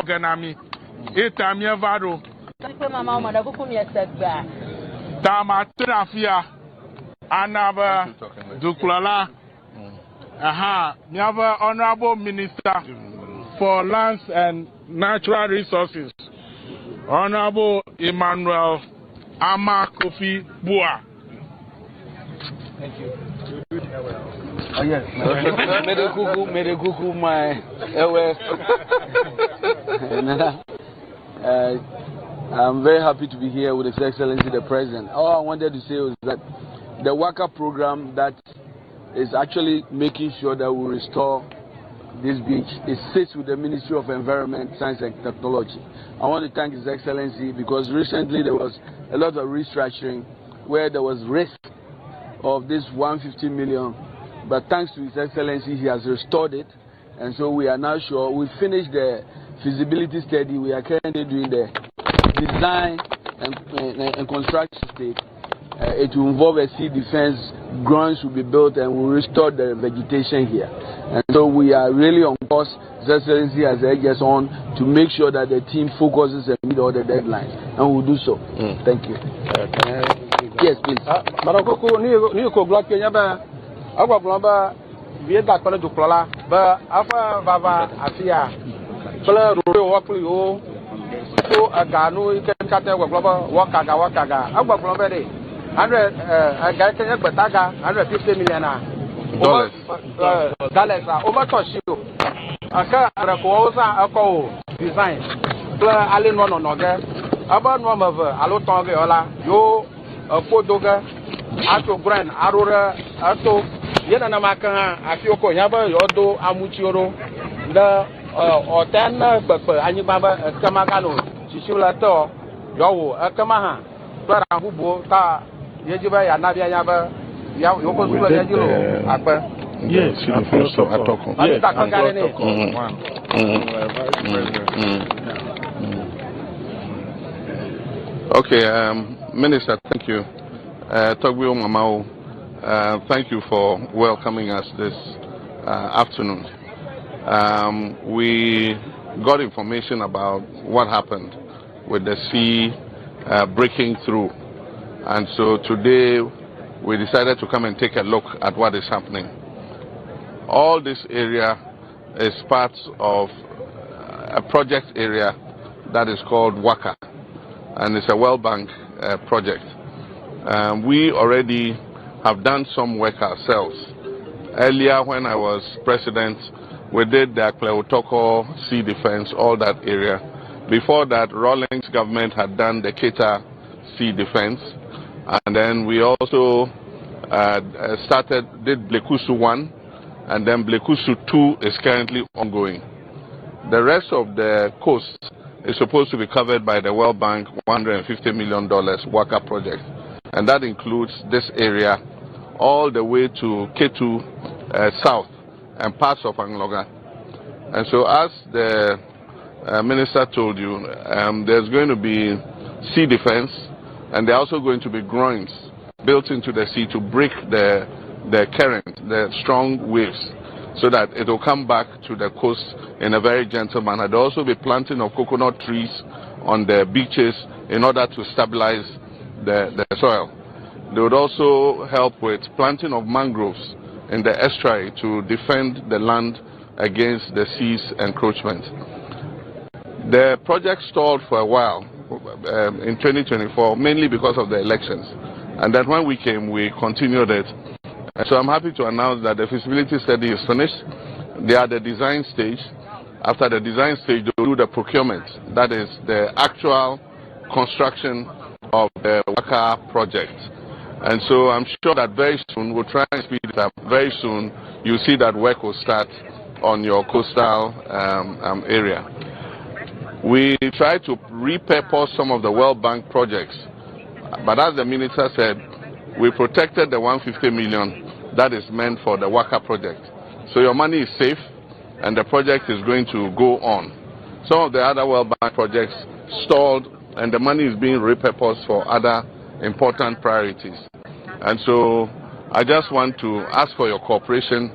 Oganami, Etamia Vado, Tama Trafia, Anaba Duklala, Never Honorable Minister for Lands and Natural Resources, Honorable Emmanuel Ama Kofi Bua. Thank you. Oh yes. Medekuku my I'm very happy to be here with His Excellency the President. All I wanted to say was that the WACA program that is actually making sure that we restore this beach, it sits with the Ministry of Environment, Science and Technology. I want to thank His Excellency because recently there was a lot of restructuring where there was risk of this 150 million, but thanks to His Excellency, he has restored it, and so we are now sure. We finished the feasibility study. We are currently doing the design and construction stage. It will involve a sea defense, grounds will be built, and we'll restore the vegetation here. And so we are really on course. His Excellency has urged us on to make sure that the team focuses and meet all the deadlines, and we'll do so. Thank you. Yes, please. Marokoko ni ko block Kenya ba agwa glomba vie da kono du plola ba afa baba afia pla ro wo pli o so aganu iken kate agwa glomba wakaga agwa glomba de 100 aga Kenya gbataga 150 million dollars o ma to shi o aka ara ko o sa ako design pla ale no ge aba no ma va alo ton ge ola yo Podoga, Ato Grand, Arora, Ato, Yana Maka, Afioko Yaba, Yodo, Amuchioro, the Otana, Anibaba, Kamakano, Chishulato, Yo, Akamaha, Parahubo, Ta, Yajiba, Yanabia Yaba, Yoko, Apa. Yes, you first of Atoko. Okay, Minister, thank you. Togbio Mamao, thank you for welcoming us this afternoon. We got information about what happened with the sea breaking through. And so today we decided to come and take a look at what is happening. All this area is part of a project area that is called WACA, and it's a well bank project. We already have done some work ourselves. Earlier when I was president, we did the Akleotoko sea defense, all that area. Before that, Rawlings government had done the Keta sea defense. And then we also did Blekusu 1, and then Blekusu 2 is currently ongoing. The rest of the coast is supposed to be covered by the World Bank $150 million WACA project. And that includes this area all the way to Ketu South and parts of Angloga. And so as the Minister told you, there's going to be sea defense, and there are also going to be groins built into the sea to break the current, the strong waves, so that it will come back to the coast in a very gentle manner. There will also be planting of coconut trees on the beaches in order to stabilize the soil. They would also help with planting of mangroves in the estuary to defend the land against the sea's encroachment. The project stalled for a while in 2024, mainly because of the elections. And then when we came, we continued it. And so I'm happy to announce that the feasibility study is finished. They are at the design stage. After the design stage, they will do the procurement. That is the actual construction of the WACA project. And so I'm sure that very soon, we'll try and speed it up. Very soon, you'll see that work will start on your coastal area. We try to repurpose some of the World Bank projects. But as the Minister said, we protected the 150 million that is meant for the WACA project. So your money is safe, and the project is going to go on. Some of the other World Bank projects stalled, and the money is being repurposed for other important priorities. And so I just want to ask for your cooperation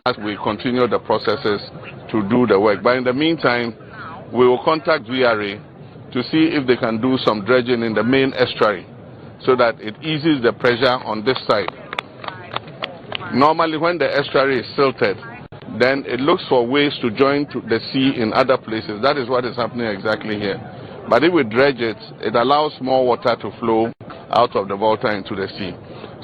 as we continue the processes to do the work. But in the meantime, we will contact VRA to see if they can do some dredging in the main estuary so that it eases the pressure on this side. Normally when the estuary is silted, then it looks for ways to join to the sea in other places. That is what is happening exactly here. But if we dredge it, it allows more water to flow out of the water into the sea.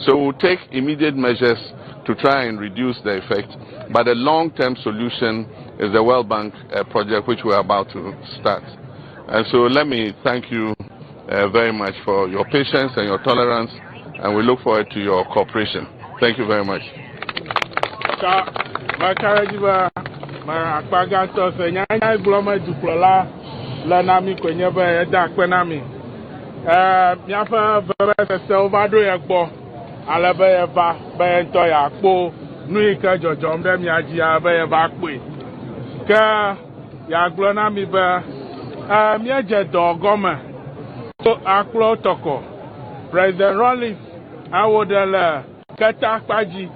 So we'll take immediate measures to try and reduce the effect. But the long-term solution is the World Bank project, which we're about to start. And so let me thank you very much for your patience and your tolerance, and we look forward to your cooperation. Thank you very much. President Rollins, I would Kata Paji,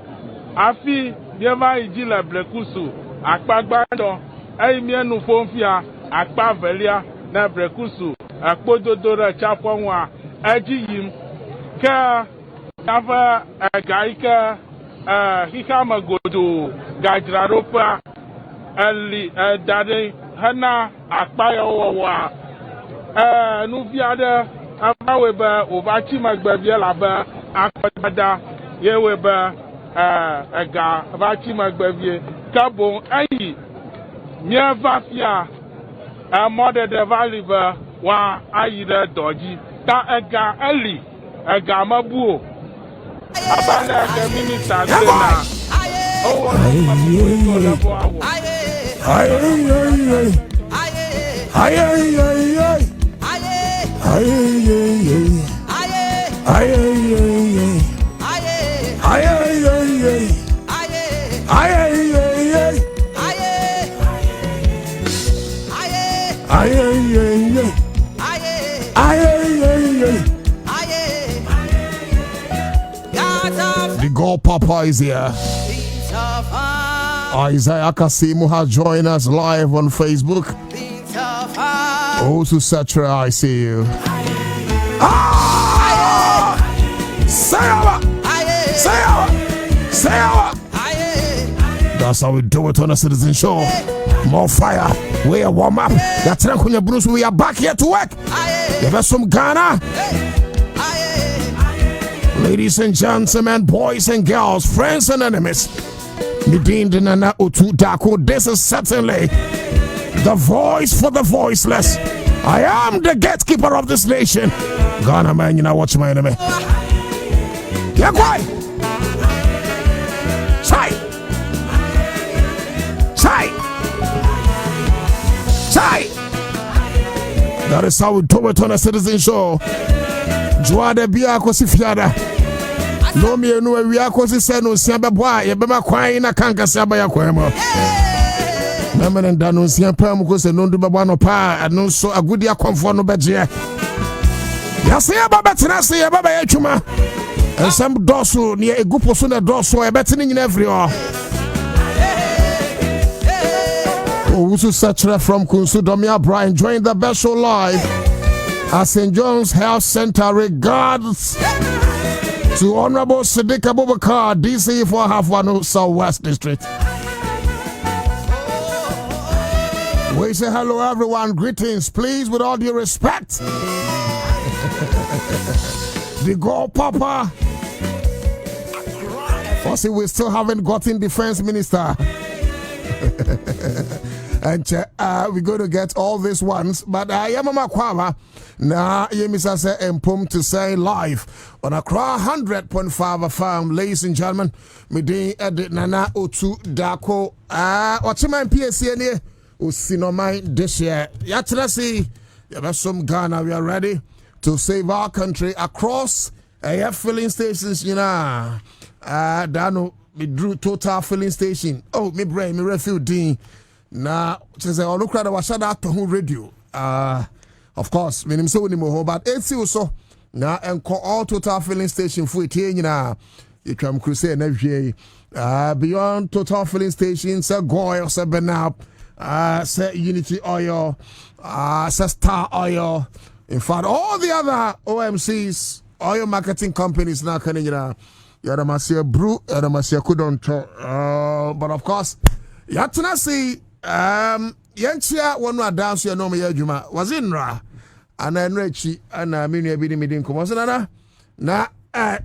Afi, Yeva Ijila Blekusu, Akpagbando, Aimianu Fonfia, Akpavelia, Na Blekusu, Akpododora Chapongwa, Ajiyim, Ka, Ava, Gaika, Hikama Godu, Gajraropa, Ali, Dade, Hana, Akpayawa, Nuviada, Amaweba, Ubachi Magbaviela, Akpada. Yeweba aga vachi magbavie kabon ayi miavafia amode de valiva wa ayi de doji ta aga ali aga mabuo abana ga minister na owo The God Papa is here. Isaiah Kasimu has joined us live on Facebook. Oh, Susetra, I see you. That's how we do it on a Citizen Show. More fire. We are warm up. We are back here to work. Give us some Ghana. Ladies and gentlemen, boys and girls, friends and enemies. This is certainly the voice for the voiceless. I am the gatekeeper of this nation. Ghana, man, you know what's my enemy. Yeah, quiet. Say. That is how we do it on a Citizen Show. Joade biako si fiada. No me no we akosi se no sia beboa ye bema kwan na kanka sia ba yakwan mo. Na men da no sia pam ko se no ndu beboa no pa no so agudi akonfo no beje. Ya se ya ba betena se ya ba ba yatwuma. Ensam doso ne egupo so na doso e betene nyina every all. Owusu Sachra from Kunsu Domia Brian joined the best show live at St. John's Health Center. Regards to Honorable Siddiq Abubakar, DC for Hafwano Southwest District. We say hello everyone, greetings, please with all due respect. The God Papa. Also, we still haven't gotten defense minister. And we're going to get all these ones, but I am a Kwabena. Now, Yemisa say empom to say live on Accra 100.5 FM, ladies and gentlemen. Me edit Nana Otu Dako. What's my PSC? Usinomai this year. Yatrasi, some Ghana. We are ready to save our country across filling stations. You know, Dano. Me drew total filling station. Oh, me brain, me refuge. Na, she say, oh, look at the washada to radio. Of course, me so ni mo, but it's also na enko all total filling station for it here. You can crusade every beyond total filling stations, a goy or benap. say Unity Oil, say Star Oil. In fact, all the other OMCs, oil marketing companies now can Yadamasia Brew, Yadamasia Kudonto. But of course, Yatuna see Yantia one dance your name Yajuma was in Ra and then Rechi and Minia Bidi Midin Comosana. Na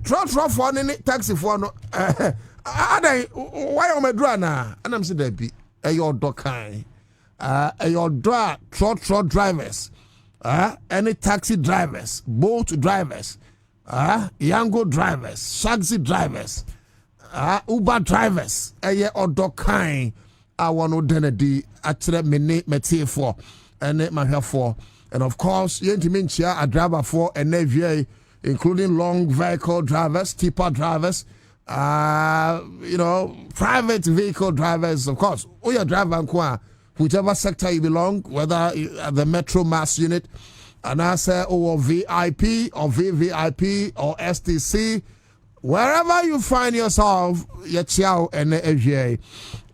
trot for any taxi for no why am I drana? And I'm saying there be a your dog kind a your trot drivers any taxi drivers, boat drivers, Yango drivers, Shagzy drivers, Uber drivers, a or kind. I want to denedi atre mene mete for and my hair for, and of course, Yentimincha a driver for and NVA, including long vehicle drivers, tipper drivers, private vehicle drivers, of course. We are driving whichever sector you belong, whether the Metro Mass Unit, and I say, or VIP, or VVIP, or STC, wherever you find yourself, you chow and FGA.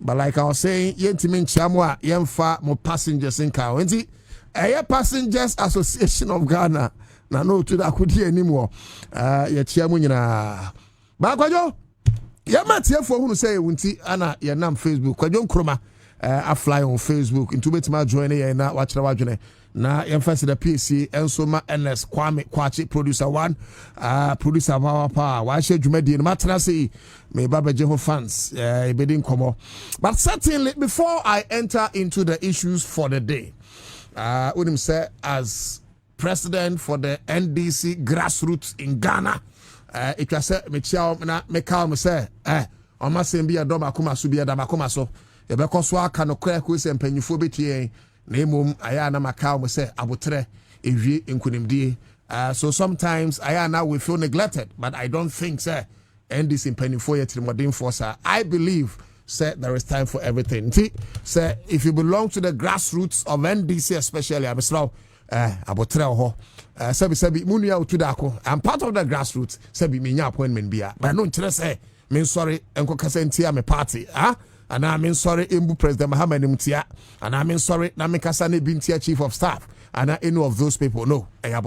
But like I was saying, Yentimin Chamwa, Yemfa, more passengers in County, a Passengers Association of Ghana. Now, no, to that could hear anymore. Yachiamunina. Bakwajo, Yamatia for who say, Wunti, Anna, Yanam Facebook, Kwajon Kroma. I fly on Facebook into my joining and now watch the wajune. Now, emphasis the PC, Ensoma, NS, Kwame, Kwachi, producer one, producer Papa, why should you make the matrasi? May Baba Jeho fans, bidding come. But certainly, before I enter into the issues for the day, Udim say, as president for the NDC grassroots in Ghana, it was said, Mekao, say, on my same be a doma kuma subia damakoma so. Because so aka no kra ko se mpanyufo betie na emom aya na maka mo se abotre ewie nkunimdie. So sometimes aya na we feel neglected, but I don't think say NDC mpanyufo yet modern force. I believe say there is time for everything. Say if you belong to the grassroots of NDC especially abesraw abotre ho sebi munia otudako. I'm part of the grassroots sebi menya appointment bia. But no nkyere say me sorry enko kasentia me party and I mean sorry, Imbu President Muhammad Mutia, and I mean sorry, Namikasane Bintia Chief of Staff, and any of those people. No, I have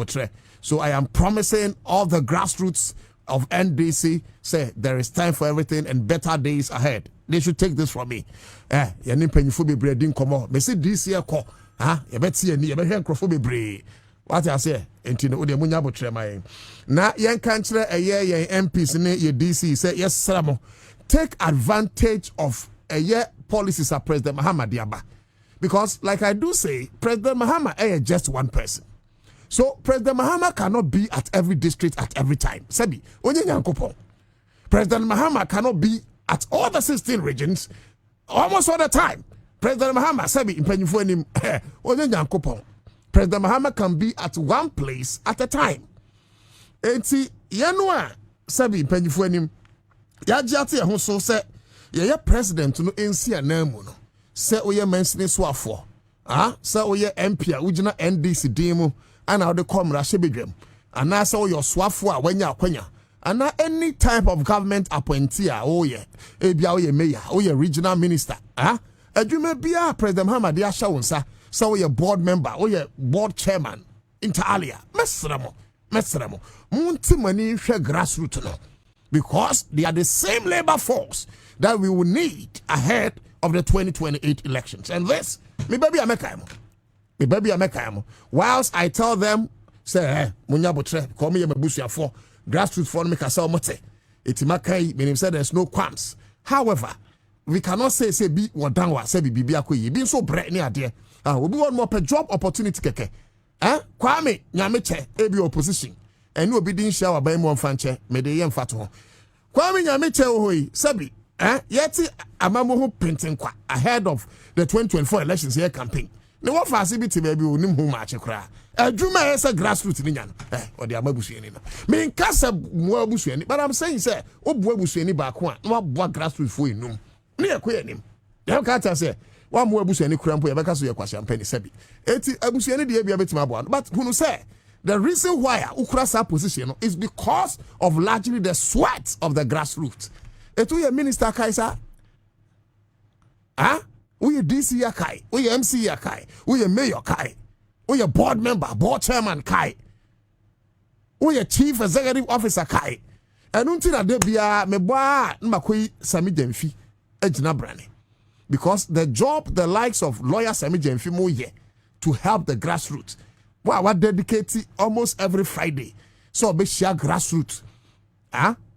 so I am promising all the grassroots of NDC say there is time for everything and better days ahead. They should take this from me. Yanim Pennyfubi breeding come on. Me see this year call. You bet see any, you bet hear Crofobie breed. What I say, and you know, the Munyabo Tremay. Now, young country, a year, MPs in your DC say, yes, Samo, take advantage of a year policies of President Muhammad Diaba. Because, like I do say, President Muhammad is just one person. So, President Muhammad cannot be at every district at every time. Sebi, President Muhammad cannot be at all the 16 regions almost all the time. President Muhammad, Sebi, President Muhammad can be at one place at a time. Enti, Yanua, Sebi, Penyifuenim, Yajati, Honso said, yeah, president no NC anamu no say oye mensene so afo say oye MP a ugina NDC dimu ana ode komra hyebedwam ana say oye swafo a wanya akwanya ana any type of government appointee a oye ebia oye mayor oye regional minister adwuma bia President Muhammad ya hya wonsa say oye board member oye board chairman inter alia mesremo munti mani hwe grassroots no because they are the same labor force that we will need ahead of the 2028 elections. And this, me baby amekayamo. Whilst I tell them, say, Munyabotre, call me a mabusia for grassroots for me kasa mote. Itimakai, meaning said there's no qualms. However, we cannot say be wadanwa, say be akwe. Being so bright near there. We be one more per job opportunity keke. Kwame, nyameche, ebi opposition. And you be din shower by more fanche, me de yem fato. Kwame nyameche ohoi, sabi. Yeti amamu painting kwa ahead of the 2024 elections here campaign. No one facility baby will nim who match a cry. Juma is a grassroots in Yan, or the Amabusiani. Mean Casa Muabusiani, but I'm saying, sir, Obuabusiani back one, what grassroots for you? Near queer him. You can't say, one more Busiani crampo, because you are champagne sebi. Eti Abusiani, the Abia Betmabuan, but who say the reason why Ukrasa position is because of largely the sweat of the grassroots. Etu ye minister Kaisa We DC Yakai, we MC Yakai, we mayor Kai, we board member, board chairman Kai, we chief executive officer Kai. And until that they be a meboa makoi Sami Jemfi ejina brane. Because the job the likes of lawyer Sami Jemfi mo ye to help the grassroots. Wow, dedicate almost every Friday. So be share grassroots.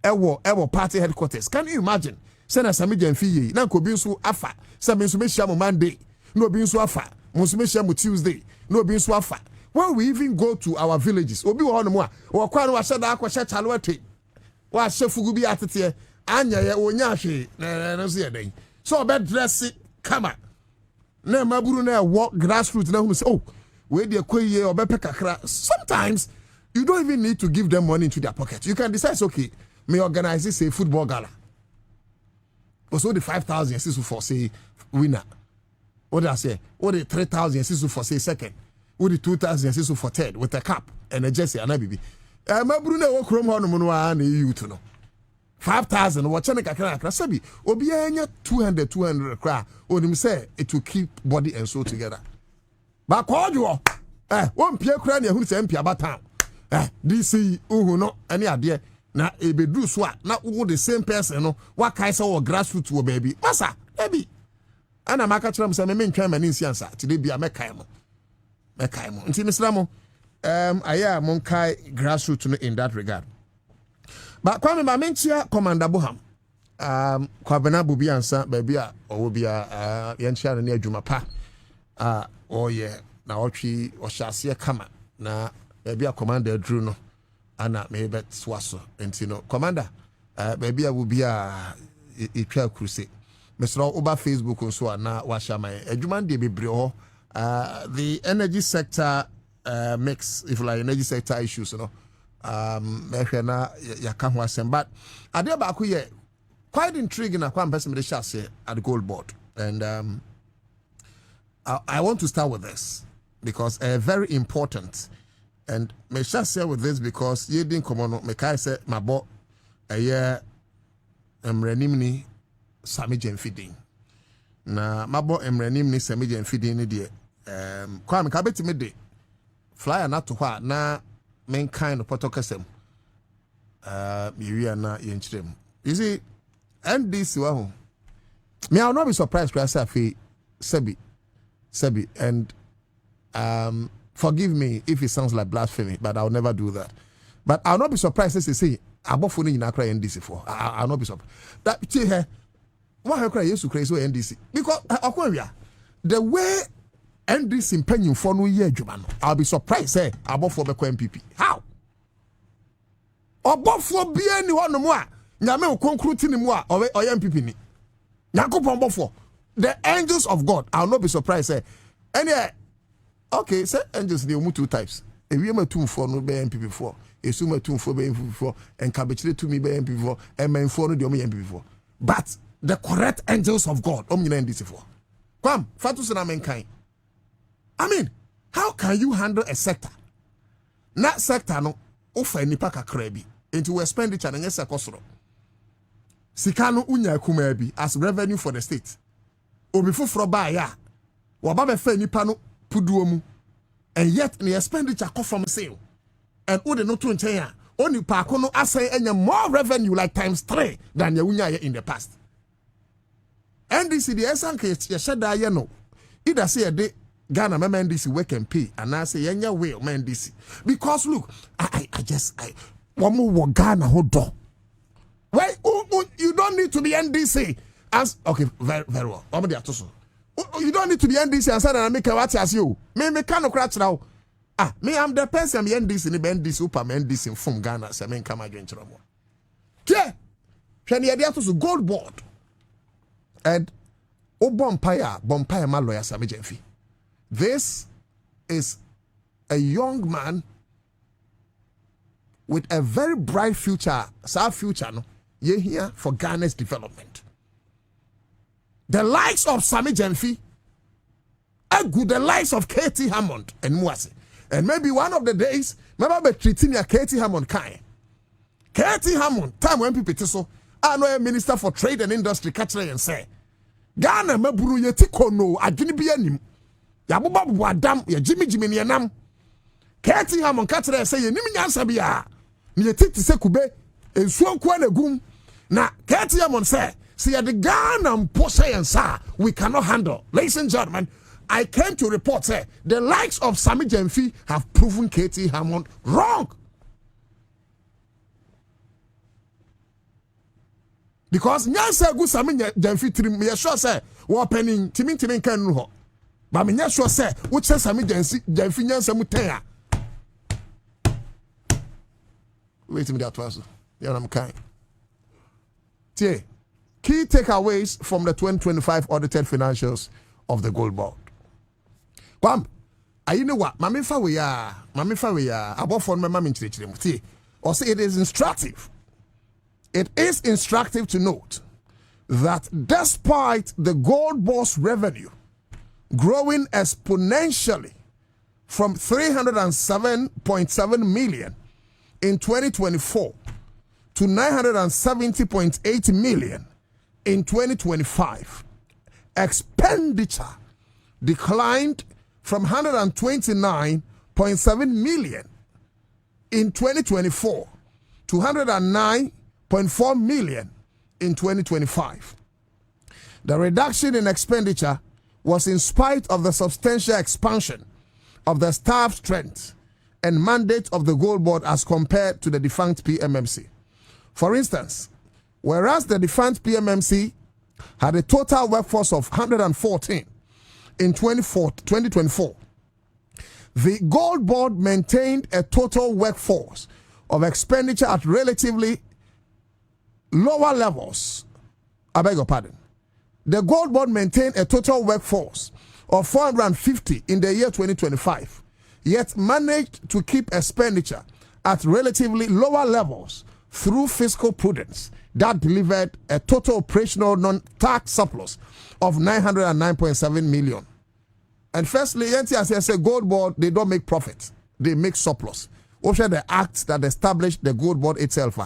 Ewo party headquarters. Can you imagine? Send Sami Jemfi ye. Na ko bi nso afa. Sami nso be share mo Monday. No bi nso afa. Mo nso be share mo Tuesday. No bi nso afa. When we even go to our villages, obi wo hono mo a, wo kwa no wa sheda akwa chalo ate. Wa shefugu bi atete anya ye onya hwe na so ye den. So be dress it kama. Na maburu na walk grassroots na hu say oh, we dey koye obepe kakra. Sometimes you don't even need to give them money into their pocket. You can decide, okay, may organize this a football gala. Also the 5,000 for say winner. What did I say? What the 3,000 for say second? What the 2,000 for third with a cap and a jersey and a baby. My Bruno walk from home you to know. 5,000 watch and a crack. Sabi, Obianya 200 cry. Or him say it will keep body and soul together. But call you one Pierre Crania who's MP about town. DC no any idea na ebedu so a na wo the same person no wa kai say wo grassroots wo baby masa baby ana maka kira mse me ntwa mani nsiansa today bia mekai mo nti misramo aya mon kai grassroots no in that regard but kwa me ma mentia commander Boham Kwabena Bobie Ansah baby a owo bia yentia no ne adwuma pa oye na otwi o hyase kama na baby a commander Drew no ana maybe swaso ntino commander baby a will be a etwa crusade mesro over Facebook nso na wa shama adwuma de bebre ho the energy sector mix if like energy sector issues no mehwe na yaka ho asem but ade ba ko ye quite intriguing na kwam person me share at the gold board and I want to start with this because very important. And me shall say with this because ye didn't come on me kai say my bo a year emrenimni Sami Jemfi din. Na my bo emrenimni Sami Jemfi din ni de kwa me ka beti me de flyer na to hwa na men kind of potokasem me na ye nchirem. You see NDC wa ho me I will not be surprised to say Sebi and forgive me if it sounds like blasphemy, but I'll never do that. But I'll not be surprised if they say, above in Accra NDC for. I'll not be surprised. That here, why I cry used to crazy NDC? Because the way NDC in penny for no year, I'll be surprised, say, above for the MPP. How? Above for be anyone no more. Nyame conclude ni more or MPP ni. Nyako for the angels of God. I'll not be surprised, say, anyway. Okay, say angels they move two types. If you are 2 for no be MP4, assume 2 for be MP4, and cabachile to me be MP4, and my for no the MP4. But the correct angels of God, NDC4. Come, Fatu na mankind. I mean, how can you handle a sector? That sector no offer nipa kakrebi into expenditure and yes akosoro. Sikano unya kumebi as revenue for the state. Obi fufuro ba ya. Waba be fe nipa no puduomu and yet the expenditure come from sale and would not to nchen only parko no asay enya more revenue like times 3 than ya unya in the past. NDC the esanke ye sheda ye no either say de Ghana mema NDC work and pay and I say yenya way o NDC because look I womo wo Ghana ho do why you don't need to be NDC as okay very well omo dey atoso. You don't need to be NDC and say that I make a watch as you. Me can't crash now. Me I'm the person me NDC ni NDC super NDC from Ghana. So me come again to more. Yeah, can you idea to gold board and bompire my lawyer Sami Jemfi. This is a young man with a very bright future. Our future no, you here for Ghana's development. The likes of Sami Jemfi, the likes of Katie Hammond and Mwasi. And maybe one of the days, maybe treating your Katie Hammond kind. Katie Hammond, time when people so, I know a minister for trade and industry catch and say, Ghana maburu ye tikono adwene bi anim. Ya bobo adam ya Jimmy ne nam. Kati ha mon katre say ye nim nyansa bia. Ne ye titi se kube ensuo nko na gum. Na kati ha mon say see the Ghana mpo say Ansah we cannot handle. Ladies and gentlemen, I came to report say the likes of Sammy Gyamfi have proven Katie Hammond wrong. Because nyansa gu Sammy Gyamfi trim me sure say wo penin timin kan nu ho. But me sure say wo che Sammy Gyamfi nyansa mu 10 a. Wait me that was. Yeah, I'm kind. Tie. Key takeaways from the 2025 audited financials of the Gold Board. Kwam, you know what? Mami fa we ya. About for my mami chire. Or say it is instructive. It is instructive to note that despite the Gold Board's revenue growing exponentially from 307.7 million in 2024 to 970.8 million in 2025, expenditure declined from 129.7 million in 2024 to 109.4 million in 2025. The reduction in expenditure was in spite of the substantial expansion of the staff strength and mandate of the Gold Board as compared to the defunct PMMC. For instance, whereas the defunct PMMC had a total workforce of 114 in 2024, the Gold Board maintained a total workforce of expenditure at relatively lower levels. I beg your pardon. The Gold Board maintained a total workforce of 450 in the year 2025, yet managed to keep expenditure at relatively lower levels through fiscal prudence that delivered a total operational non-tax surplus of 909.7 million. And firstly, as I say, Gold Board, they don't make profit, they make surplus. Also, the act that established the Gold Board itself,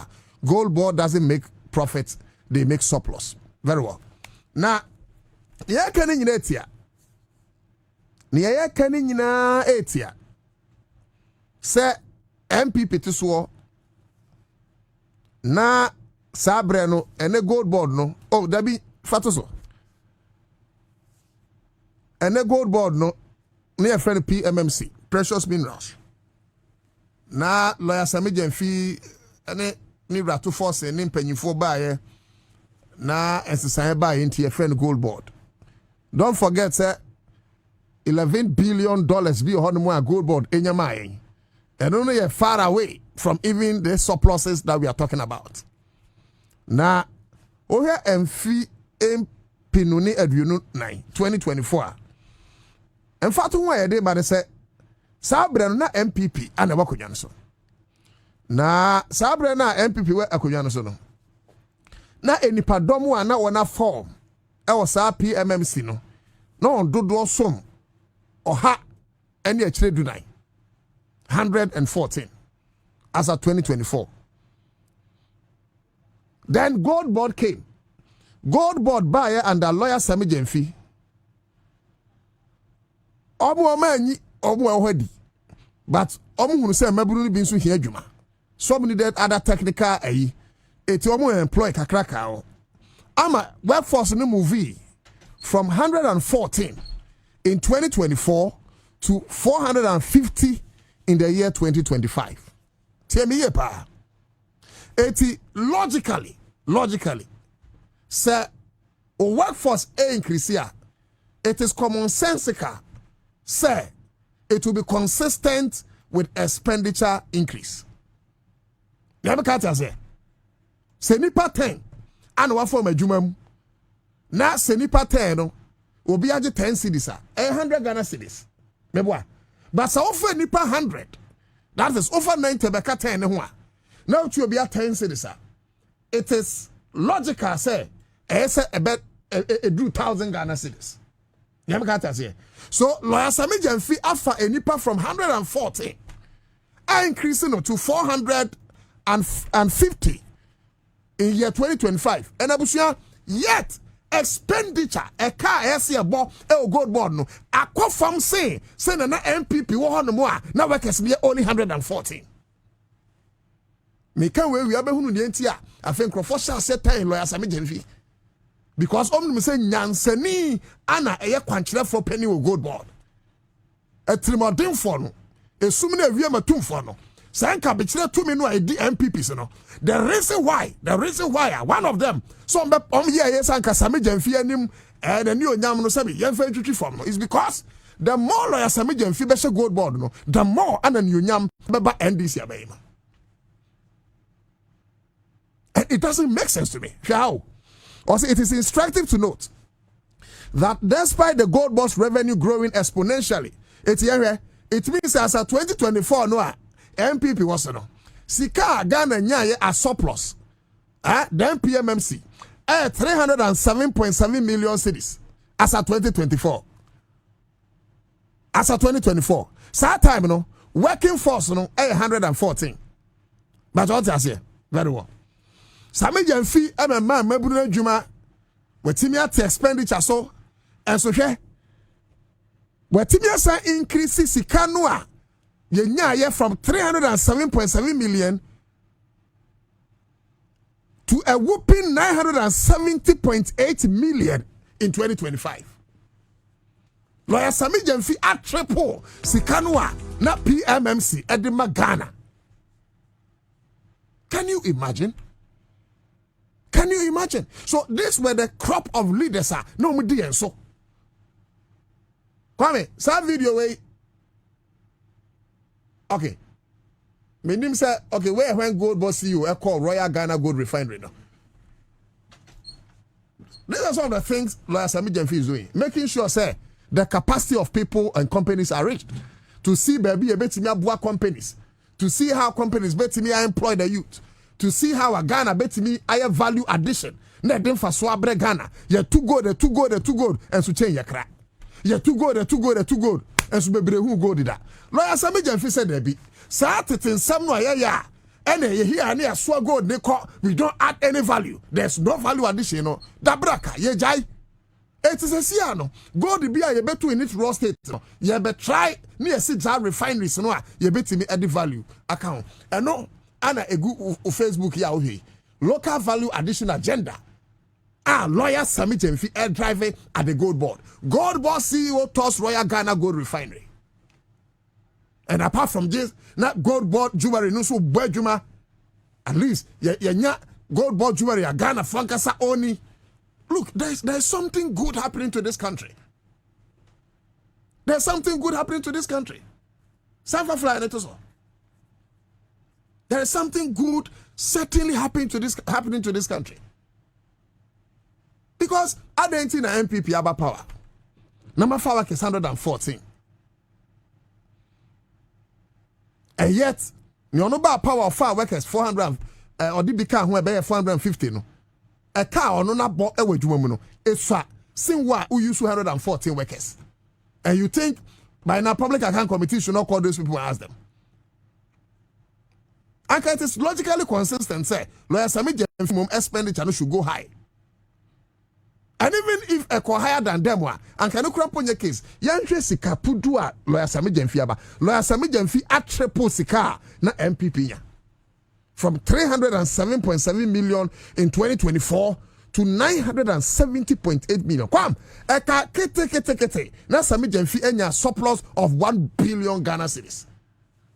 Gold Board doesn't make profit, they make surplus. Very well. Now, yeah, can you etia? Yeah, can you etia? Say MPP to swo na sabre no ene Gold Board no oh dabi fatoso ene Gold Board no near friend PMMC precious minerals na lawyer Sammy Gyamfi ene ni rato force ene mpanyifo baaye na ensesan baaye nti friend Gold Board. Don't forget say $11 billion bi hono a Gold Board enyamaye and only a far away from even the surpluses that we are talking about. Now, ohe emfi pinuni aduonu 2024. En fact who e dey but say sabre no na MPP ana wakonya no so. Na sabre na MPP we akonya no so no. Na enipadom a na wona form e wo sa PMMC no. No dodo som oha ene akire dunai 114 as of 2024. Then Gold Board came. Gold Board buyer under lawyer Sammy Gyamfi. Omo manyi omo ehwadi. But omo hunu say maburu bi nso hia adwuma. Some needed other technical ayi. Eti omo employ kakraka o. Ama workforce no movie from 114 in 2024 to 450 in the year 2025. Tell me pa. Eti logically, say a workforce increase here. It is commonsensical. Say it will be consistent with expenditure increase. Never can't say. Se nipa 10 and what form a jumam. Na se nipa 10 no will be 10 cedis, 100 Ghana cedis. Meboa. But so offer nipa 100. That is over 90 beka 10 now to be 10 cedis. It is logical say a bet a do 1,000 Ghana cedis. Never can't say. So lawyer Sammy Gyamfi after a nipa from 140 are increasing to 450 in year 2025. And abusia yet expenditure a car a bo e gold board no akọ fam say na MPP wo hono mo a na workers be only 114 me kan we abehunu ne nti a afen crofo sha set time lawyer Sami Gyamfi because omnum say nyansani ana eye kwankyere for penny wo gold board etrimoden for no esum na awie matum for no sanka bekire to me no edi MPPs no the reason why one of them so here sanka Sami Gyamfi anim the new onyam no sabi yemfa twitwi form no is because the more lawyer Sami Gyamfi be gold board no the more ana new onyam beba NDC abayima. It doesn't make sense to me. How? Also, it is instructive to note that despite the gold board's revenue growing exponentially, it means as a 2024 no MPP was no. Sika Ghana nyaye a surplus. Then PMMC 307.7 million cedis as a 2024. As a 2024. That time no working force no 114. But what I say very well. Sami Gyamfi man mabunu adwuma watimi at expenditure so enso hwe watimi asa increase sika no a ye from 307.7 million to a whooping 970.8 million in 2025. Lawyer Sami Gyamfi at triple sika no a na PMMC edema Ghana. Can you imagine? Can you imagine? So this were the crop of leaders are no me so. Kwame, some video way. Okay. My name say okay, where when gold boss see you, I call Royal Ghana Gold Refinery now. These are some of the things Lawyer Sami Gyamfi is doing. Making sure say the capacity of people and companies are reached. To see baby a bit me companies. To see how companies bet me employ the youth. To see how a Ghana bet me higher value addition. Na dem fa so abre Ghana. Ye too good, and so change your crack. Ye too good, and so bebre who go did that. Lawyer Sami Gyamfi said there be. Sa tetin sam no ya. And ye here near so gold ne call. We don't add any value. There's no value addition no. Da braka ye jai. It is a siano. Gold be a ye betu in it raw state. Ye be try near sit refineries no. Ye bet me add value account. And no. Ana egu Facebook ya ohi local value addition agenda lawyer Sami Gyamfi air driver at the gold board CEO toss Royal Ghana Gold Refinery, and apart from this not gold board jewelry no so bejuma at least nya gold board jewelry Ghana frankasa oni. Look, there's something good happening to this country. There's something good happening to this country. Sanfa fly netoso. There is something good certainly happening to this country. Because Argentina MPP have power. Number 5 is 114. And yet, you know about power of 5 workers 400 or the car who are 450 no. A car or no na bo e wadwuma no. It's sin wa who use 214 workers. And you think by now public account committee should not call those people and ask them. And it is logically consistent, say, Lawyer Sami Gyamfi expenditure should go high. And even if a higher than them, and can you crop on your case? Yantre Sika Pudua, Lawyer Sami Gyamfi aba. Lawyer Sami Gyamfi at triple Sika na MPP. From 307.7 million in 2024 to 970.8 million. Kwam, eka kete. Na Sami Gyamfi enya surplus of 1 billion Ghana cedis.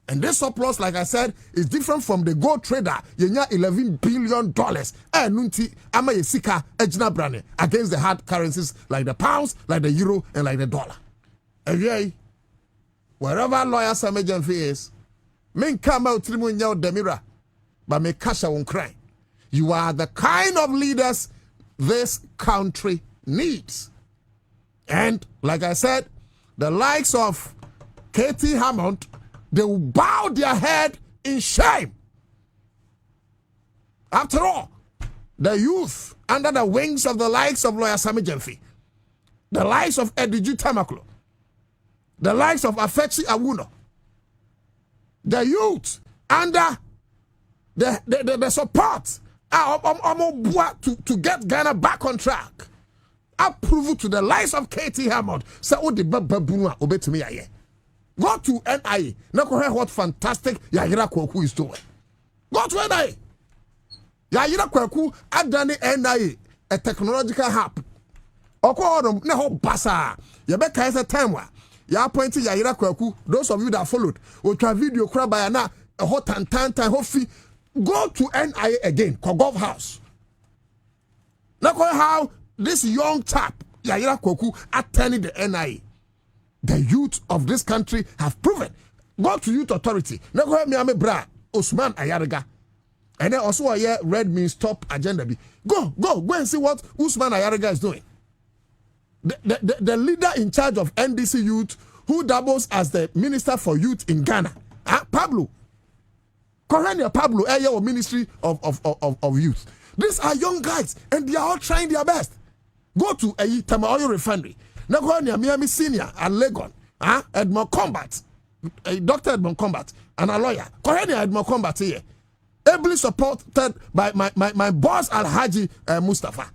And this surplus, like I said, is different from the gold trader. Yenya $11 billion. Nunti ama yesika ejna brane against the hard currencies like the pounds, like the euro, and like the dollar. And yeah, wherever Lawyer Sami Gyamfi is, men come out trimu nyao demira, but me kasha won't cry. You are the kind of leaders this country needs. And like I said, the likes of Katie Hammond, they will bow their head in shame. After all, the youth under the wings of the likes of Lawyer Sami Gyamfi, the likes of Ediju Tamaklo, the likes of Afechi Awuno, the youth under the support to get Ghana back on track. approve to the likes of KT Hammond. So what the babuna obey to me aye. Go to NIA. Now what fantastic Yayira Kweku is doing. Go to NIA. Yayira Kweku adani NIA a technological hub. Oko na ho basa. You be kai time wa. Ya appointed Yayira Kweku. Those of you that followed, will try video crab by na a hot tan hoffi. Go to NIA again. Kogov House. Look how this young chap Yayira Kweku attending the NIA. The youth of this country have proven. Go to youth authority. Look how me bra Osman Ayariga. And then also a red means top agenda. Go and see what Usman Ayariga is doing. The leader in charge of NDC Youth, who doubles as the Minister for Youth in Ghana, Pablo. Correnia Pablo, or Ministry of Youth. These are young guys, and they are all trying their best. Go to a Tamaoyo refinery. Now go near Miami Senior and Legon, Edmond Combat, a Dr. Edmond Combat, and a lawyer. Correnia Edmond Combat here. Ably supported by my boss Al-Haji Mustafa.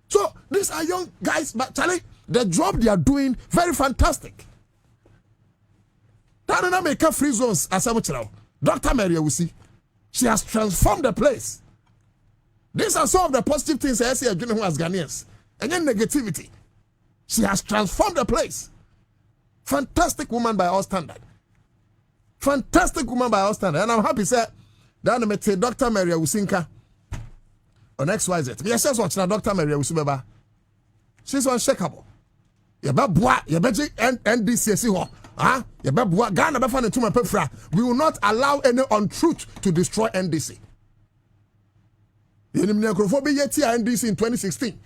So these are young guys, but Charlie, the job they are doing, very fantastic. Tanana make free zones as Dr. Maria Wusi. She has transformed the place. These are some of the positive things I see doing as Ghanaians. And then negativity. She has transformed the place. Fantastic woman by all standard. Fantastic woman by all standard. And I'm happy to say that Dr. Maria Wusinka on XYZ. Yes, just watching Dr. Maria Wusubeba. She's unshakable. NDC. Ghana, we will not allow any untruth to destroy NDC. NDC in 2016.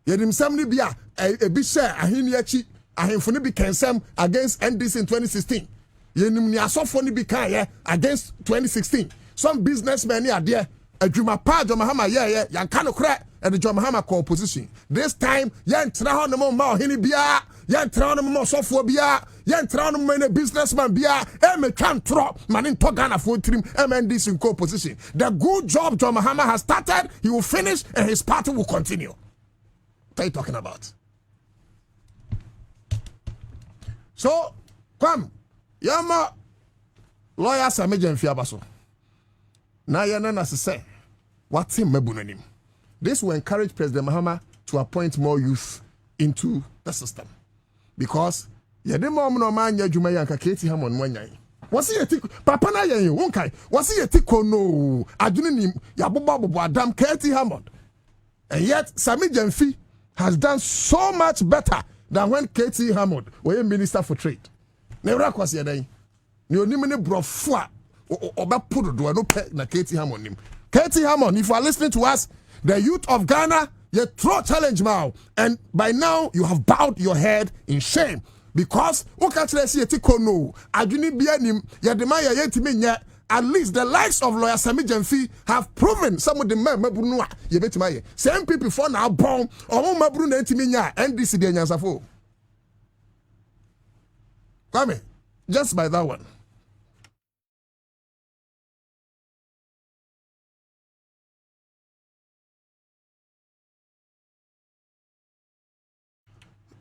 Yedim samni bia a bit share ahiniachi ahimfuni bi kensem against NDC in 2016. Yenim ni asofoni bi kan against 2016. Some businessmen are there. Adwuma pa Jomahama yanka no kra and the Jomahama co opposition. This time yan tra ho no ma ohini bia yan tra no ma sofo bia yan tra no ma businessman bia e me twan tro manin to Ghana for trim MNDC in co position. The good job Jomahama has started, he will finish and his party will continue. What are you talking about? So, come, Yama lawyers are major in Fiabaso. Now, Yana say, what's him mebunanim? This will encourage President Mahama to appoint more youth into the system. Because, Yademo no man, Yajumayanka Katie Hamon Wanyai. Was he a tick? Papa na yen wonkai. Was he a tick or no? Adunim Yabubabu Adam Katie Hammond. And yet, Sami Jenfi has done so much better than when KT Hammond was Minister for Trade. Never was your day. You nimene brofua oba pudo do no pe na KT Hammond. KT Hammond, if you are listening to us, the youth of Ghana, you throw challenge now, and by now you have bowed your head in shame because at least the likes of lawyer Sami Jenfi have proven some of the men same people for now born or NDC de Nyansafo. Come just by that one.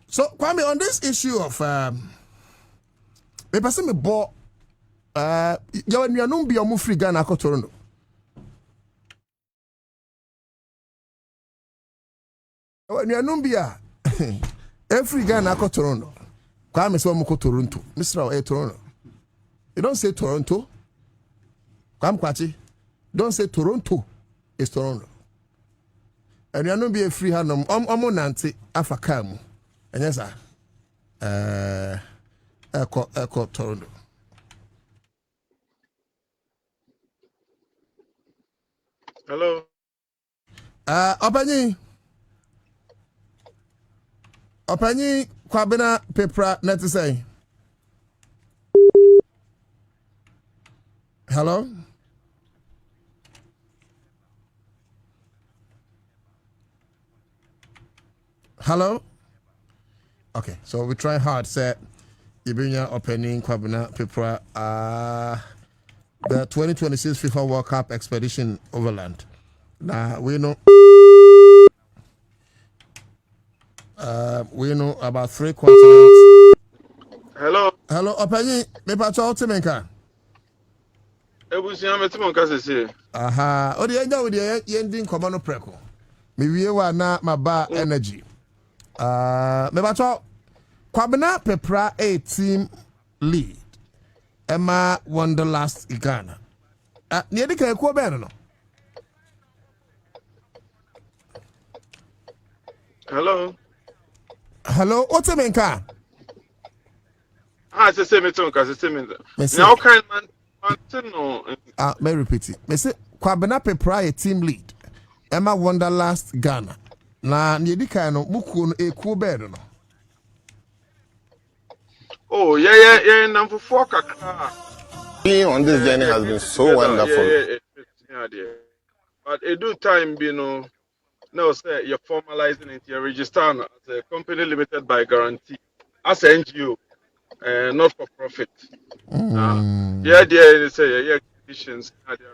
So, Kwame, on this issue of me person me bought you know be omu free Ghana ko Toronto. You know be every Ghana ko Toronto. Kwame so omu ko Toronto. Mr. Toronto. You don't say Toronto. Kwame Kwachi. Don't say Toronto. It's Toronto. And you know be a free hanum omu nanti afakamu. And yes, sir. Echo Toronto. Hello. Opani Kwabena paper net to say. Hello. Hello. Okay, so we try hard. Say, Ibinya opening Kwabena paper. The 2026 FIFA World Cup expedition overland. Now we know. we know about 3 continents. Hello. Hello, Openi, me pacho Timenka. Ebusia metimon ka sese. Aha, o de enya we de yendin common preko. Me wie wa na maba energy. Me pacho Kwabena Pepra a team lead. Emma Wonderlust Ghana. Near the Kwabena no. Hello. Hello, what's a menka? Sese metimon ka sese me. Now kind man no. May repeat it. Me say Kwabena Pepra a team lead. Emma Wonderlust Ghana. Na near the no muku no Kwabena no. Oh, yeah, number 4 kakra. Being on this journey has been so wonderful. Yeah. But it do time, no, say you're formalizing it, you're registering as a company limited by guarantee, as an NGO, not for profit. They say, conditions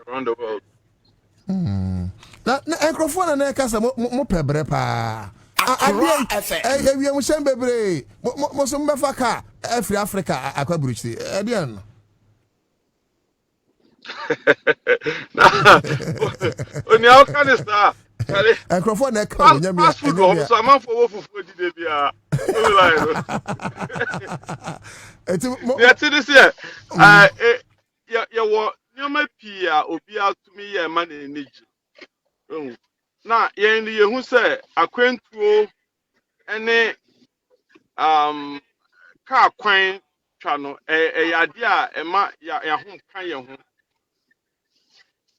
around the world. Na microphone na kasa mo pebre pa. We mo shem bebre. Mo so mbefa ka Afri Africa akwaburuchi. Edian. Oni how can it start? Microphone na ka nya me. Fast food so am for fufu di dey bia. Yeah, this year. You nyoma pia obi atumi ye ma na eniji. Na ye ndi ye hu say akwantuo ene ka kwan twa no yade a ema ya ho kan ye ho.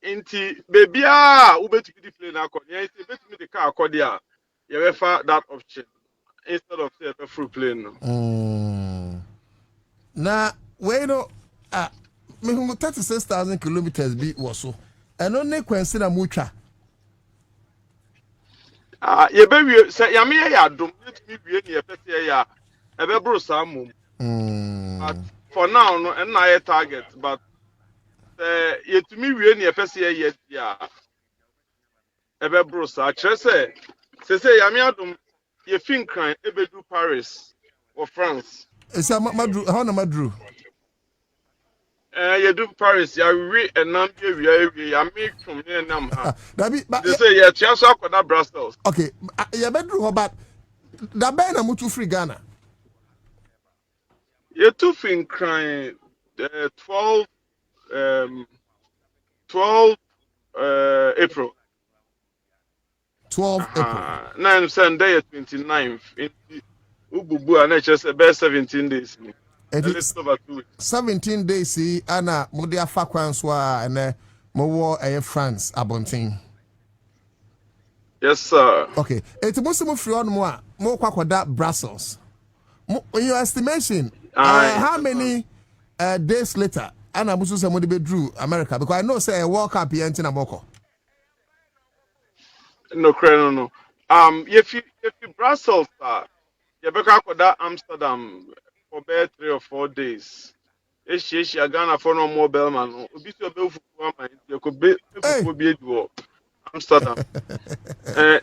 Inti bebia ubetumi di plane akọ ye say betumi di car akọ dia ye refer that option instead of say a free plane no. Na we no me hu 36,000 kilometers bi wo so. Eno ne kwansi na mutwa. Ye be wie say ya me ya dom betumi wie ne ye pese ya ebe bro samum. But for now no and na target but ye to me wie ne ye pese ye ya ebe bro sa kire say ya me adom ye fin kran ebe du Paris or France. Esa madru how na madru? You do Paris, ya we and nam ya make from here nam ha. They say yeah, just that Brussels. Okay, ya bedru but da ben na mutu free Ghana. You two fin crying 12 April. 12 April. 9 Sunday 29th. Ububu and just about 17 days. It is 17 days ana mode afa kwan so a ene mo wo France abonten. Yes sir. Okay, it must mo free on mo kwakoda Brussels. In your estimation, how many days later ana musu se mo de bedru America, because I know say a World Cup here in Aboko. No. If you Brussels you better kwakoda Amsterdam for about 3 or 4 days. She Ghana for no more Bellman. Obi so be fufu am you could be do Amsterdam.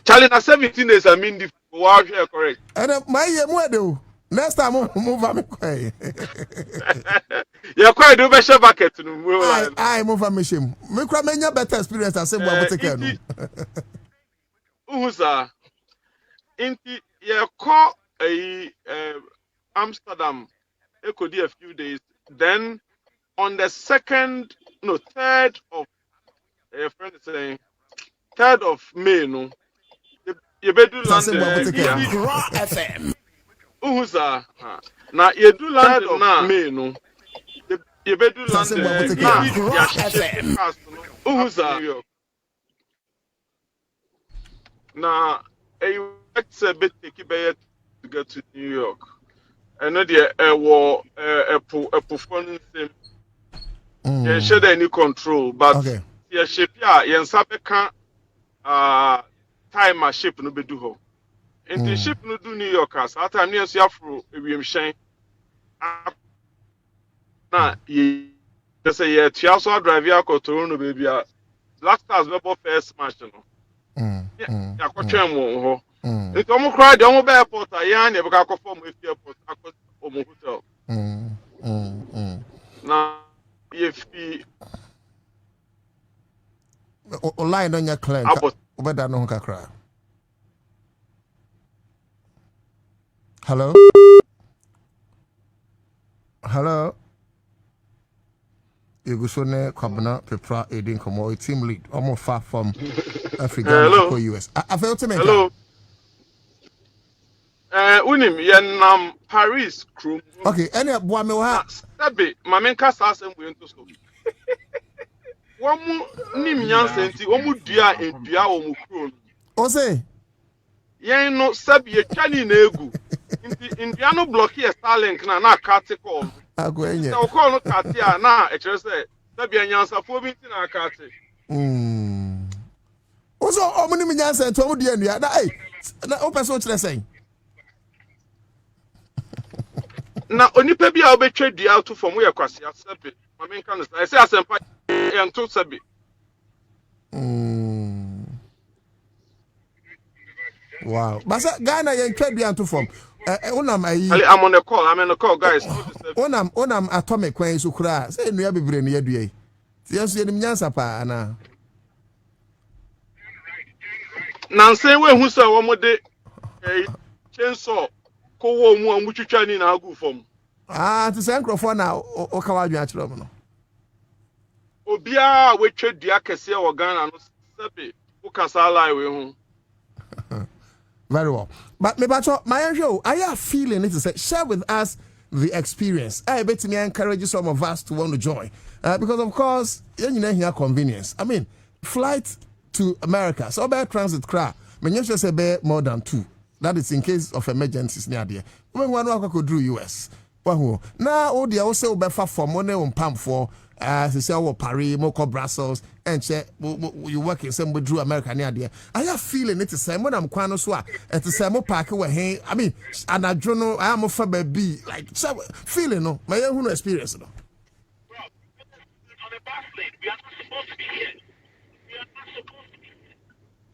Charlie na 17 days I mean the wow correct. And my year mo do. Next time move am kwai. You quite do be share bucket no. I move am shame. Me kwa menya better experience as say we take care no. Uhusa. Inti ye call Amsterdam, it could be a few days. Then on the 3rd of a friend is saying 3rd of May, no, you better land FM. Uhusa. Now you do land of May, no, you better land FM. Uhusa. Now it's a bit take to get to New York. And not the a performance you share any control, but your ship ya sabe time a ship no be do ho. And the ship no do New York as at time near Afro we shine. Na ye say yeah Tiaso drive ya ko Toronto baby last class we first match no. Ya ko twem ho. It's almost cried the almost airport. I am never got from with airport. I could almost hotel. Now, if he Line on your clan. about Obeda no kakra. Hello? Hello? You go so ne Kwabena Pepra Edin Komo team lead. Almost far from Africa hello, US. I felt to me. hello. Unim yenam Paris crew. Okay, any boy me Na wa sabi mamenka sasem we into so. Wamu nim yansenti wamu dua edua wamu crew. o say Yen no sabi ye twani na egu. Nti ndua no block ye Starlink na kate call. ago enye. So call no kate a na e kire say sabi anyansafo bi nti na kate. Also, omuni mi nyansa to omudi anua. Na na o person kire say. Na onipa bi a obetwa dua to fom ye kwase asabe. Mamenka no say asempa ye nto sabi. Wow. Basa Ghana yen twa to from. Onam ayi. I'm on the call. I'm on the call, guys. Onam atomic kwan so kura. Say nua bebre ne yadua yi. Yes ye nim nyansa pa ana. Nansen we hu say wo mode chainsaw ko wo mu amu twitwa ni na agu fom. To say microphone na o ka wadwan akira mo no. Obia we twa dua kese wo Ghana no sebe wo kasa lie we hu. Very well. But me bacho my show, I have feeling it to say share with us the experience. I bet me encourage some of us to want to join. Because of course, you know here convenience. I mean, flight to America. So by transit cra, me you say be more than 2. That is in case of emergencies near there. When one could do US. Now all the also be for money on pump for say Paris, Moko Brussels, and you work in some drew America near there. I have feeling it is same when I'm quano swa at the same park away. I mean, and I don't know, I am a baby like feeling no, my own experience. No.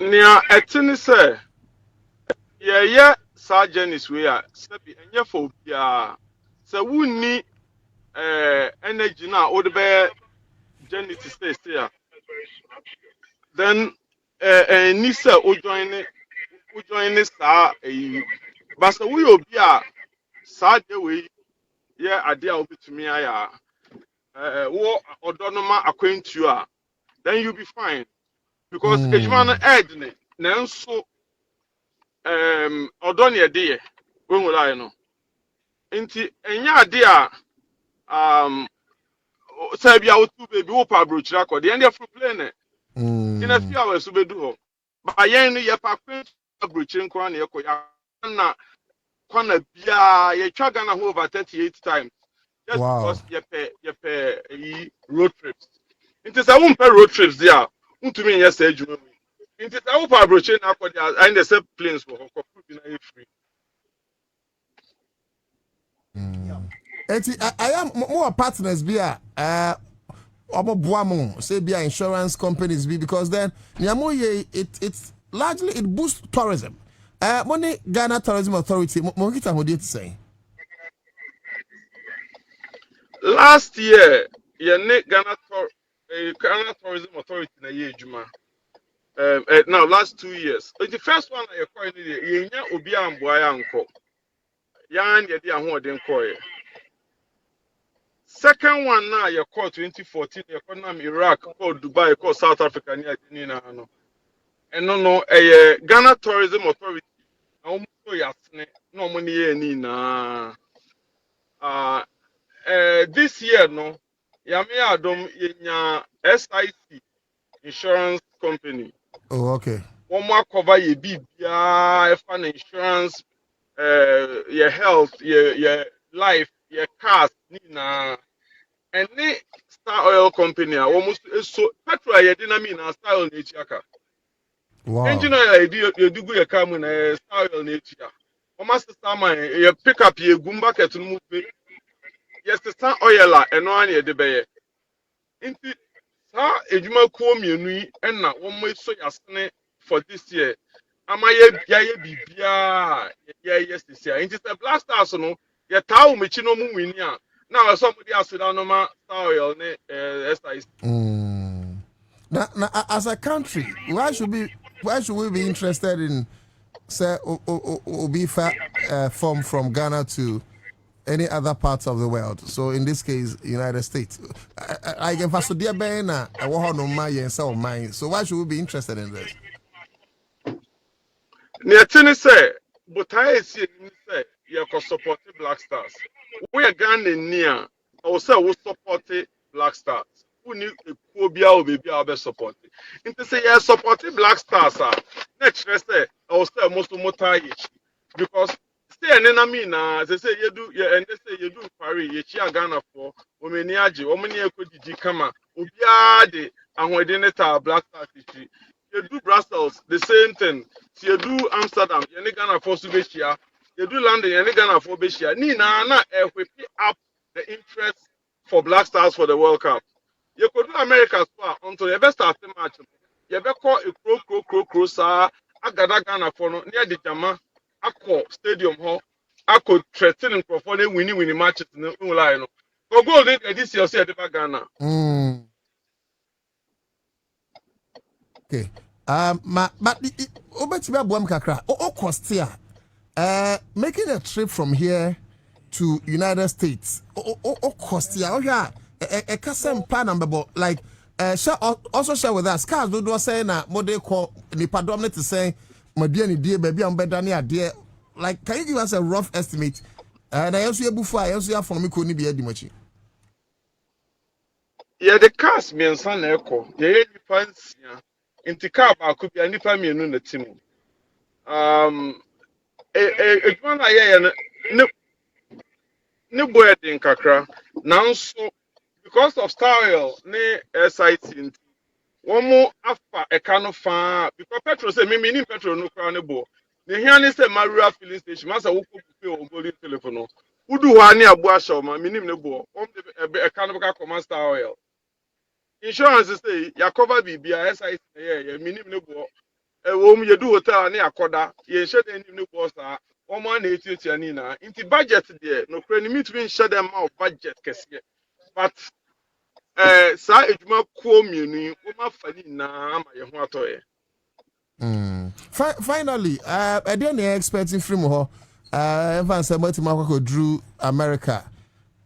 Nia etini say ye surgeons we are sabi enye for bia say wunni energy na o de be journey to stay here. Then nisa o join this but so we obi a sa de we ye ade a obetumi aya wo odonoma akwantu a then you be fine because ejuma no ed ne nanso odon ye de ye we nwura no nti enya ade a say bia wo tu baby wo pa brochira ko de end of plane in a few hours we do ho ba yen no ye pa kwen brochira nko na ye ko ya na kwana bia ye twa Ghana ho over 38 times just because you pay road trips. It is a won pay road trips there. Untumi nya say adwuma mu. It is a wo pa brochira na akọ there and the same planes for ho bi na free. I am more partners be say be insurance companies be because then it's largely it boosts tourism. Money Ghana Tourism Authority mo kita ho dey say. Last year, Ghana Tourism Authority na ye adwuma. Now last 2 years. The first one I call ye nya obi amboa ya nko. Yan ye dey ahoden koye. Second one now you call 2014 you call nam Iraq, call Dubai, call South Africa ni na no. And no Ghana Tourism Authority. Na omo so yasne na omo ni ye ni na. This year no yame adom yenya SIC insurance company. Oh okay. One more cover ye bibia fan insurance your health, your life, your cars ni na. And the Star Oil Company almost so petrol ye dynamic na Star Oil nature. Wow. Engine oil you do your car when Star Oil nature. Almost the summer you pick up your gumba to move. Yes, the Star Oil and one year the bay. Into Sir Ejuma Kuomi and now one way so yasne for this year. ama ye bibia yes this year. Into the Black Stars no ye tawo mechi no mu wini a na somebody asida no ma style ne SIC. Now, as a country, why should we be interested in say Obifa form from Ghana to any other parts of the world? So in this case, United States. I can pass dear Bena, I want no my so mine. So why should we be interested in this? Ne tini say but I see ni say ye ko support Black Stars. We are Ghana near or say we support Black Stars. Who need a phobia or baby our support. Into say ye support Black Stars next say or say most because say an enemy na they say you do yeah and they say you do Paris ye chia Ghana for omeni age omeni ekodi kama obia de ahwede neta Black Stars you do Brussels the same thing you do Amsterdam you Ghana for subeshia you do London you Ghana for beshia ni na whip up the interest for Black Stars for the World Cup you could do America so until you best start the match you be call a crow sa agada Ghana for no near the jama akọ stadium hall akọ threatening for the winning matches no line no go goal this year say the Ghana. Okay. But obetime abuam kakra. O cost here. Making a trip from here to United States. O cost here. Oh yeah. A custom plan number like also share with us. Cars do say na model call nipa dominant to say Madiani dear baby I'm better dear. Like can you give us a rough estimate? And I also have before I also have for me could be a dimachi. Yeah, the cast me and son echo. Yeah, fancy. Inti car ba could be any family in the team. A man I ne boy in kakra. Now so because of style ne SIT. One more after a kind of fan because petrol say me meaning petrol no crown bo. The here say Maria filling station. Masa who could pay on golden telephone. Who do one near Boashaw, my minimum nebo. A kind of command style. Insurance say ya cover BBS I say minimum nebo. A woman you do hotel near Koda, ye shed any new boss. 180 anina. Into budget there, no credit meet we shut them out budget kesiye. But sa ejuma ko mienu o ma fani na ma ye ho atoye. Finally, I didn't expect from her. Evan said, drew America.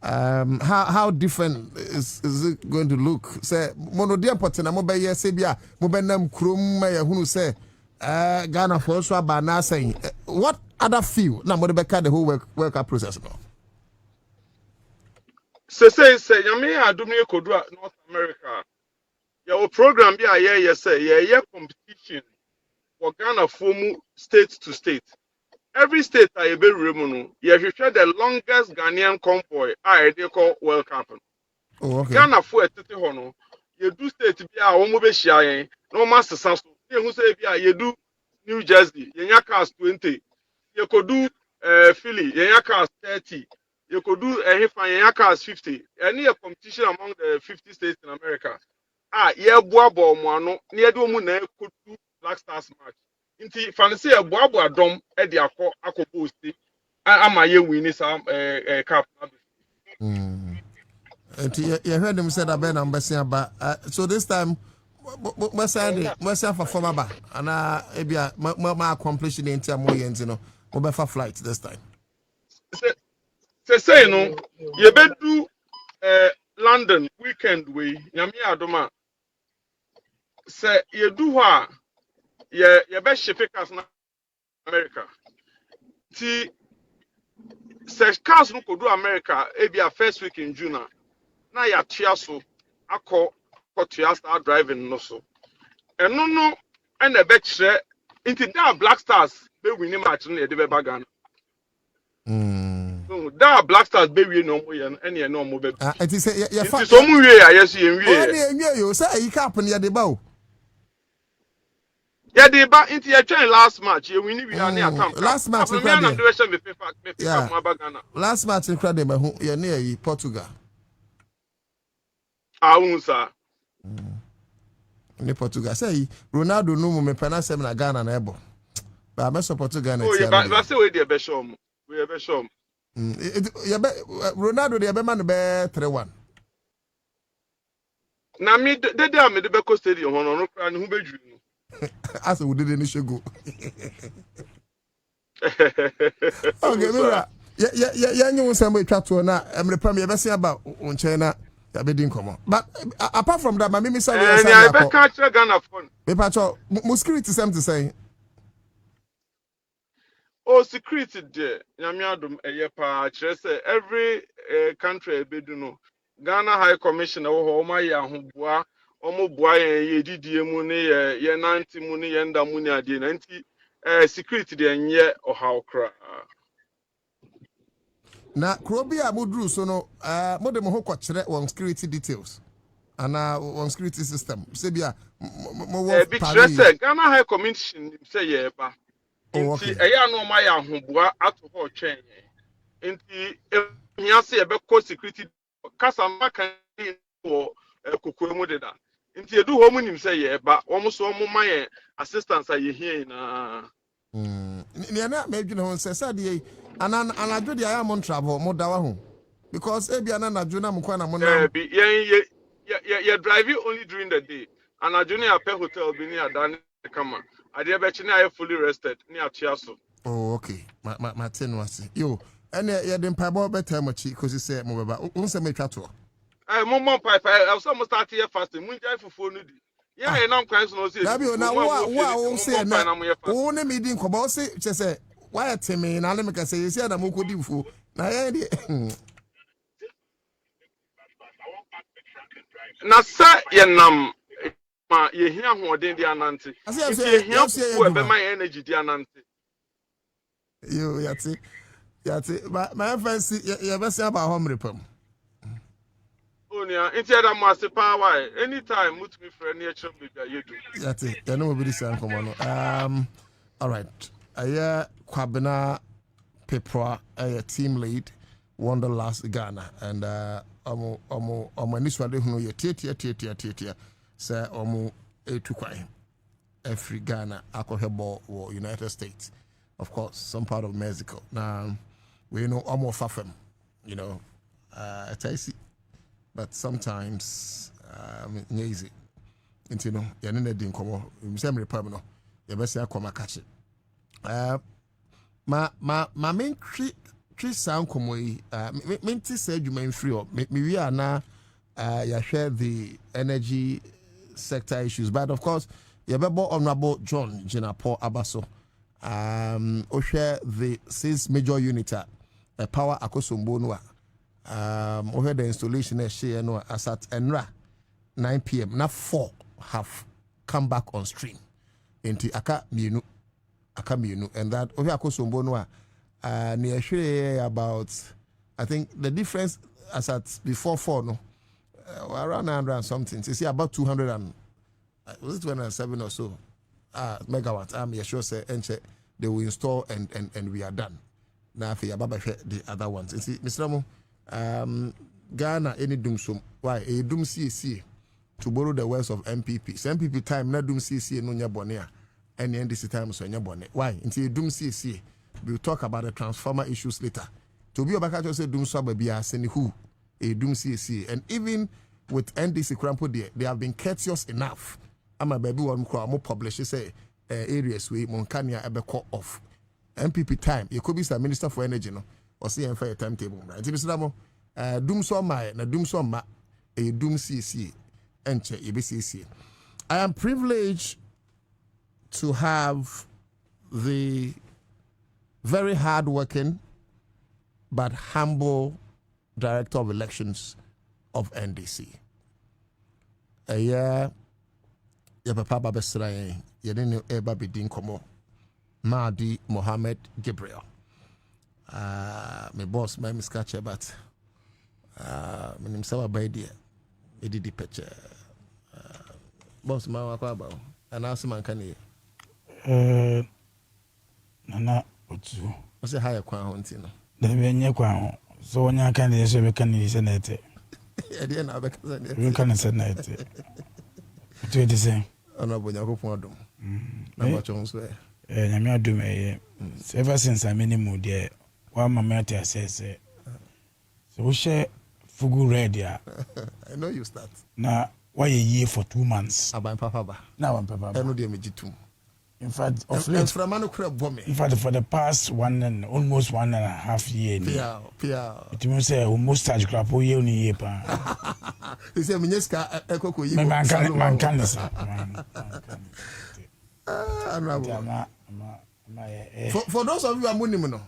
How different is it going to look? Say, monodia potena mobile sebia, mobenam krum ya hunu say, Ghana for so bana saying, what other feel? Now, Modebeka the whole work process. No? Say, yami adumye kodua North America. Your program be a year, say, yeah, competition for Ghana from state to state. Every state I be remuno, you share the longest Ghanaian convoy, they call World Cup. Oh, okay. Ghana for a tete hono, you do state be a woman be shy, no master sanso. You say be a you do New Jersey, you cast 20, you could do Philly, you cast 30, you could do you cast 50. Any competition among the 50 states in America. Yeah, boabo moano, near do mune could do Black Stars match. Inti fancy a boabo dom edi akọ posti ama ye win some cup. You heard him say that Ben Ambassador, but so this time, what's for former bar and ebia my accomplishing the entire moyens, you know, mobile for flight this time. Say no, you better do London weekend way. Yami adoma. Say you do what? You best ship cars na America. Ti say cars no could do America. Ebia first week in June. Na ya so akọ to start driving no so. And no and the bet share into that Black Stars be winning match no de be Ghana. So that Black Stars be win no more and no more be. It is so mu we yes we. Oh, you say you cap near the bow. Yeah, they back into your train last match. You win we are near last match in Ghana. Last match in Kwabena, you're near Portugal. Ansah. Ne Portugal say Ronaldo no mo me pena sem na Ghana na ebo. But I'm supporting Ghana. Oh, yeah, but say we the be show. We be show. Ronaldo the be man be 3-1. Na me dey am the be stadium ho no kra ne ho bedwiri no. As we did initial go. Okay, Mira. Yeah, you say we chat to na emre me be say about on China ya be din komo. But apart from that, my me say we say I be catch Ghana phone. Me patcho security same to say. Oh, security there. Nyame adom eye pa kire say every country be do no. Ghana High Commissioner wo ma ye ahoboa, omo boa ye didie mu ne ye nanti mu ne ye nda mu ne ade na nti security there nye ohaw kra. Na krobia modru so no mo de mo ho kwakire on security details. And on security system. Sebia mo wo Be kire say Ghana High Commission say ye ba. Nti eya no ma ya ahoboa ato ho twen. Nti ehia se ebe ko security kasa maka wo kokoro mu deda. Nti edu ho mu nim se ye ba, wo mo so mo ma ye assistance aye hia na. Ni na me dwene ho se de anadwo de aya mo travel mo dawa ho. Because ebia na anadwo na mo kwa na mo na Be ye drive only during the day. Anadwo na pay hotel bi ni adan kama. Ade be chi na I fully rested ni atua so. Oh, okay. My ten was yo. And ye dem pabo better much because say mo baba. Unse me twa to. Mom pipe I was almost start here fasting. Munjai fufu no di. Yeah, na kwan so no say. Na bi na wa say na. O ne me din ko ba say che say why teme na le me ka say you say na mo ko di fufu. Na ye di. Na sa ye nam ma ye hia hoden di anante. Ye hia fufu e be my energy di anante. Yo yati. My fancy ye be say about home repam. Onia, inti ada mo ase pa why anytime mut me friend near chum be you do. Yati, you know be this komo no. All right. Kwabena Pepra, a team lead, won the last Ghana, and omo niswade hunu ye tia say omo etukwai every Ghana akohebo wo United States, of course some part of Mexico. Now we know omo fafem, you know, it's easy, but sometimes easy. You know, you're not doing come. You say me reply no. You best say come catch it. My main tree sound come way. Main say you main free up. Me we are now. You share the energy sector issues, but of course you better honorable John Jinapo Abaso. We share the 6 major unit power akosombo no. We heard the installation share no as at enra 9 p.m. Now 4 have come back on stream into aka mienu, and that over akosombo no near sure about, I think the difference as at before 4 no around 100 and something. So see about 200 and was it 207 or so megawatts. I'm sure say they will install and we are done. Now for the other ones. And see, Mr. Mo, Ghana any doom so why a doom CC to borrow the words of MPP. So MPP time na doom CC no nya bone and the NDC time so nya bone. Why? Until doom CC, we'll talk about the transformer issues later. To be about to say doom so baby send who a doom CC, and even with NDC crampo there, they have been courteous enough. I'm a baby one more publish say areas we Moncania ebeko off. MPP time, you could be the Minister for Energy no or see for a timetable. Right? Mr. Doom so my na doom so ma a doom CC enche EBCC. I am privileged to have the very hard-working but humble Director of Elections of NDC. Ya papa babesra ye ne eba bidin komo Mahdi Mohammed Gabriel. My boss, my miskache, but my name is Baidia. He did the picture. Boss, my wakaba, and ask man can you? Nana, what's you? What's a higher quantity? The Venya Quan, so when you can use a can use a net. I didn't have a cousin. You can send net. Do the same. Honorable Yakupo. Number Jones way. nyame adom ever since I many mood there one moment I say so we share fugu red ya I know you start na why a year for 2 months aban papa ba now I'm papa I know dey mejitum in fact of late from man crab bomb in fact for the past almost 1.5 years pia it means say almost charge crap o ye oni ye pa he say minyeska ekoko yi man can say for those of you who are monim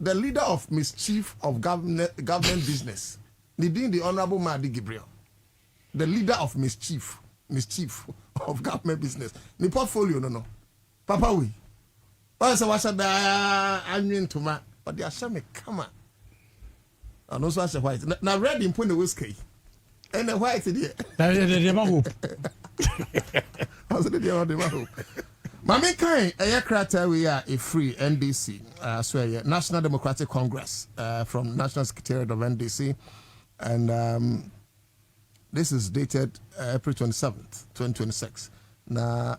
the leader of mischief of government business leading the honorable Madi Gabriel the leader of mischief of government business the portfolio no papa we why say washa da anwen toma but they are me come and also as white na red in point the whiskey and the white there they hope also the hope Mami Kai, a criteria we are a free NDC, so National Democratic Congress from National Secretariat of NDC, and this is dated April 27th, 2026. Na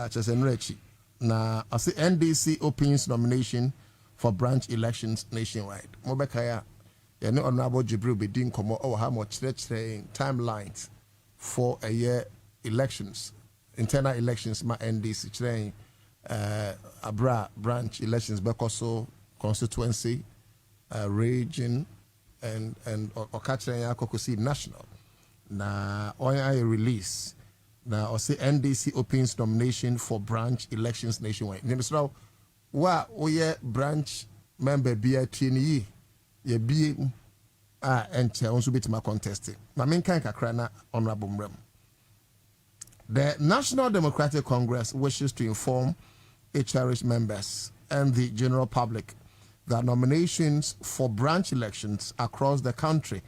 Chesenrechi. Na I say NDC opens nomination for branch elections nationwide. Mobekaya, yani Honorable Jibril Bedin Komo or how much timelines for a year elections. Internal elections ma NDC train Abra branch elections Bekoso constituency region and Okachren Yakokosi national na oya release na or say NDC opens nomination for branch elections nationwide. Nimesra wa oye branch member bia TNE ye bie enche onso betima contesting na menkan kakra na honorable mrem. The National Democratic Congress wishes to inform HRH members and the general public that nominations for branch elections across the country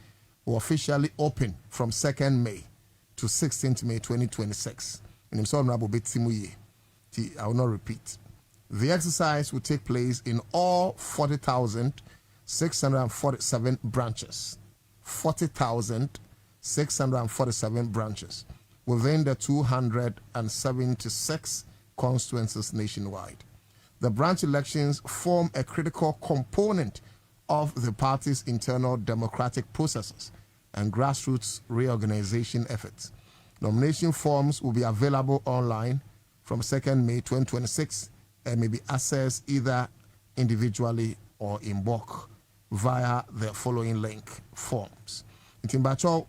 will officially open from 2nd May to 16th May 2026. I will not repeat. The exercise will take place in all 40,647 branches. 40,647 branches within the 276 constituencies nationwide. The branch elections form a critical component of the party's internal democratic processes and grassroots reorganization efforts. Nomination forms will be available online from 2nd May 2026 and may be accessed either individually or in bulk via the following link forms. Intimbacho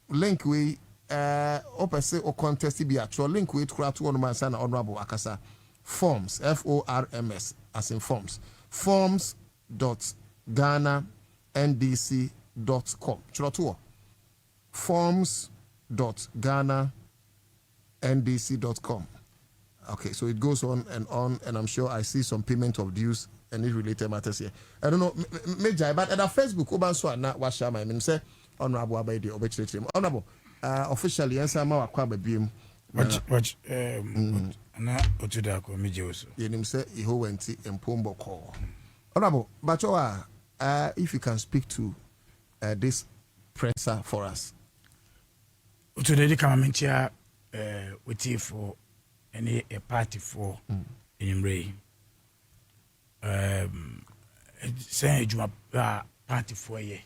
link we opese o contest bi atro link we to one man sana honorable akasa forms FORMS as in forms.ghanandc.com chroto forms.ghanandc.com. Okay, so it goes on, and I'm sure I see some payment of dues and it related matters here. I don't know, Major, but at the Facebook, Obanso na washama. I mean, say honorable Abaidi Obechre. Honorable, officially, Ansah ma wakwa biem. Watch, na otuda ko meje oso. Yenim say iho wenti empombo call. Honorable, Bachoa, if you can speak to this presser for us. Otuda di kama mentia weti for any a party for in Ray. Say you party for ye.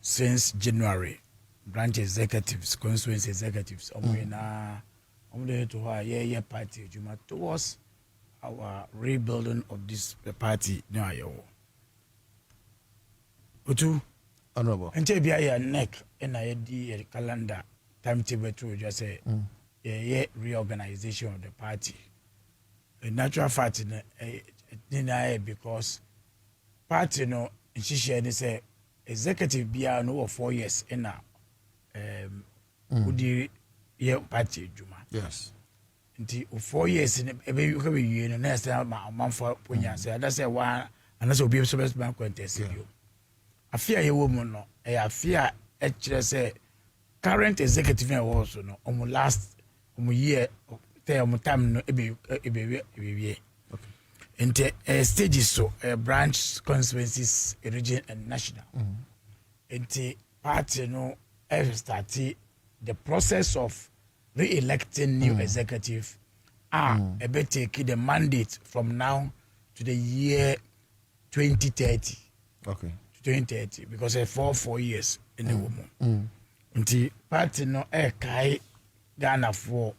Since January, branch executives, constituency executives, to party towards our rebuilding of this party. No, Otu, honorable, and take a neck and I a calendar timetable to just say reorganization of the party. A natural fact in because party no she shared say executive bia no 4 years in a party juma. Yes. Until 4 years in a baby no next time man for punya say that's a one and that's be service bank contest you. I fear a woman no I fear actually say current executive also no last year time no ebe into stages so branch constituencies region and national into party no start the process of re-electing new executive take the mandate from now to the year 2030. Okay. 2030 because for 4 years in the woman. Until party no kai Ghana for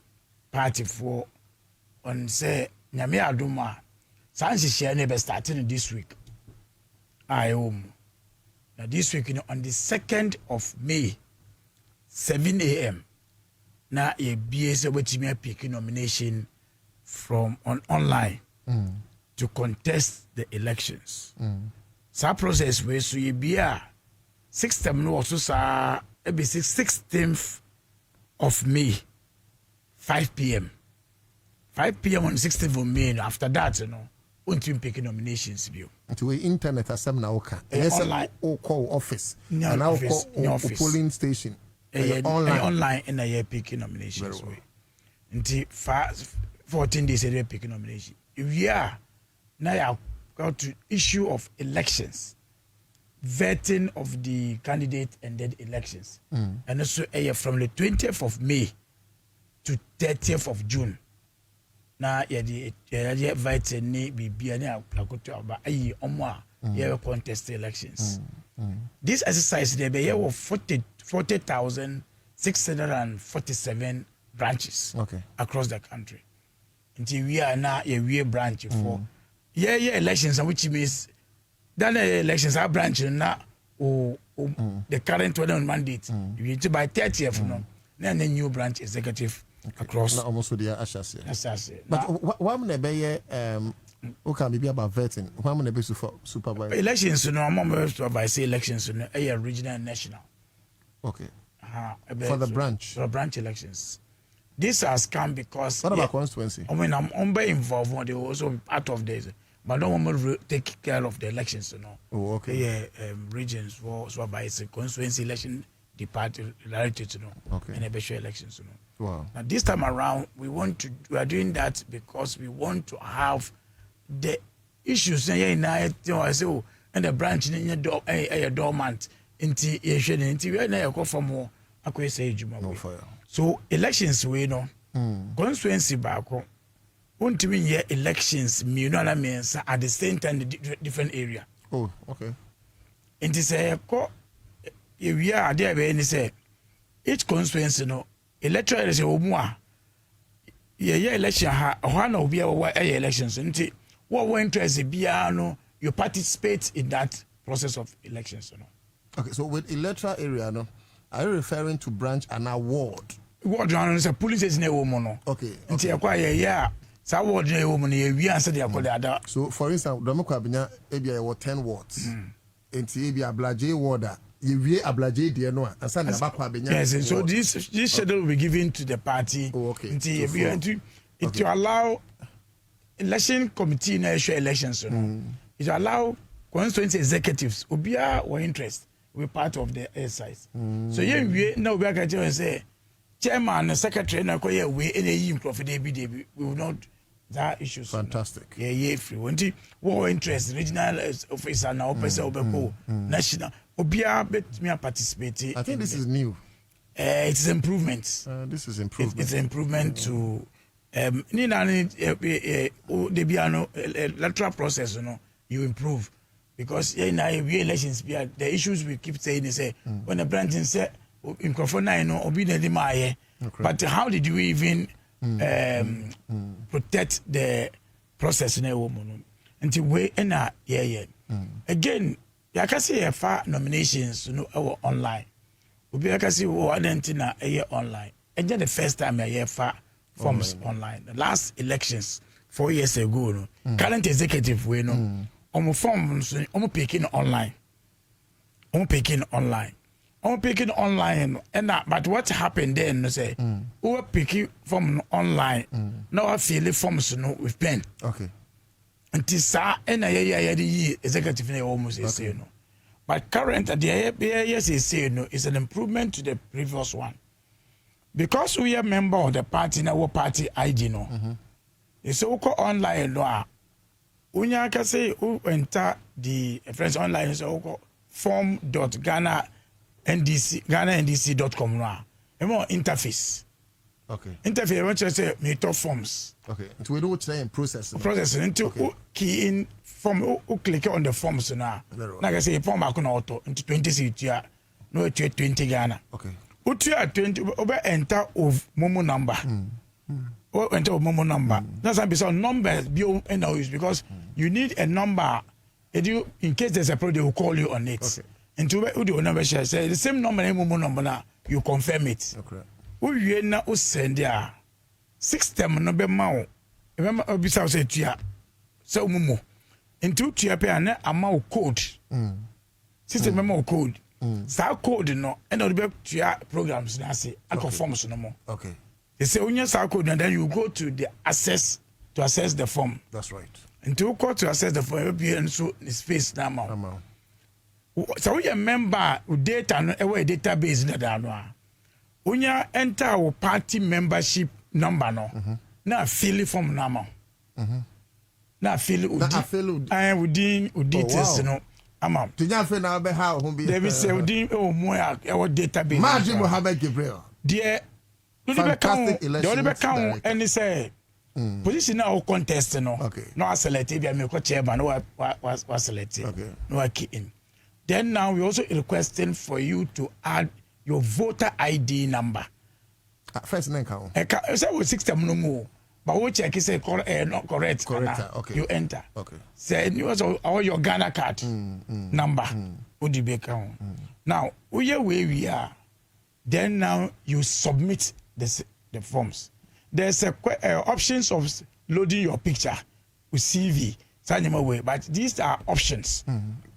party for on say Nyame Aduma. Sansi share never starting this week. Now this week on the 2nd of May, 7 a.m. Now a BS which me pick nomination from online to contest the elections. Sa process we so ye bia 6th no also sa e be 16th of May 5 p.m. 5 p.m. on 16th of May. After that, you know, until picking nominations view. To the internet assembly now okay. Yes, online or call office. No and now office, call no office. Polling station. Online in a year picking nominations way. Until 14 days a year picking nomination. If we are now got to issue of elections, vetting of the candidate and then elections. And also from the 20th of May to 30th of June. Now the vetting be contest elections. This exercise there be 40,647 branches across the country. Until we are now a branch for elections, which means that elections are branching now the current one on mandate. You by 30th no, then the new branch executive across almost with the Ashas. But what am I okay, maybe about vetting. Why am I be supervised? Elections, no, I'm supervised elections, no, regional and national. Okay. For the branch. For branch elections. This has come because. What about constituency? I mean, I'm very involved. They also part of this, but don't want to take care of the elections, you know. Oh, okay. Regions for so by a constituency election department related, you know. Okay. And special elections, you know. Wow. Now this time around, we are doing that because we want to have the issues. And the branch in your dormant into where you go for more. I say so elections we know constituency back won't mean yeah elections me no na means at the same time the different area. Oh, okay. And to say we are there be say each constituency no electoral is omua yeah election ha one of be elections nti what interest be no you participate in that process of elections, you know. Okay, so with electoral area no, are you referring to branch and award? What is a police is no woman? Okay. It's a so ward no woman we answer the other. So for instance, Kwabena ebia 10 wards. Enti ebia Ablaje warder. You Ablaje there no answer the Kwabena. Yes, and so this schedule will be given to the party. Oh, okay. Enti to allow election committee na issue elections, you know. It allow constituency executives obia or interest we part of the exercise. So we now we can say chairman and secretary na koye we any profit we will not that issues. Fantastic. Yeah free. Wanti what interest regional officer na opesa obeko national obia bet me participate. I think this is new. It's improvements. This is improvement. It's improvement to the electoral process, you know, you improve. Because we elections, the issues we keep saying is when the branch say in Kwabena, no, but how did you even protect the process in a woman until we again? I can say far nominations, you know, our online. We can see what online. And then the first time I hear far forms online. The last elections 4 years ago, no, current executive we know. Forms picking online. Picking online. And but what happened then? Say, we picking from online. Now I feel the forms no with pen. Okay. Until sa and the executive almost say no. But current at the yes say no is an improvement to the previous one. Because we are member of the party, our party ID no. It's also online no. Unya can say enter the friends online so form.ghana.ndc.com now. A more interface. Okay. Interview when you say me top forms. Okay. Into we do what in process. Process into key in form who click on the forms now. Like I say form I can auto into 20 seat ya no 20 Ghana. Okay. What you are 20 over enter of Momo number. Or enter of Momo number. That's why because numbers be use because you need a number. In case there's a problem, they will call you on it. Okay. And to where the number share say the same number Momo number now you confirm it. Okay. We na o send ya system no be ma wo. Remember obisa say tua. So mumu. Into tua pe ana ama code. System memo code. Sa code no and the be tua programs na say alcohol forms no more. Okay. They say when you sa code and then you go to the access to access the form. That's right. Until go to access the form be and so space na ma. So we member data no e database na da no. When you enter our party membership number no na fill form na ma. Na fill within details no ama. Tinya fe na be how ho be. There be say within mo our database. Imagine Mohammed Gabriel. There only be count any say position now contest no. Okay. No select be me ko chairman no was select. Okay. No key in. Then now we also requesting for you to add your voter ID number. First name count. Say we system no more. But we check say not correct. Correct. Okay. You enter. Okay. Say you also all your Ghana card number. Would you be count? Now, where we are, then now you submit the forms. There's a options of loading your picture with CV. Way, but these are options.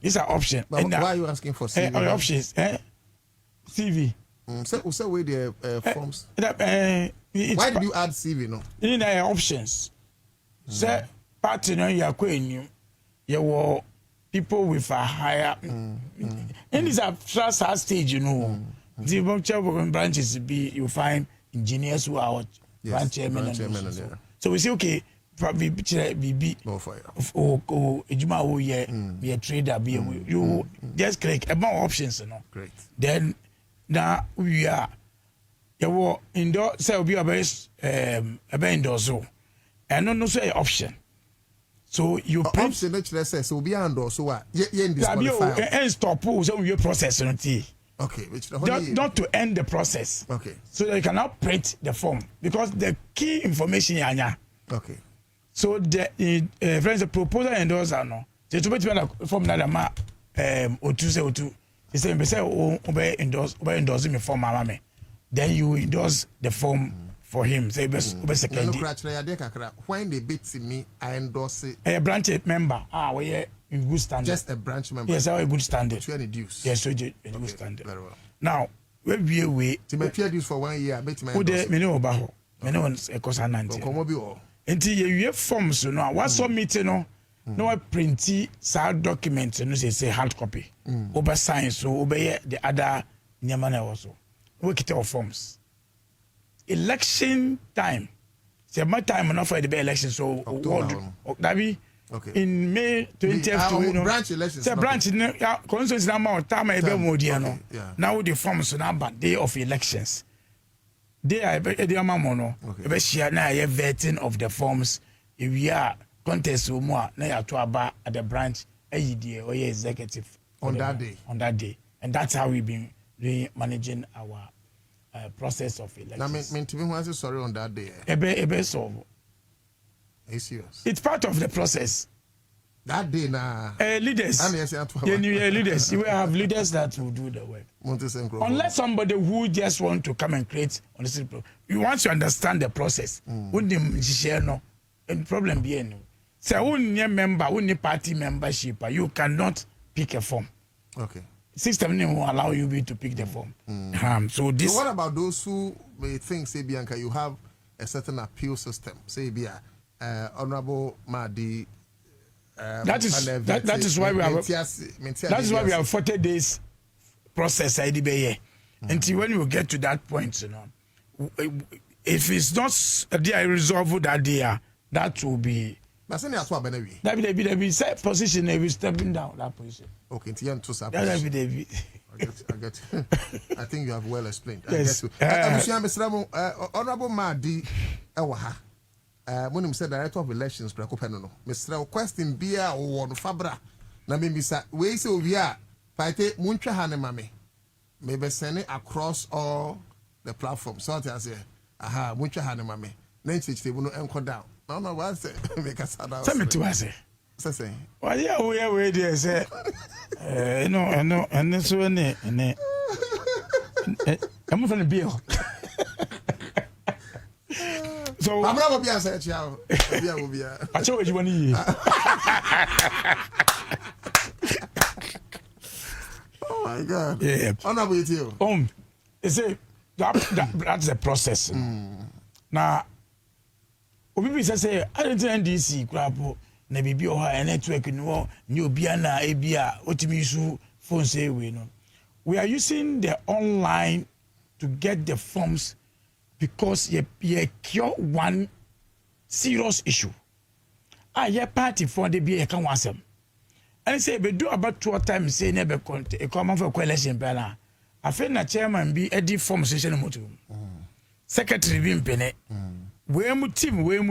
These are options. But why are you asking for CV? Options. CV. So where the forms? Why did you add CV? No. In the options. Say partner you are going you were people with a higher. And these are first stage, you know. The branches be you find engineers who are branch chairman. So we say okay. Probably be or ejuma wo ye be a trader be you just click about options you know. Great. Then now we are you indoor say be about indoor so and no say option. So you print option that says so be indoor so what ye in this and stop so you process on it. Okay, which not to end the process. Okay. So that you cannot print the form because the key information yanya. Okay. So the friends the proposal endorser no. The to be form na ma O2 he say be say obey endorse me form mama me. Then you endorse the form for him. Say be second. When they beat me I endorse it. A branch member we in good standard. Just a branch member. Yes, a good standard. You reduce. Yes, so a good standard. Very well. Now, we to make dues for 1 year, bet me. Who there me know about ho. Me know a cosa 90. Come be all. Enti ye forms no what submit no no I print sa document no say hard copy over sign so obey the other nyama na also we kit our forms election time say my time enough for the election so that be in May 20th to no branch elections say branch constituency number time e be mo dia no now the forms number day of elections. They are the amamono. Ebe share na ye vetting of the forms. If we are contest more na ya to aba at the branch AED or executive on that day. On that day, and that's how we've been managing our process of elections. Now, me to be honest, sorry on that day. Ebe solve. Are you serious? It's part of the process. That day na leaders. Leaders. You will have leaders that will do the work. Unless somebody who just want to come and create on the system. You want to understand the process. When share no, and problem be any. So when you member, when you party membership, you cannot pick a form. Okay. System will allow you to pick the form. So this. So what about those who may think, say Bianca, you have a certain appeal system? Say Bia, Honorable Madi. That is why we have 40 days process IDBA. Until when you get to that point, you know, if it's not resolved that day, that will be. That be set position. They be stepping down that position. Okay, that be. I get I think you have well explained. Yes. Honorable Madi Ewaha. When said Director of Elections, Prekopeno. Mr. Question Bia or Fabra. Na maybe we say we are fight Muncha Hanemame. Maybe send it across all the platforms. So I say, aha, Muncha Hanemame. Nancy, they will not anchor down. No, what I say? Make us out. Tell me to say. Say. Well, yeah, we there say. No, and this one, and I'm from the bill. So I'm not be answer, child. I show you one year. Oh my God. Yeah. Honorable with you. They say that's the process. Now, Obi say I don't NDC crap. Na bibi o ha network no ni obi na ebia otimi use phone say we no. We are using the online to get the forms because ye cure one serious issue. Ye party for the be can wasem. And say be do about 2 times say never contact e come for election bana. I feel na chairman be edi form session moto. Secretary bi mpene. We mu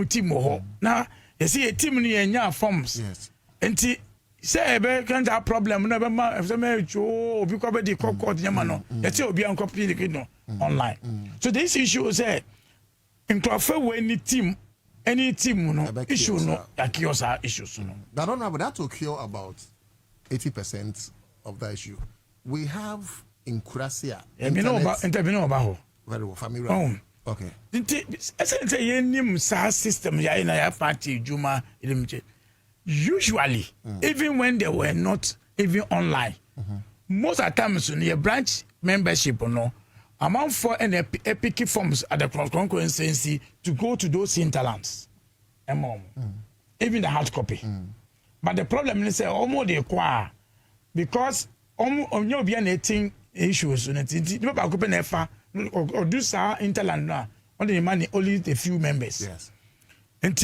team ho. Na you see a team ni enya forms. Yes. Enti say be can that problem no be ma say me cho obi ko be di court nyama no. You see obi an copy no online. So this issue say in any team no issue no akiosa issues no. That don't have that will cure about 80% of the issue. We have in Kurasia. Intervene about very well familiar. Okay. Essentially, any system ya party Juma usually, even when they were not even online, most of the times in your branch membership or no, amount for an epic forms at the constituency to go to those hinterlands, even the hard copy. But the problem is almost they acquire because on your be anything issues on it. Or do sa interland now only money only a few members. Yes. And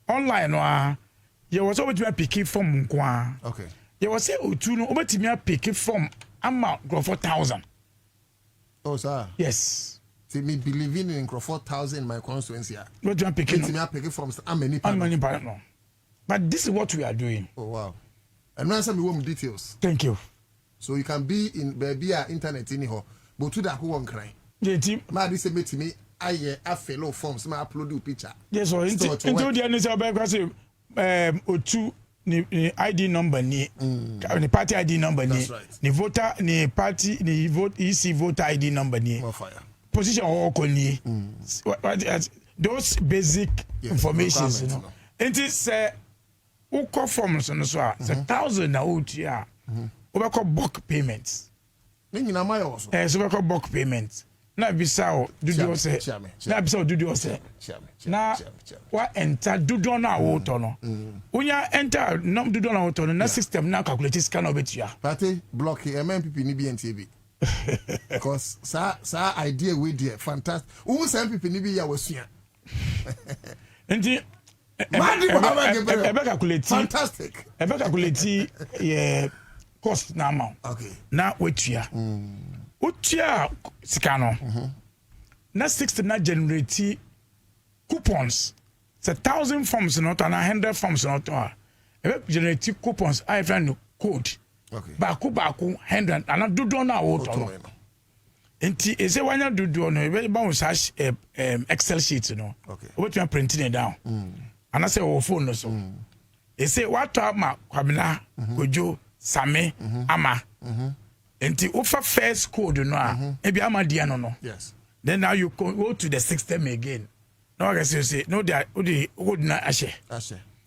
online you was always picking from kwa. Okay. You was say otu no obetimi picking from ama go for 1,000. Oh sir. Yes. See me believing in 4,000 in my constituency. What you picking? Me picking from how many no. But this is what we are doing. Oh wow. And now some more details. Thank you. So you can be in baby internet in here, but to that who won't cry. The team. Ma this me to me. I fellow forms. Ma upload your picture. Yes, so into the answer because O2 ni ID number ni ni party ID number ni ni voter ni party ni vote EC voter ID number ni position or ni those basic informations you know. And it's who call forms no so it's 1,000 na otua. We call bulk payments. So we call bulk payments. Na bisa dudu say. Na bisa dudu say. Na wa enter dudu na woto no. Unya enter no dudu na woto no na system na calculate scan obetua. Party block MPP ni BNTB. Because sa idea we there fantastic. Who say MPP ni bi ya wasua. Enti calculate fantastic. Calculate cost na amount. Okay. Na wetua. Utia sikano. Na 60 na generate coupons. It's 1,000 forms not and 100 forms not. Generate coupons. I find code. Okay. Baku 100 and do do na auto. Enti ese wanya do do no e ba sash Excel sheet no. Okay. What you printing it down. And I say o phone no so. E say what ma Kwabena Kojo Same ama. Enti offer first code no ebi ama dia no. Yes. Then now you go to the system again. Now I say no they would na ashe.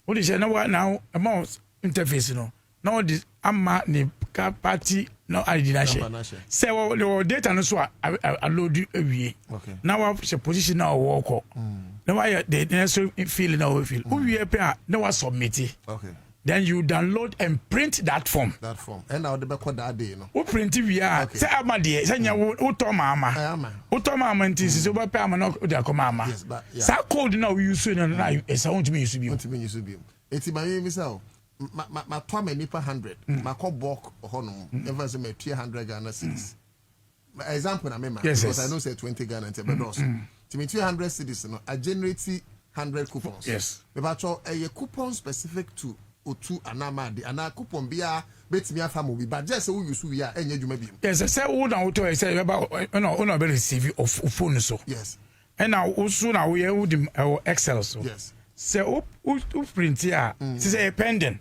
What is now amount interface no. Now this ama ni party no ID na ashe. Say well data no so I load ewie. Okay. Now the position now work. Now I the necessary fill now we fill. We now I submit it. Okay. Then you download and print that form. That form. And now the back that day, no. We print it via. Say ama dey. Say nya wo to mama. Wo to mama nti so ba pe ama no dey come mama. Yes, but yeah. Sa code na we use no na e say want me use bi. Want me use bi. Eti ma me say my Tom and Nipa 100, my bulk honum, never say me 300 Ghana cedis. Example, I remember because I know say 20 Ghana and Tebedos. To me 300 cedis, I generate 100 coupons. Yes. But a coupon specific to Otu Anamadi, and a coupon beer, bet me a family, but just so you see, and you may be. Yes, I said, oh, now to say about no receive of phone so. Yes. And now also now we have our Excel so. Yes. So print here, say a pendant.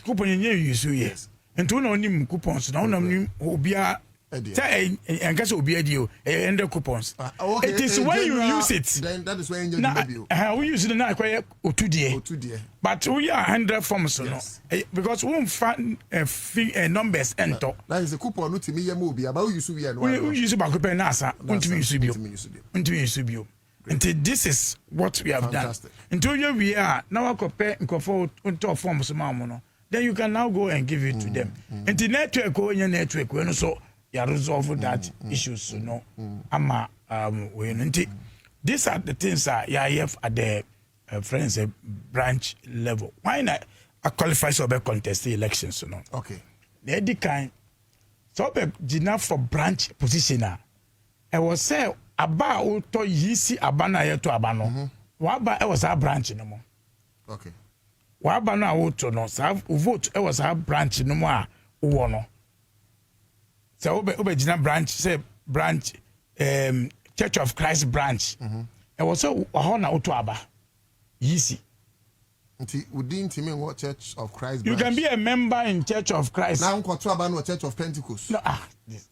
Coupon in you yes. And to know him coupons, now no obia. And guess will be a deal, and the coupons. It is when you use it. Then that is when you we use it now quite 2 day. But we are 100 forms because we won't find numbers enter. That is a coupon to me, movie about you. We use about coupon Ansah, and this is what we have done. Until we are now compare and conform to forms of mammono. Then you can now go and give it to them. And the network or your network, when so. You resolve that issues, you know. These are the things that you have at the friends branch level. Why not qualify so be contest the elections, you know? Okay. The kind so be enough for branch positioner. I was say about to yisi abana ye to abano. Waba I was a branch no more. Okay. Waba no to no vote I was a branch no more no. So Obejina branch say branch Church of Christ branch. And also na Otuaba. Yisi. Within Timmy what Church of Christ branch? You can be a member in Church of Christ. Now Otuaba no Church of Pentecost. No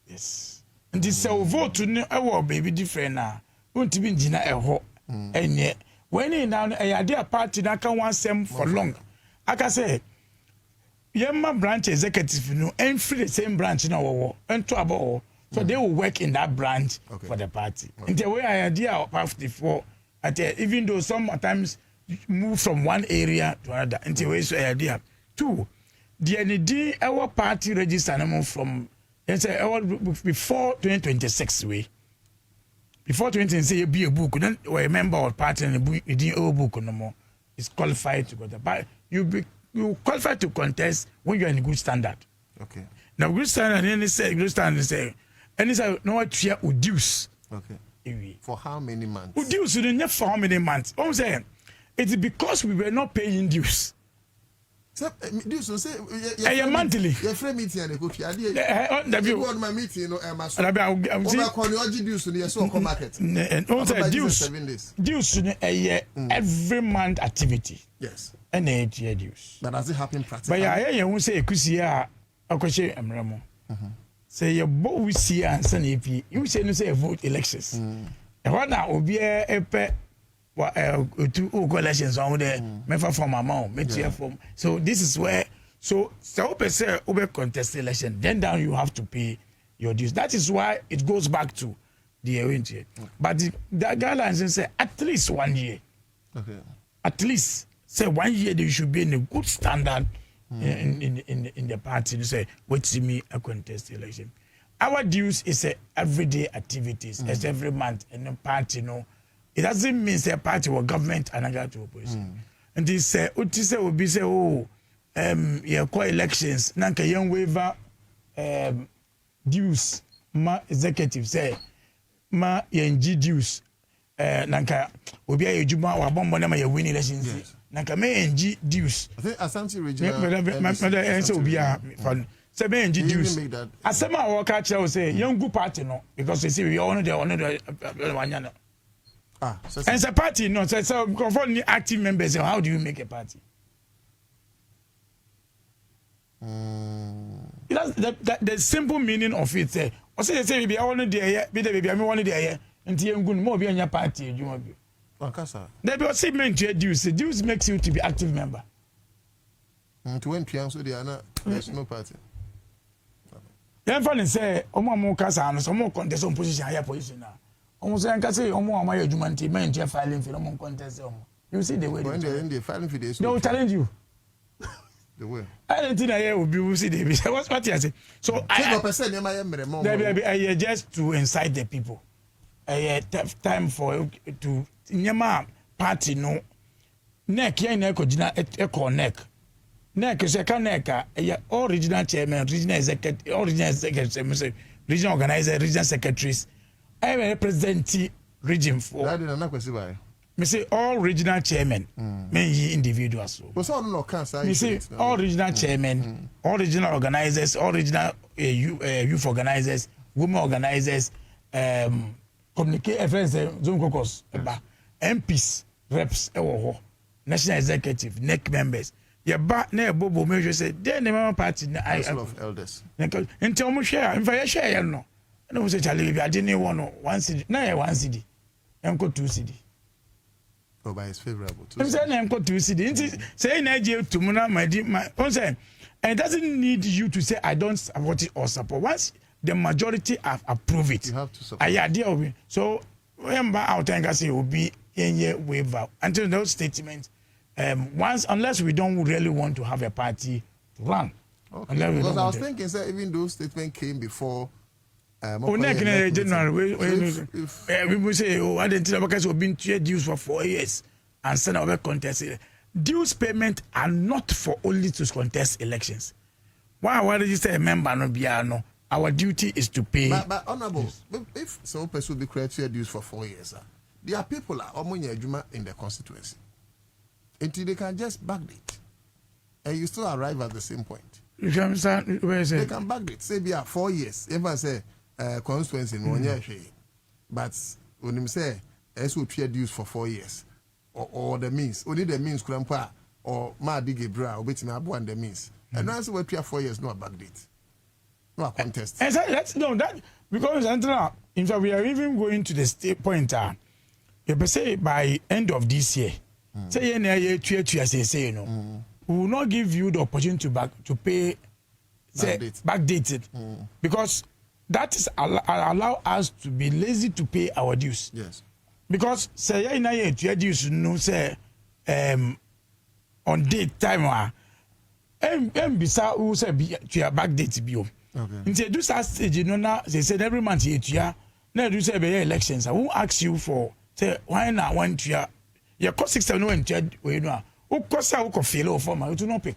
yes. And this vote to our baby different now. Won't be jina eho. And yet when in now a idea party that can want them for long. I can say Yemma branch executive no and free the same branch now and to about so they will work in that branch for the party. And the way I idea of 54 even though sometimes move from one area to another and the way so idea. Two, the ND our party register from before 2026 way. Before 2026 you be a book then or a member of party and a book no more is qualified to go there. But you qualify to contest when you are in a good standard. Okay. Now good standard, and he say, no what fear reduce. Okay. For how many months? Reduce for how many months? I'm saying it's because we were not paying dues. Dues say monthly. Your friend meeting and go to you want my meeting, dues every month activity. Yes. And dues. But does it happen practically? But I won't say Kusia Akoshe Amramo. Say your boat we see and send EP. You say no say vote elections. And what now will be a pet two coalitions on there, member for my mom, form. So this is where so say over contest election, then down you have to pay your dues. That is why it goes back to the event. But the guidelines say at least 1 year. Okay. At least say 1 year they should be in a good standard in the party. You say wait to me a contest election. Our dues is a everyday activities. It's every month and the party it doesn't mean say party or government and I got to opposition. And they say will be say yeah call elections nanka young waiver dues ma executive say ma yenji dues nanka obi aye juma wa bombo na ma ye win elections nanka me yenji dues. I think Asante regional answer obi a say me yenji dues asema wo ka kire say young good party no because they say we all know the wanya no. And it's a party, no. So confront the active members. How do you make a party? That's the simple meaning of it. Say, or say maybe I want to there, maybe I want to there, and you good more be on your party. You want to. They be say men to dues. Dues makes you to be active member. To when so they are not. There's no party. Then finally say, "Omo mo kasa ano, so mo contest on position higher position now." Almost I can say, "Omo amaye jumanti, men je filing for no contest." You see the way they filing for this. They will challenge you. The way. I don't think I will be see the what's what you say. So I just to incite the people. Time for to nyama party no neck yen neck ojina e neck. Neka seka neka all regional chairman, regional executive, all regional executive, regional organizer, regional secretaries. I represent region 4. That is not question. Me say all regional chairmen, me individuals. Me say all regional chairmen, all regional organizers, all regional youth organizers, women organizers, communicate friends, zone caucus, MPs, reps, national executive, NEC members. Ya ba na Bobo measure say then the mama party na Council of Elders. Until mo share, if I share ya no. No say Charlie, I didn't want 1 cedi. Na 1 cedi. Enko 2 cedi. Oh, but it's favorable. I'm saying enko 2 cedi. Say na je to mo na my say it doesn't need you to say I don't support it or support. Once the majority have approved it, you have to support. So when I think I say will be in waiver until those statements. Once, unless we don't really want to have a party to run. Okay. Because I was thinking, sir, even those statements came before. January, we will say, oh, I didn't know because we've been dues for 4 years and send our contest. Dues payment are not for only to contest elections. Why did you say a member no biano? Our duty is to pay. But honorable, if some person will be created dues for 4 years, there are people in the constituency. Until they can just backdate, and you still arrive at the same point. You can understand where is it? They can backdate. Say, be 4 years. If I say constituency in 1 year, but when you say SO dues for 4 years, or the means, only the means, grandpa, or ma dig bra, or bet me abu and the means. And now we 4 years, no backdate, no contest. That's no that because in fact we are even going to the state point. You say by end of this year. Say say no. We will not give you the opportunity to pay backdated because that is allow us to be lazy to pay our dues. Yes. Because say na dues no say on date time bisa who say be backdate bio. Okay. In do stage no na they said every month you na do say be elections. I won't ask you for say why na one to your cost 6 no and we know who cost who can fail for my to not pick.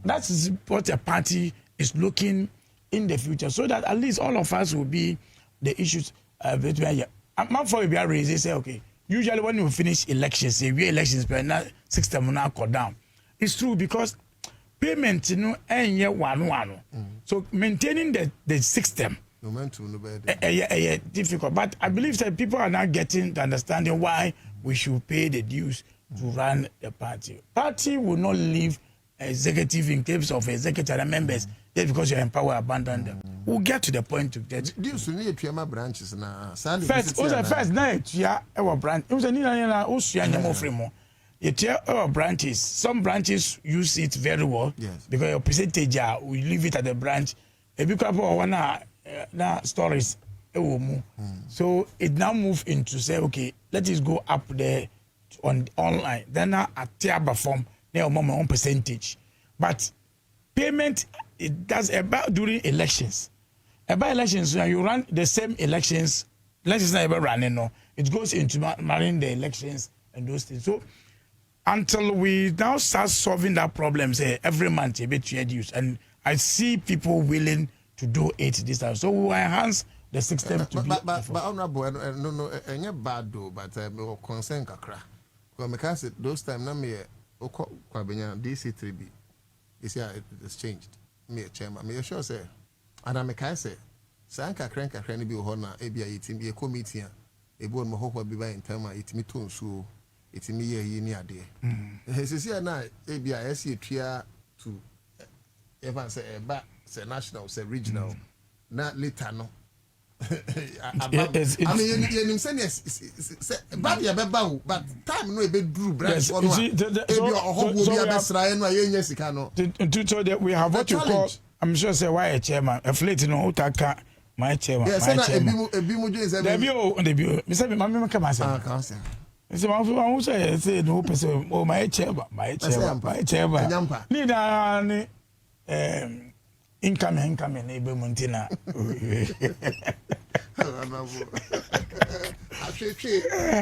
That is what a party is looking in the future, so that at least all of us will be the issues between man for we raise say okay. Usually when we finish elections, say we elections but now system now go down. It's true because payment one. So maintaining the system difficult, but I believe that people are now getting the understanding why we should pay the dues to run the party. Party will not leave executive in terms of executive members just because you empower abandon them. We'll get to the point to get dues need to my branches now. First night our branch. It was our branches. Some branches use it very well. Yes. Because your percentage we leave it at the branch. If you come one stories so it now move into say okay, let us go up there on online then at tier form now my own percentage, but payment it does about during elections you run the same elections not ever running no it goes into running the elections and those things. So until we now start solving that problem say every month a bit reduce, and I see people willing to do it this time, so we will enhance the system to but honorable no any bad though, but me concern kakra because me can say those time na me Kwabena DC3B this year it has changed me a chairman me sure say and me can say sanka kakra ni bi ho na e bia yitim be committee a e bo mo ho bi ba in time it me to nsuo it me ye yi ni ade sisi na e bia esi etua to even say ba say national say regional na later no I mean you say yes bad ya beba but time no e be duru branch one e be ohobo bi abesra no aye nya sika no so that we have what you call, I'm sure say why a chairman a fleet no utaka my chairman. Yes, na ebi mu join say debi me say me come say come say so I say no person oh my chairman ni na ni incoming ebe muntina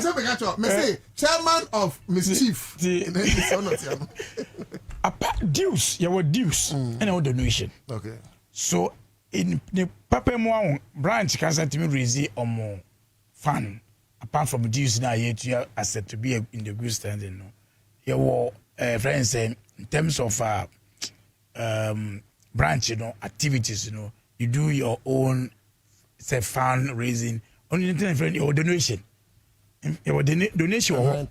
so me say chairman of mischief dues, you were dues, and all donation. Okay. So in the Papa Mo branch can send me raise or more fun apart from dues now yet you are said to be in the good standing. No, you were friends in terms of branch, activities, you do your own say fund raising only friend your donation. Your donation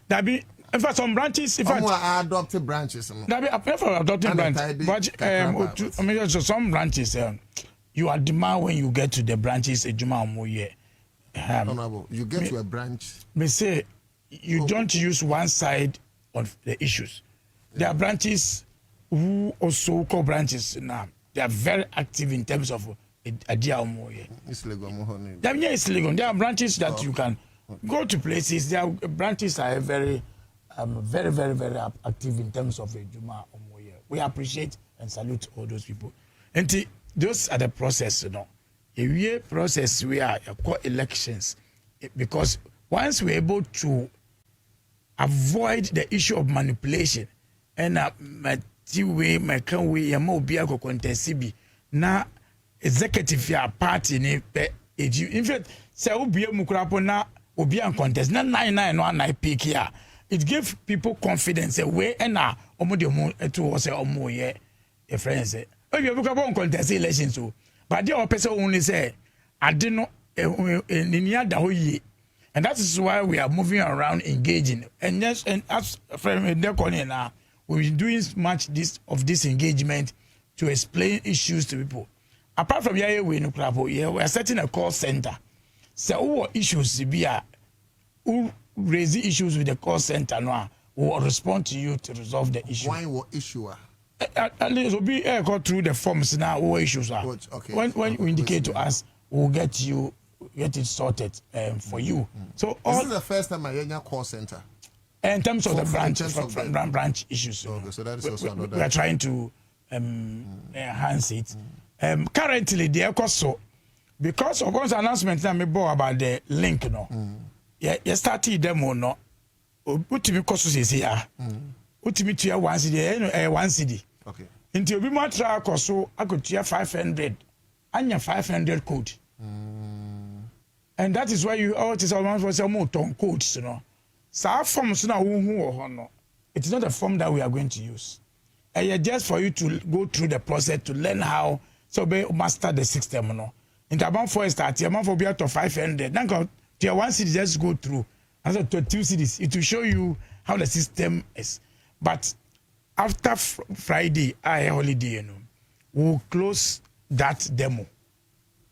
that be in fact some branches in fact adopted branches that be apart from adopting branches but so some branches you are demand when you get to the branches you get to a branch me say you don't use one side of the issues. There are branches who also call branches now. They are very active in terms of idea it's legal. There are branches that you can go to places. Their branches are very active in terms of Juma. We appreciate and salute all those people. And those are the process, A process we are elections because once we're able to avoid the issue of manipulation and my can we contest na executive ya party ni in fact say obi mukrapo na obi an contest na 99 no na pick here it give people confidence we na omo de mo to say omo ye e friends obi mukrapo contest elections so but the person only say ade no ni ada ho yi and that is why we are moving around engaging and yes and as friend de calling now we've been doing much this engagement to explain issues to people. Apart from we are setting a call center. So what issues who raise the issues with the call center now will respond to you to resolve the issue. Why what issue? At least we'll be go through the forms now. What issues are? Okay. When you indicate to us, we'll get it sorted for you. So this is the first time I hear call center. In terms of the branch issues, okay, so that is also another. We are trying to enhance it. Currently, the ECOSO, because of one announcement that me bought about the link, you started demo, no. Ultimate cost is here. Ultimate tier 1 CD, 1 CD. Okay. Until we might try ECOSO, I could tier 500, and your 500 code. And that is why you always want to more codes, So forms now, it is not a form that we are going to use. And just for you to go through the process to learn how so be master the system. In the amount for start, the amount for be to 500. Then go tier 1 city just go through. And so to 2 cities, it will show you how the system is. But after Friday, holiday, we'll close that demo.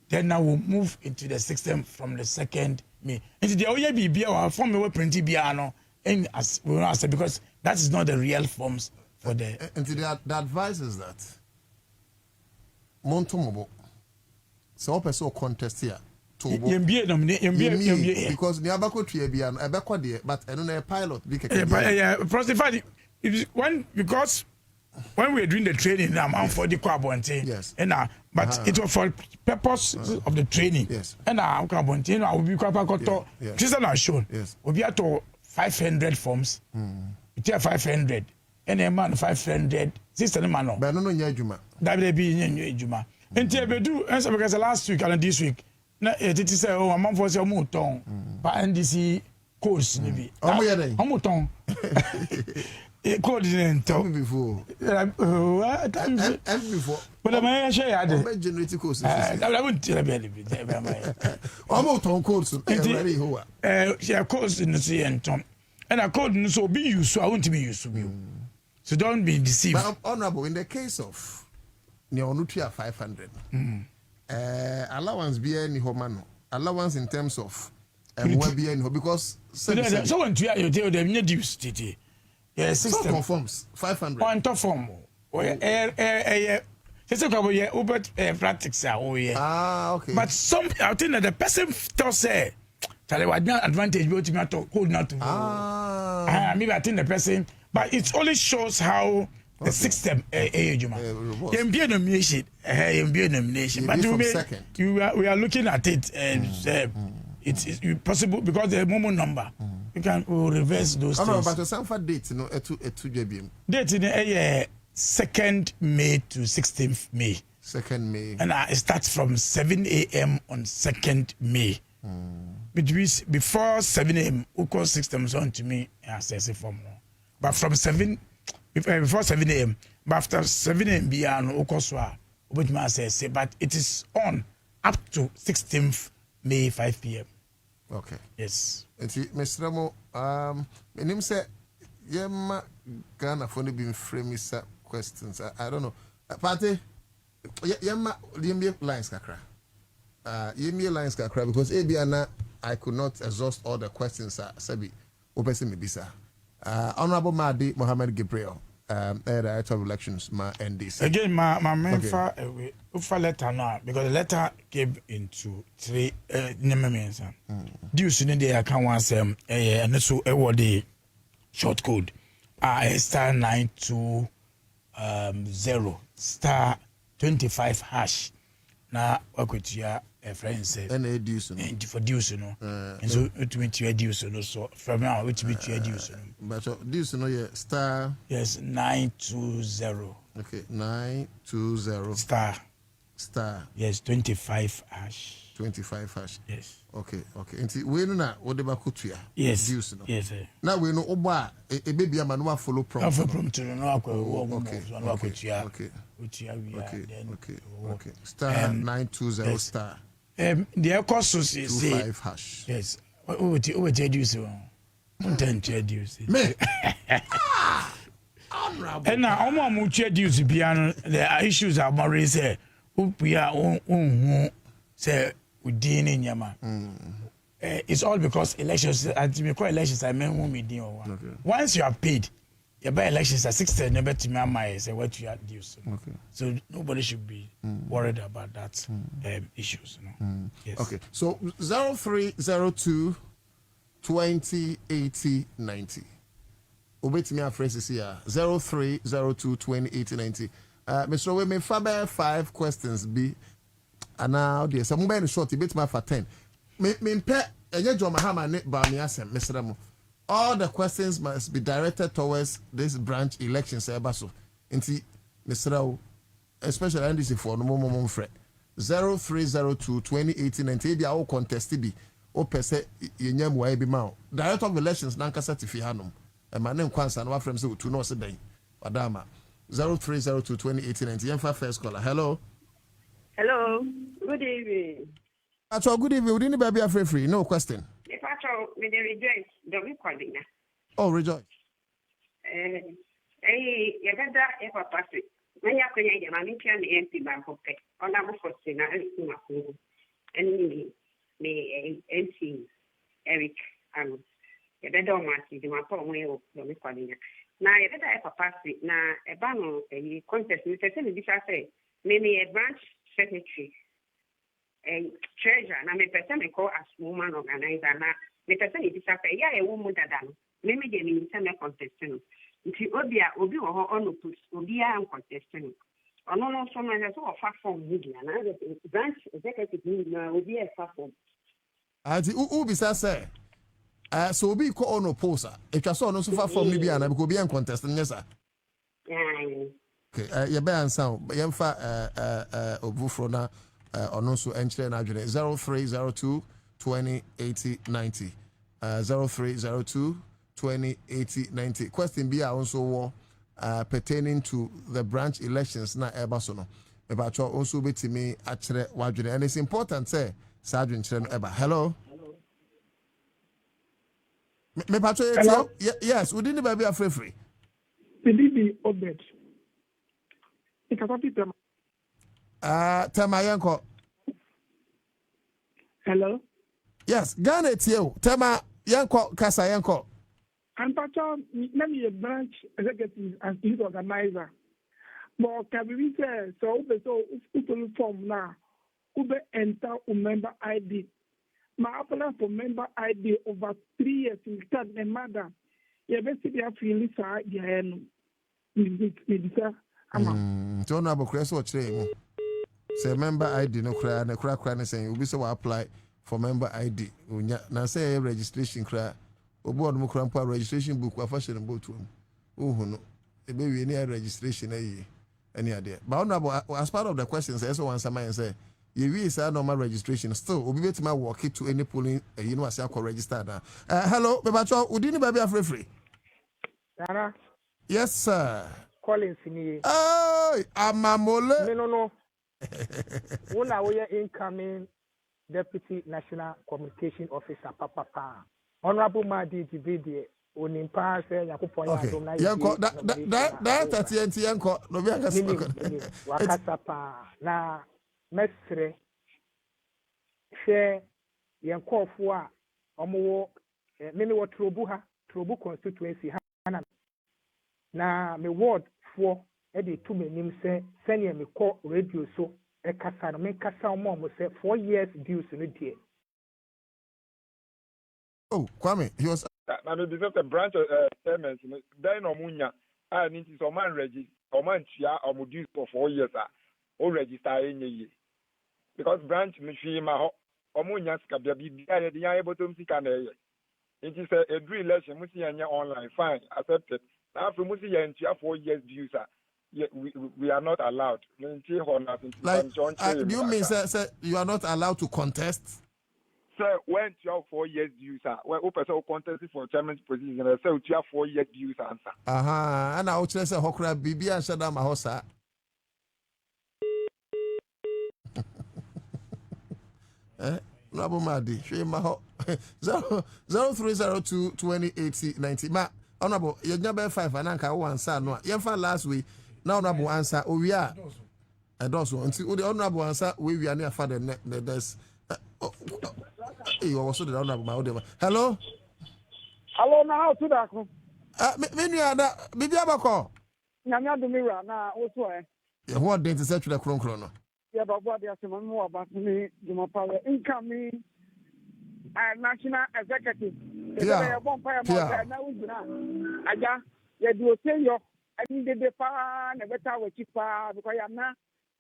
Then now we'll move into the system from the 2nd May. Into the OYB or form we print piano and as we will say because that is not the real forms for the and the advice is that Montomobo so person contest here to because the abako tribian abako there but I don't know a pilot because when we were doing the training, I'm for the Kwabena. Yes. And but it was for purpose of the training. Yes. And Kwabena, I will be Kwabena. This is not shown. Yes. We be at 500 forms. It is 500. And a man 500. Sister man. But no Juma. That will be Juma. Until we do answer because last week and this week. Na it is a man for some mouton. But NDC course maybe. Mouton. Code didn't tell me before. And before. But I may share the generating course. I wouldn't tell you. Almost on course. Share course in the sea and Tom. And I couldn't so be you, so I want to be used to you. So don't be deceived. But honorable, in the case of Neonutria 500, allowance be any homano. Allowance in terms of be any because so when you tell them, you do city. Yes, system conforms 500. On top form. Just a Uber practice. Okay. But some, I think that the person thought say, tell you what advantage we to hold not to. Maybe I think the person, but it only shows how the system. Be a nomination. But we are looking at it and it's possible because the moment number. You can reverse those things. But the Sanford date, no, a two JBM. Date in 2nd May to 16th May. 2nd May. And it starts from 7 a.m. on 2nd May. Before 7 a.m., Uko systems on to me access it from. But from 7 before 7 a.m., but after 7 a.m. beyond Uko Swa, which may say, but it is on up to 16th May 5 p.m. Okay. Yes. And see, Mr. Ramo, my name said, Yema Ghana for being framing questions. I don't know. Party, Yema, Yemi lines kakra. Yemi lines kakra because Abiana, I could not exhaust all the questions. Sabi, Opesi Mibisa. Honorable Mahdi Mohammed Gabriel, Director of Elections, ma NDC. Again, my main letter now because the letter came into 3 names. Due in the account was and so the short code star 920 star 25 hash. Now what could you a friend say? And a deuce for deuce, no. And so it means you deuce, no. So from now, which means you deuce. But deuce, no, yeah, star. Yes, 920. Okay, 920 star. Yes, 25 hash. 25 hash. Yes. Okay. And we know now what about Kutuya? Yes. Deuce, no. Yes. Now we know Oba a baby a man who follow prompt. To no. Okay. Star 920 star. The cost is 25 hash. Yes. What deuce? Me. And now, I'm going to deuce piano. The issues are more raised. We are say within in Yama. It's all because elections. As we call elections, I mean when we deal. Once you are paid, your by elections are 60. Never to my say what you are due. So nobody should be worried about that issues. Yes. Okay. So 0302 20 80 90. Obey me a phrase here. 0302 20 80 90. Mr. We may faber 5 questions be. And now there's some mobile short bit my for 10. Me pet and your Mahama net by me as Mr. Ramo. All the questions must be directed towards this branch election Sabaso. Inti Mr. Rao, especially NDC for no more fret. 0302 2018 and they are all contested be o pese yenyam wa be ma. Director of elections nankasa tifi hanum. And my name Kwansa no from say to no se den. Adama 0302 2018 and the first caller. Hello. Hello. Good evening. Acho good evening. We didn't be free. No question. If I told me the rejoice, the Kwabena. Oh, rejoice. You better if I pass it. When you can hear my mission empty by hope. On our first thing, I see and me empty Eric and you better match my poor way of the Kwabena. Now, you better if I pass it. Now, a banner, a contest, Mr. Senator, say, maybe a branch secretary. A treasure, and I'm a person call as woman organizer. Now, the person is a woman that maybe they mean some contestant. If you Obia, Obi or on puts Obia and contestant. Or no, someone has all far from media, and branch executive will be a far from. As the Ubisa say, so be called no poser. If you saw no so far from Libya, and I could be a contestant, yes, sir. Okay, your band sound, but Yamfa Obufrona. Or also entry and 0302 20 80 90. 0302 20 80 90. Question be also pertaining to the branch elections na Ebasono. About also be to me actually wajune. And it's important say Sergeant Chen Eba. Hello. Me patro yes, we didn't be free. Bibi Obed. It's a topic. Tema Yanko. Hello? Yes, Ghana you. Tema Yanko Kasa Yanko. I'm let me a branch executive and youth organizer. But can we say so form now? Ube enter a member ID. My apply for member ID over 3 years in start the madam. You basically have to listen don't know about Chris or Trey. Say member ID no cry and a crack saying we so apply for member ID. Now say registration cry. Obo no crampa registration book wa fashion boat. Oh no. maybe any registration any idea. But honorable, as part of the questions, I also want somebody say, if we say normal registration, still we'll be able to walk it to any polling, you know, as I call register now. Hello, Bebacho, would you baby free? Nana. Yes, sir. Collins ni. Oh, Amamole. No. When I was incoming Deputy National Communication Officer, Papa. Honorable Madi Jibidi, Onimpa, Yakupon, Yanko, that TNT Yanko, no be a Wakasapa, na Mestre, share Yanko Fua, Omo, many what Trobu constituency, na me ward for Eddie to me name say, send me call radio so, a Kasa, make Kasa mom say 4 years dues in a day. Oh, Kwame, he was. I mean, because the branch of payments, then Omunya, I need to some man register, or man chia, or module for 4 years, or register in a year. Because branch machine, my Omunya, the able to see can it is a drill lesson, Musi and online, fine, accepted. After Musi and chia 4 years dues, we are not allowed. Like, do you mean, sir, you are not allowed to contest? Sir, when you have 4 years dues, when open so contest for chairman's position, so you have 4 years dues answer. And I would say, Hokra Bibi and Shadam Hosa. Rabu Madi, Shema 0302 2080 90. Ma, honorable, you're number 5 and Anka 1 son. Yefa last week, now honorable answer, oh, we are. And also, until the honorable answer, we are near father, there's. Hello? Hello, now to that. Menu ada bibi abako. Nyanya do mira na oso e. Ye ho den te se twere kronkron no. Ye babo ade asema mo aba ni juma power incoming national executive. Yeah. Na ugina. Aja ye do say yo ani de pa na beta we chipa because ya na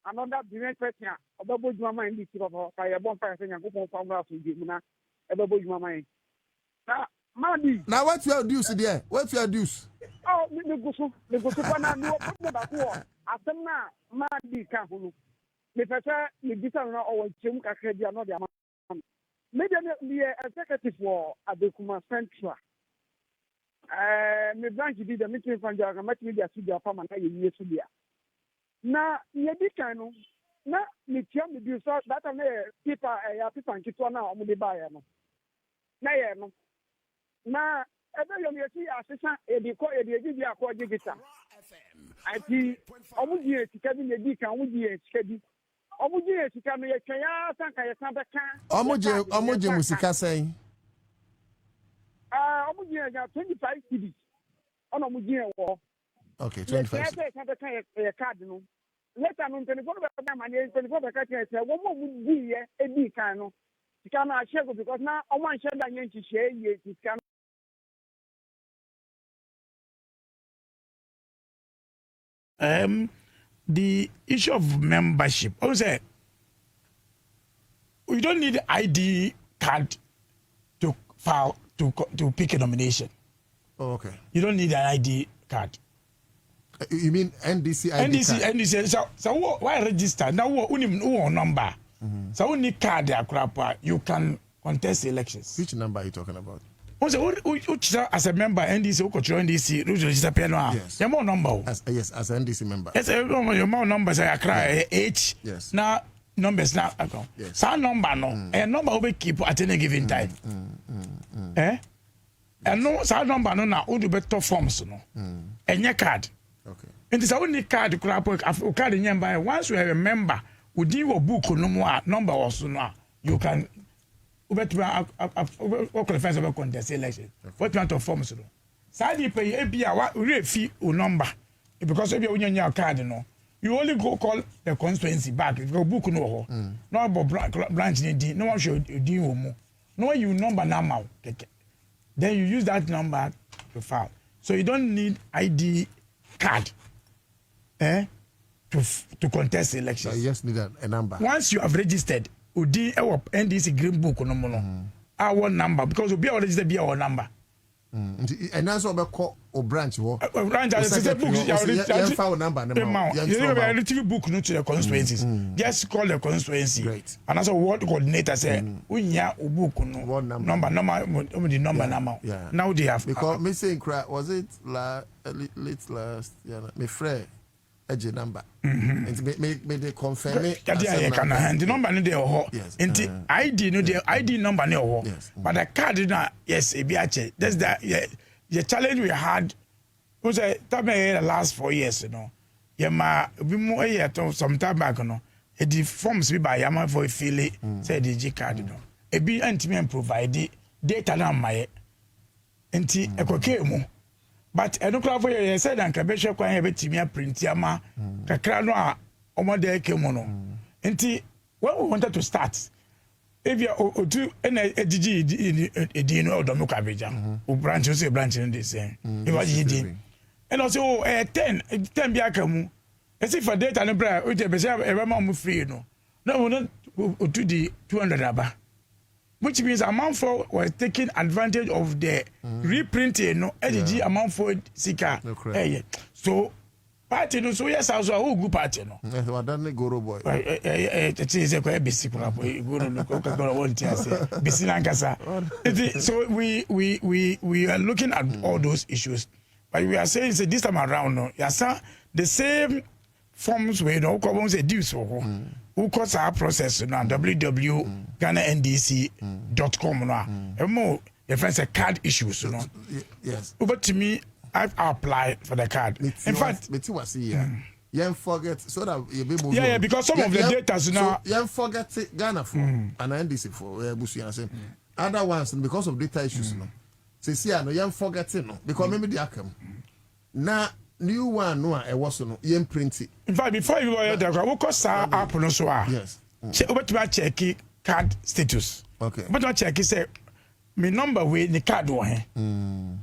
another business person obabo juma man ndi chipa fa ye bon pa se nyankopon fa ngwa so di mu na obabo juma man. Madi. Now what you do there? What you do? Oh, me go so na no ba ko. Asem na Madi ka hunu. Me pesa me bisa na o chem kakra dia no dia ma. Me dia executive for Abekuma Central. Me branch di the meeting fan ja ka meeting dia su dia fa ma na ye su dia. Na ye di kan no na me tia me di so that na people ya people nkito na o mo de ba ya no. Na ye no. Na ebe yo me si asesa ediko edigi akọ jigita ati omuji esika bi nedi kan omuji esika bi omuji esika no ye twaya sanka ye san beka omuji musika sen omuji ya 25 cedis ona omuji wo okay 25 ye san beka ye card no later no telefone be na mani telefone be ka se wo mo muji ye edi kan no sika na shego because na o man sheda nyenchi she ye sika. The issue of membership. I would say we don't need ID card to file to pick a nomination. Oh, okay. You don't need an ID card. You mean NDC ID card? NDC. So why register? Now who number? So who need card you can contest elections. Which number are you talking about? As a member, NDC, who control NDC, register piano. Yes. Your more number. Yes, as an NDC member. Yes, your more numbers are cry H. Yes. Now numbers now. Yes. Some number no. A number will keep at any given time. And no, some number no now. Who do better forms no. And your card. Okay. And this only card crap. Card in your once you have a member, would you book no more number also now you can. What qualifies about contest election? What kind of forms? Sadly, pay a fee or number because if you your card, no, you only go call the constituency back. If you book no, no about branch need no one should deal more. No you number now, then you use that number to file. So you don't need ID card, to contest elections. You just need a number. Once you have registered. Udi NDC green book no mono. Our number because we be registered be our number. And that's what we call a branch. Branch, I said, books. You found number. You book no to the constituencies. Just call the constituency. Great. And that's what coordinator said. We ya book no number. Now they have. Because me saying, was it late last year? Me friend. Edge number. And me they confirm it. The number no dey yes. ID no dey ID number no yes. But the card na yes e be ache. That's the challenge we had. Was the last 4 years, you know. Ma bi mo some time back no. The forms we buy yama for fill it say the G card no. E bi antime provide data na my enti ekoke mu. But I don't know for you said and Kabesha kwa hebe timia print yama kakra no a omode ekemu no. Enti when we wanted to start if you odu na edigi edi no odomo Kabeja o branch o say branch no dey say if I did and also 10 bi akamu esi for data no bra o je be say e ma mo free no no odu di 200 aba. Which means amount for was taking advantage of the reprinting no edg amount for sika so party no so yes also a whole group party no we done go boy it is a quite basic go no go want to say bisinankasa so we are looking at all those issues, but we are saying say this time around no yasa the same forms we no come say dues for who cause our process now www.ghanandc.com no more the friends a card issues you know. Yes, over to me I've applied for the card. In fact was here you forget so that you be moving. Yeah, because some of the data now you forget Ghana for and NDC for Busuya other ones because of data issues no say no you forget no because maybe they come now new one no e was no you print it. In fact before you go there we cause app no so yes over to check card status. Okay, but I check say me number we the card one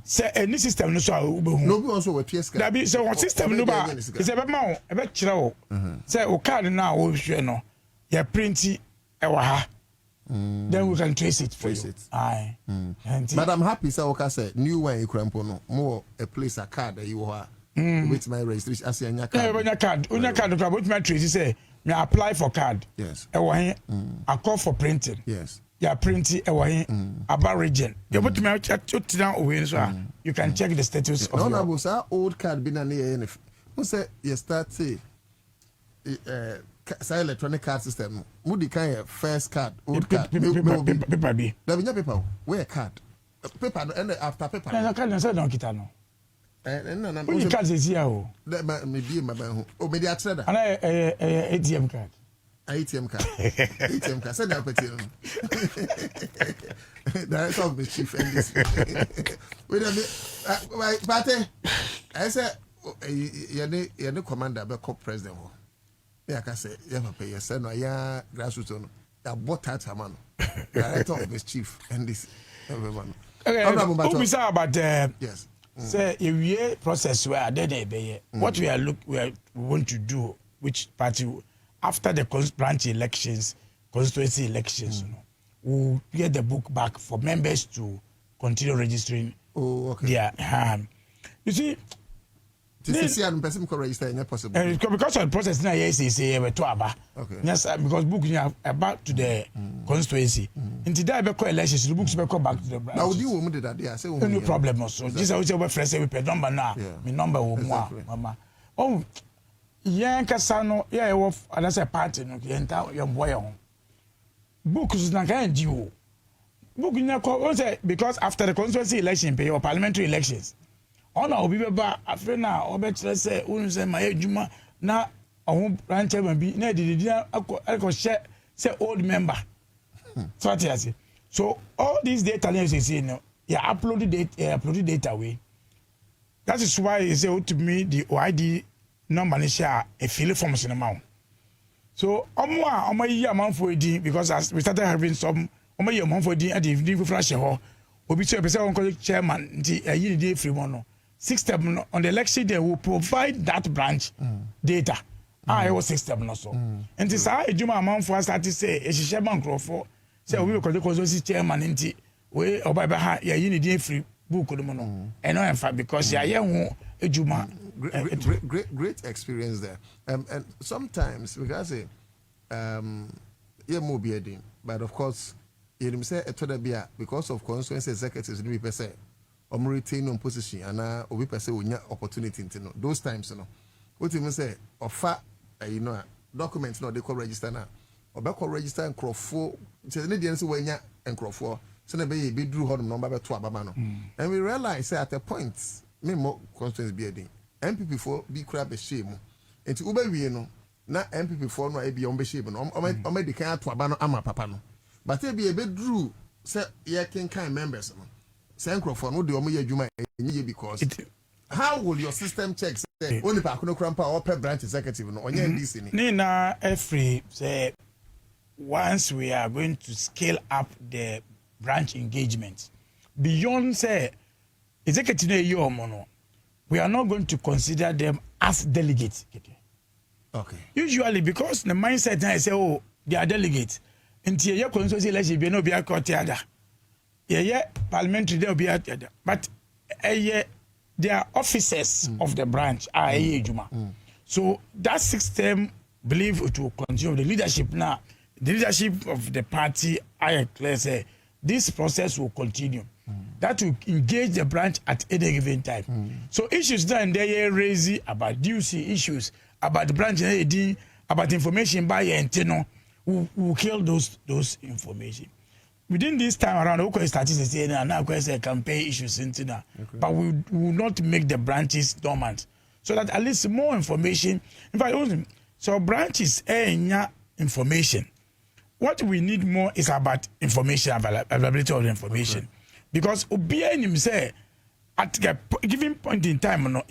say any system no so no be also we PS card that be so one system no ba is e be ma e be kire o say o card now o hwe no ya print e wa ha then we can trace it for you. Aye. But I'm happy say okay say new one ikrampo no more a place a card that you have with my registration as your card. Unya card with my trace say me apply for card. Yes. E wa I call for printing. Yes. Ya print e wa about region. You put me out down away so you can check the status of your. No, no, old card be na near. Who say you start say say electronic card system. Mudi kind of first card, old card. Paper be. There be no paper. Where card? Paper and after paper. No card no say don kita no. No. When card is here o. Me be my ban. O me dey trader. Ana ATM card. ATM card. ATM card. Send that petty. Director of the chief and this. Wait a minute. Party. I said you the commander be call president. Yeah, I say yeah papa you say no ya grassroots no. Ya bought that man. Director of the chief and this everyone. Okay. We say about yes. Say if we process where they what we want to do, which party after the branch elections, constituency elections, you know, we'll get the book back for members to continue registering. Oh, okay. Yeah. You see, this person can register in possible. Because of the process now, yes, okay. Yes, because book about to the constituency. Until that be elections, the books be back to the branch. Now, you would that day. I say no problem also. This is our friends say we pay number now. My number will mama. Oh, yeah, Casano, yeah, and I say party no enter your boy on. Books na can do. Book na because after the constituency election, pay your parliamentary elections. Ona obi beba afena obetre say unu say my adwuma na ohun branch man bi na dididi akọ share say old member. So what you say? So all these data you see no, you upload data way. That is why you say to me the ID number ni share a fill forms in amount. So omo yi amount for edin because as we started having some omo yi amount for edin at the evening flash ho. Obi say person on chairman nti ayi dey free one no. System on the election they will provide that branch data. I was system also. And this I do my amount for start to say a chairman for say we will constituency chairman nti we oba ha ya yi need free book no no and in fact because ya hu ejuma great experience there. And sometimes because yeah more bearding, but of course you say because of constituency executives ni be say retain on position and obi person wonya opportunity no those times no what you say offer you know documents no they call register na obekọ register and crofo say ne dey say wanya and crofo so na be dru hodom number be to abama no and we realize at a point me mo constituency bearding MPP for be crab a shame enti ube wie no na MPP for no e be on be shame no o me de kan to aba no ama papa no but e be dru say ye kan members no say microphone no de o me adwuma enye because how will your system check say only pa kono krampa or per branch executive no onye ndc ni na every say once we are going to scale up the branch engagement beyond say executive no no we are not going to consider them as delegates. Okay. Usually, because the mindset now is say, oh, they are delegates. Until your constituency election, be no be a court other. Yeah, parliamentary they will be at other. But they are officers of the branch. So that system, believe it will continue. The leadership now, the leadership of the party, I clear say this process will continue. That will engage the branch at any given time. So issues then they raise about duty issues, about the branch about information by antenna, who kill those information. Within this time around, okay, statistics and now say campaign issues into but we will not make the branches dormant. So that at least more information. In fact, so branches information. What we need more is about information, availability of the information. Okay. Because Obianim say at a given point in time, no,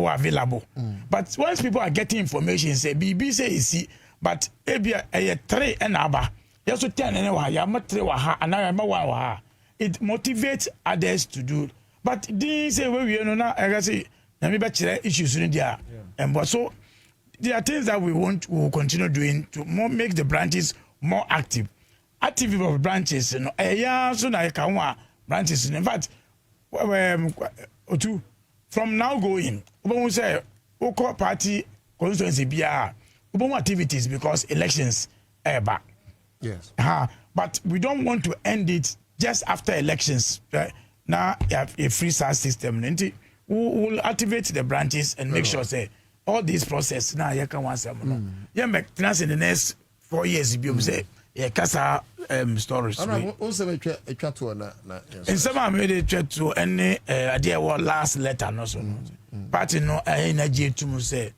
available. But once people are getting information, say BB say you see, but a 3 and aba, just to 10 and it motivates others to do. But these say we know now, I say, issues in there. And so there are things that we will continue doing to make the branches more active. Active of branches, so I can branches. In fact, from now going, we say, party constituency BR, activities because elections are back. Yes. But we don't want to end it just after elections. Now you have a free SARS system. We will activate the branches and make sure say all these process now you can want some. Yeah, make in the next 4 years you say. Yeah, kasa stories. Also, a chat to na. And some I made a chat to any idea what last letter no so. Party no energy to say.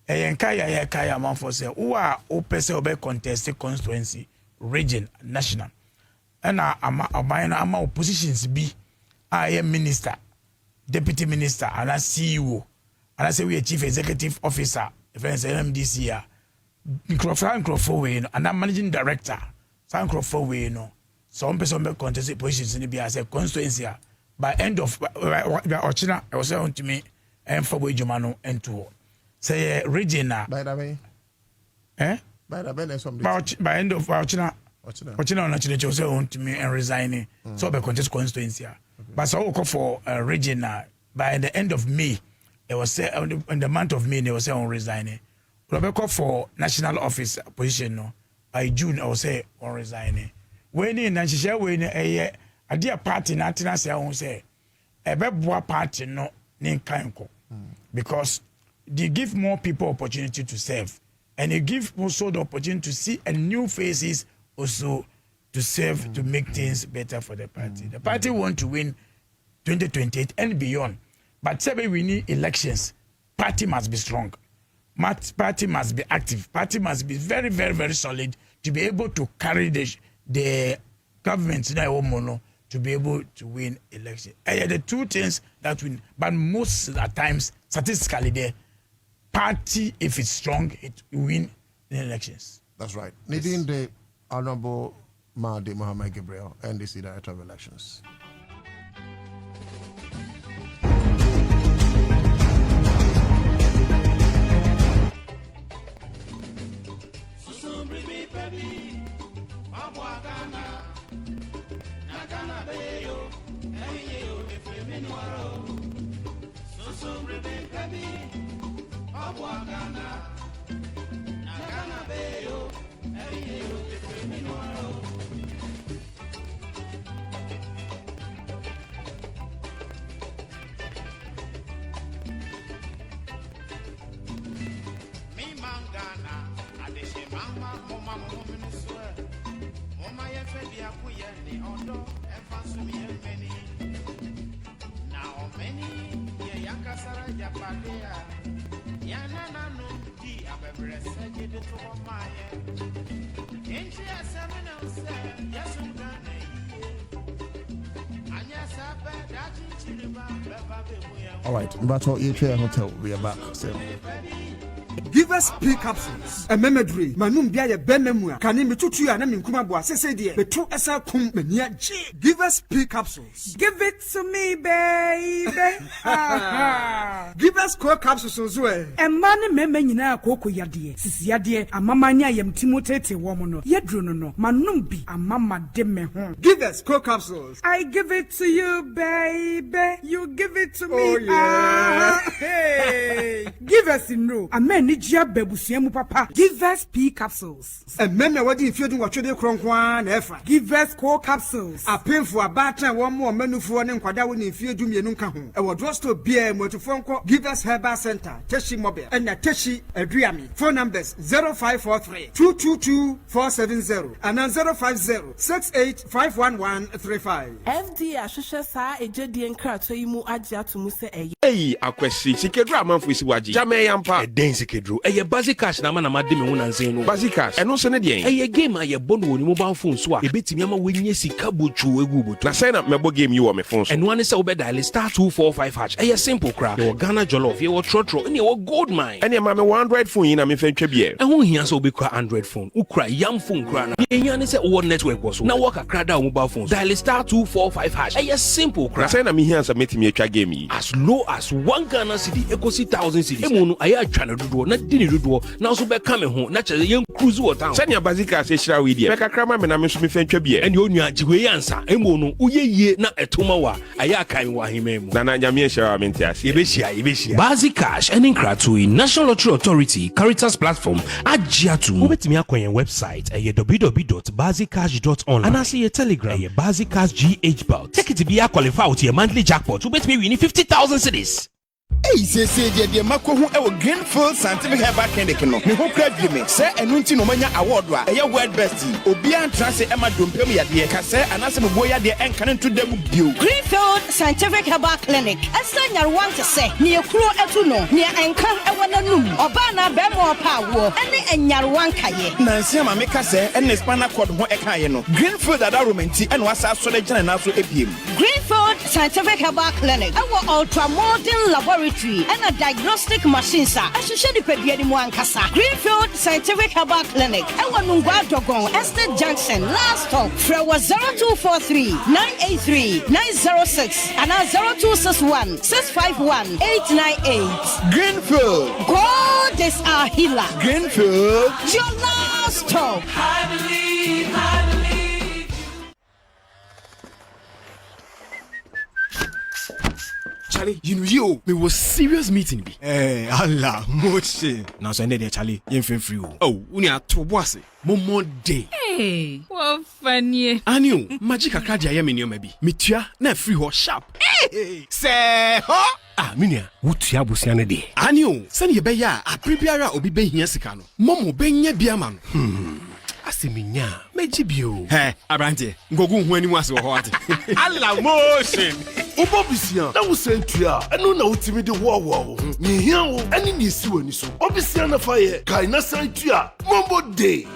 Kaya man for say who are opese obe contest constituency region national. And I'm oppositions be I am minister, deputy minister, and a CEO, and I say we a chief executive officer, if I say MDC. Microphone and I'm managing director. Microphone no. Some person be contested positions in the as a constituency. By end of Ochina, I was saying to me, and for Jumano and to say region. By the way, by the way, by end of Ochina on actually was saying to me and resigning. So be contest constituency. But so call for region by the end of May. It was say in the month of May they was saying on resigning. Rebecca for national office position no by June I will say on resigning. When in Nigeria when a dear party natina say I say a beboa party no nin kanko because they give more people opportunity to serve and they give also the opportunity to see a new faces also to serve to make things better for the party. The party want to win 2028 and beyond, but say we need elections. Party must be strong. Party must be active. Party must be very, very, very solid to be able to carry the government to be able to win election. The two things that win, but most of the times, statistically, the party, if it's strong, it will win in elections. That's right. Yes. Nadine, the Honorable Mahdi Mohammed Gabriel, NDC Director of Elections. All right, that's all EHA Hotel. We are back. So. Give us P capsules. A memory. Manum bia ye benemu. Kani metutu ya na minkuma bo asese de. Betu esa kum menia G. Give us P capsules. Give it to me, baby. Give us core capsules so e. E man meme nyina akoko yade. Sisi yade amama nya yam timotete wo mo no. Yedru no no. Manum bi amama de me ho. Give us core capsules. I give it to you, baby. You give it to me. Oh yeah. Hey. Give us no. Amen. Papa. Give us P capsules. And men are what if you do what you do, Cronkwan, Efa. Give us core capsules. A pin for a batter, one more menu for an inquadawin if you do me nunca. I will draw to beer, motophone. Give us Herbal Center, Teshi Mobile, and a Teshi Adriami. Phone numbers 0543 222 470 and 050 68 FD Ashusha Sa Ejedi and Kratoimu Aja to Muse. Hey, Akwesi, Sikedra Manfusi Waji, Jameyampa, Densikedro, a basic cash na mana madame Munanzeno, basic cash, and also a game I a bond on mobile phone swap, a bit Yama when you see Kabuchu, a Gubu, to sign up Mebo game you on my phone, and one is over dial star 245 hatch, a simple crap, your Ghana Jollof, your Trotro, and your gold mine, and your mamma 100 phone in a Mifentrabia, and who he has will be cry Android phone, who cry young phone crana, and Yan is a one network was now walk a crowd down mobile phone, dial star 245 hatch, a simple crap, sign up me here and submit me a game as low as 1 Ghana city, equals 1,000 cities. Emono, I are trying to do not dinner do now so be coming home, naturally young cruise or town. Send your basic say shall we dear. Becca Crammer and I'm Miss Fentrabia, and you knew Jiwe Ansah, Emono, Uye, not a Tomawa, Ayaka, Wahime, Nana Yamisha, Amintias, Ibishia, Basic Cash, and in Kratui, National Lottery Authority, Caritas Platform, Ajiatu, Ubetimi Akwen website, a www.basiccash.online, and I see a telegram, a Basic Cash GH bout. Take it to be a qualified with your monthly jackpot, who bet me winning 50,000 cities. Hey, say the Mako who ever Greenfield Scientific Herbal Clinic no. Me who crave you me. Say enunti no manya award wa. Eya word best. Obian transe Emma Dompem ya de. Ka say anase me boya de enkan to dem bio. Greenfield Scientific Herbal Clinic. Asa nyarwan te say. Ne ekuro etu no. Ne enkan ewo nanum. Oba na be mo pa wo. Ene enyarwan kaye. Nansi ma me ka say ene spinal cord ho ekaye no. Greenfield ada romenti ene wasa so de gina na so ebiem. Greenfield Scientific Herbal Clinic. Ewo ultra modern laboratory and a diagnostic machine sir. Ashushe di pediani mu ankasa. Greenfield Scientific Herbal Clinic. Ewa nungwa dogon Estate Junction last stop. Frewa 0243 983 906 and 0261 651 898. Greenfield. God is our healer. Greenfield. Your last stop. I believe, I believe. Charlie, you know, me was serious meeting be. Eh, Allah, moche. Now so there, Charlie, you feel free. Oh, we are to boss. Momo day. Hey, what funny. Anio, magic a card I am in your maybe. Mitua, na free or sharp. Hey, say, huh? Ah, minia, wutia busiane de. Anio, send ye beya, a prepare obi be here sikano. Momo benye biaman. Asiminya, mejibio. Hey, Abrante, ngogu when you was what? Allah motion. Obobisia, na wusentua, eno na utimi de wo. Ni hia wo, ani ni si wani so. Obisia na faye, kai na santua, mombo day.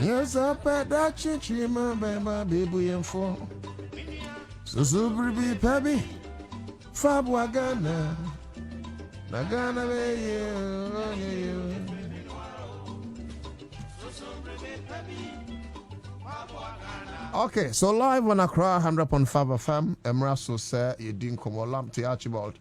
Yes, up at that chichima, baby, and for so be pebby, Fab Wagana, Nagana, okay, so live on Accra 100.5 FM, Emra so say you didn't come on lamp to Archibald.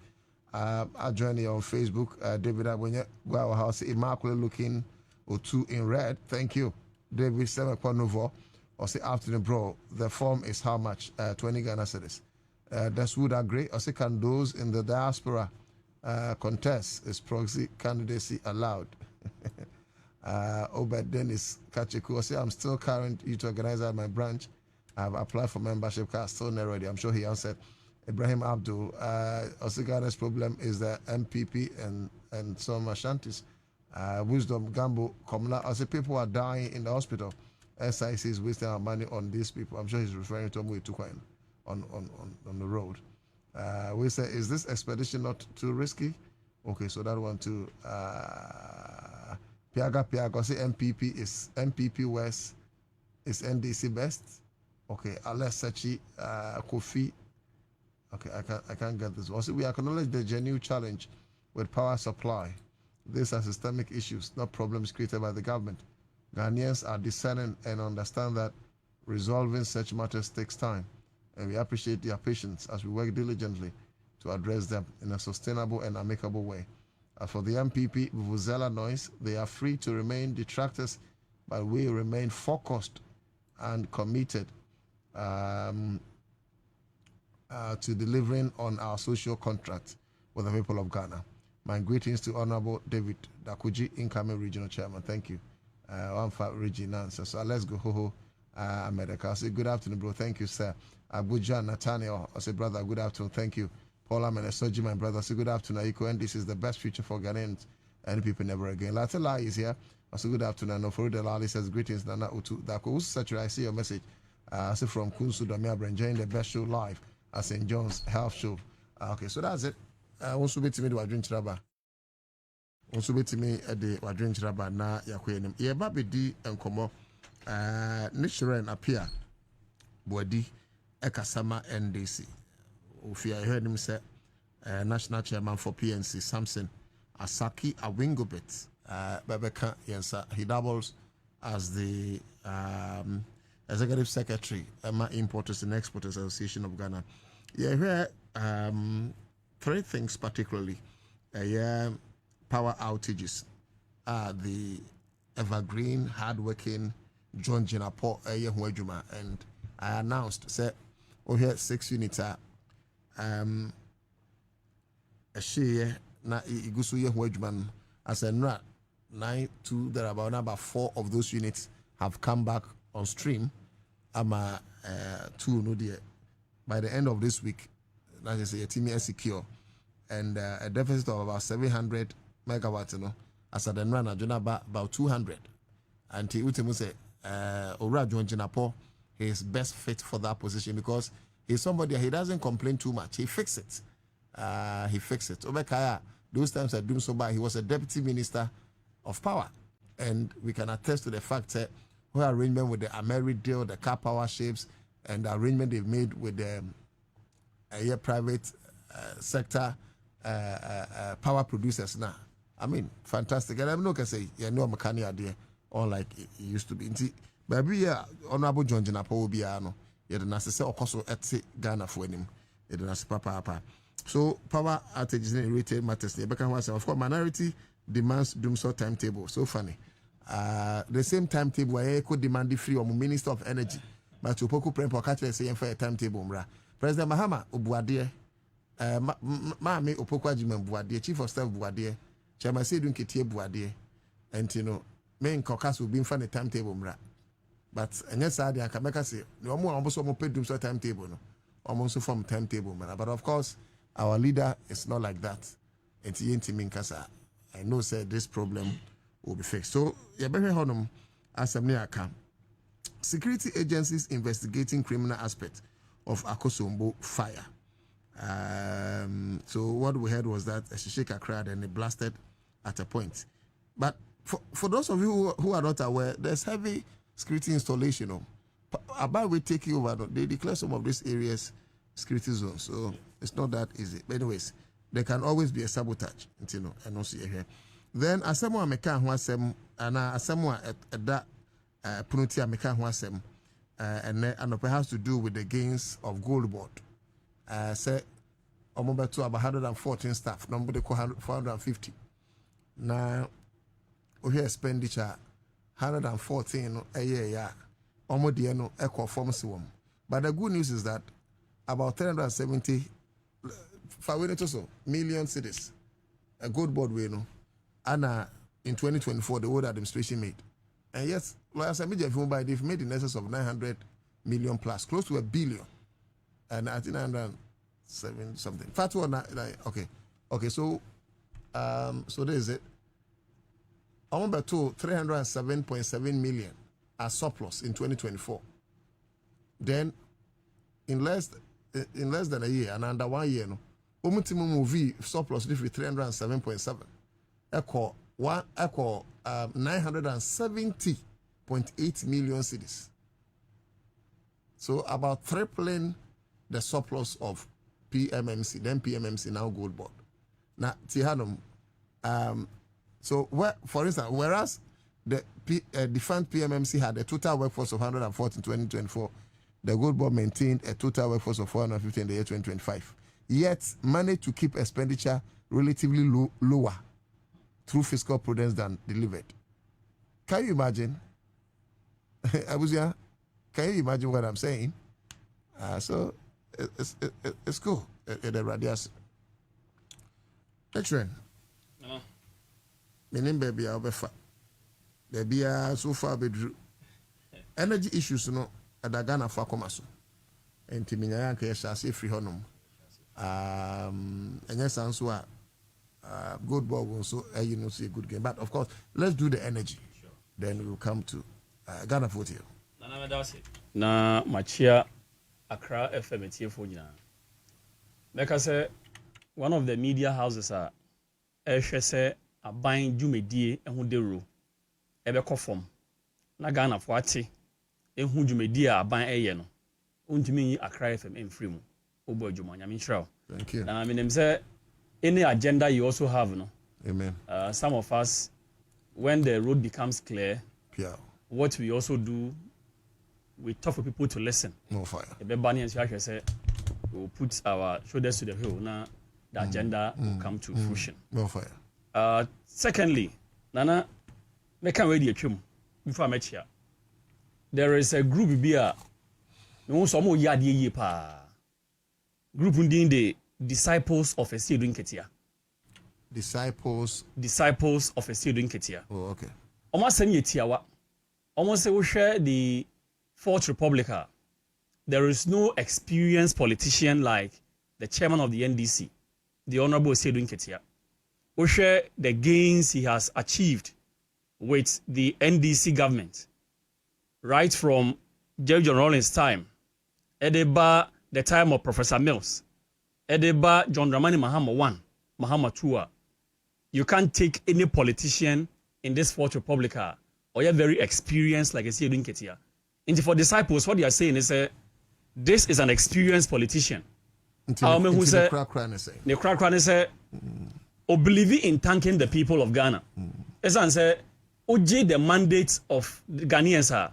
I join you on Facebook, David Abunye, go our house, immaculate looking, or two in red. Thank you. David 7.0 or say afternoon, bro. The form is how much? 20 Ghana cedis. That's would agree. Or say can those in the diaspora contest is proxy candidacy allowed? Obed Dennis Kachiku. Or say I'm still current youth organizer at my branch. I've applied for membership card, still not ready. I'm sure he answered. Ibrahim Abdul. Also Ghana's problem is the MPP and some Ashantis. Wisdom Gambo Komla. I say people are dying in the hospital. SIC is wasting our money on these people. I'm sure he's referring to Amu Tukwain on the road. We say, is this expedition not too risky? Okay, so that one too. Piaga. I say MPP West is NDC best. Okay, Alex Sachi Kofi. Okay, I can't get this. Also, we acknowledge the genuine challenge with power supply. These are systemic issues, not problems created by the government. Ghanaians are discerning and understand that resolving such matters takes time, and we appreciate their patience as we work diligently to address them in a sustainable and amicable way. As for the MPP Vuvuzela noise, they are free to remain detractors, but we remain focused and committed to delivering on our social contract with the people of Ghana. My greetings to Honorable David Dakuji, incoming regional chairman. Thank you. One for regional answer. So let's go. America. I say good afternoon, bro. Thank you, sir. Abuja Nathaniel. I say brother, good afternoon. Thank you. Paula Menesoji, my brother. I say good afternoon, Aiko. And this is the best future for Ghanaians and people never again. Latela is here. I say good afternoon. Noforu Delali says greetings. Nana Utu Dako. I see your message. I say from Kunsu Damiabra, enjoying the best show live at St. John's Health Show. Okay, so that's it. Once we meet me, do I drink traba? Once we meet me, do I drink traba? Na yakwenim. Ye baby di enkomo. Nishiren appear. Body Ekasama NDC. If you heard him say, National Chairman for PNC Samson Asaki Awingobit. Babeka Ansah. He doubles as the Executive Secretary, Emma Importers and Exporters Association of Ghana. Yeah, here three things particularly. Power outages. The evergreen, hardworking John Jinapo and I announced, say, we had 6 units. A share na igusu ye huejman as a rat 9-2. There are about 4 of those units have come back on stream. Ama 2 no dear. By the end of this week, like I say, a team is secure, and a deficit of about 700 megawatts. You know, as at the run, about 200. And he would say, Ora John Jinapo, he is best fit for that position because he's somebody, he doesn't complain too much. He fixes it. Obekaya, those times I do so bad. He was a deputy minister of power, and we can attest to the fact that where arrangement with the Ameri deal, the car power shapes, and the arrangement they've made with the private sector power producers now. I mean, fantastic. And I'm not going to say, yeah, no mechanic idea, unlike it used to be. But Honorable John Jinapo will be no. Yeah, the necessary also at Ghana for him. Yeah, the necessary papa. So power outages in retail matters. Of course, minority demands doomsday timetable. So funny. The same timetable where could demand the free of Minister of Energy. But to Poku Prempo catch saying for a timetable. President Mahama Obuadie, Mami Opoku Ajimen Buadie, Chief of Staff Buadie, Chairman Sedun Ketie Buadie, and you know, main caucus will be in front of timetable. But and yes, I can make us say no more almost paid doomsday timetable, no almost from timetable. But of course, our leader is not like that. and Minkasa. I know said this problem will be fixed. So Yabehe Honum Assembly account. Security agencies investigating criminal aspect of Akosombo fire. So what we heard was that a shishika cried and it blasted at a point. But for those of you who are not aware, there's heavy security installation. About we take you over, they declare some of these areas security zones. So it's not that easy. But anyways, there can always be a sabotage. You know, and also here. Then asamu ameka ho asem ana asamu eda punuti ameka ho asem and perhaps to do with the gains of gold board. Say omobe to about 114 staff, number they call 450. Now we hear expenditure 114 a year, yeah. Almost the no echo pharmacy one. But the good news is that about 370 million cities a gold board we know. And in 2024, the old administration made. And yes, lawyers and media by they've made in excess of 900 million plus, close to $1 billion. And I think 907 something. Okay, so so there is it. I remember 307.7 million as surplus in 2024. Then in less than a year and under 1 year, no, movie surplus with 307.7. Echo 970.8 million cities. So about tripling the surplus of PMMC, then PMMC now gold board. Now Tihanum, so for instance, whereas the defunct PMMC had a total workforce of 140 in 2024, the gold board maintained a total workforce of 450 in the year 2025. Yet managed to keep expenditure relatively lower through fiscal prudence than delivered. Can you imagine? Abuzia, can you imagine what I'm saying? So it's cool. The radius. Next one. My name baby Albefa. Baby so far bedru. Energy issues no adagana for komaso. Enti minya yanka yesha se free honum. Enya sanso good ball will so you know see a good game. But of course, let's do the energy. Sure. Then we will come to Ghana 40. Na machia Accra FM TF4 nyina. Like I say, one of the media houses are say aban dwumedie ehu dero ebekɔ fam. Na Ghana fo ate ehu dwumedie aban eye no. Untumi yi Accra FM mfiri mu. Obo adwuma nyame nhyira. Thank you. Na menim say any agenda you also have, no? Amen. Some of us, when the road becomes clear, yeah. What we also do, we talk for people to listen. No fire. The Bunny and Shaka say, we will put our shoulders to the hill. Now, the agenda will come to fruition. No fire. Secondly, Nana, make a ready a chum before I met here. There is a group here. No, some more yadi pa. Group in the Disciples of a Seeding Ketia. Disciples of a Seeding Ketia. Oh, okay. Almost send you tiawa. Almost we share the Fourth Republic. There is no experienced politician like the chairman of the NDC, the Honorable Seeding Ketia. We share the gains he has achieved with the NDC government, right from J. John Rawlings' time, Edeba, the time of Professor Mills. Edeba John Dramani Mahama 1, Mahama 2. You can't take any politician in this Fourth Republic or you're very experienced like I see doing Ketia. And for disciples, what they are saying is this is an experienced politician. Who say the crack say or believe in thanking the people of Ghana. As I say, OJ the mandate of the Ghanaians are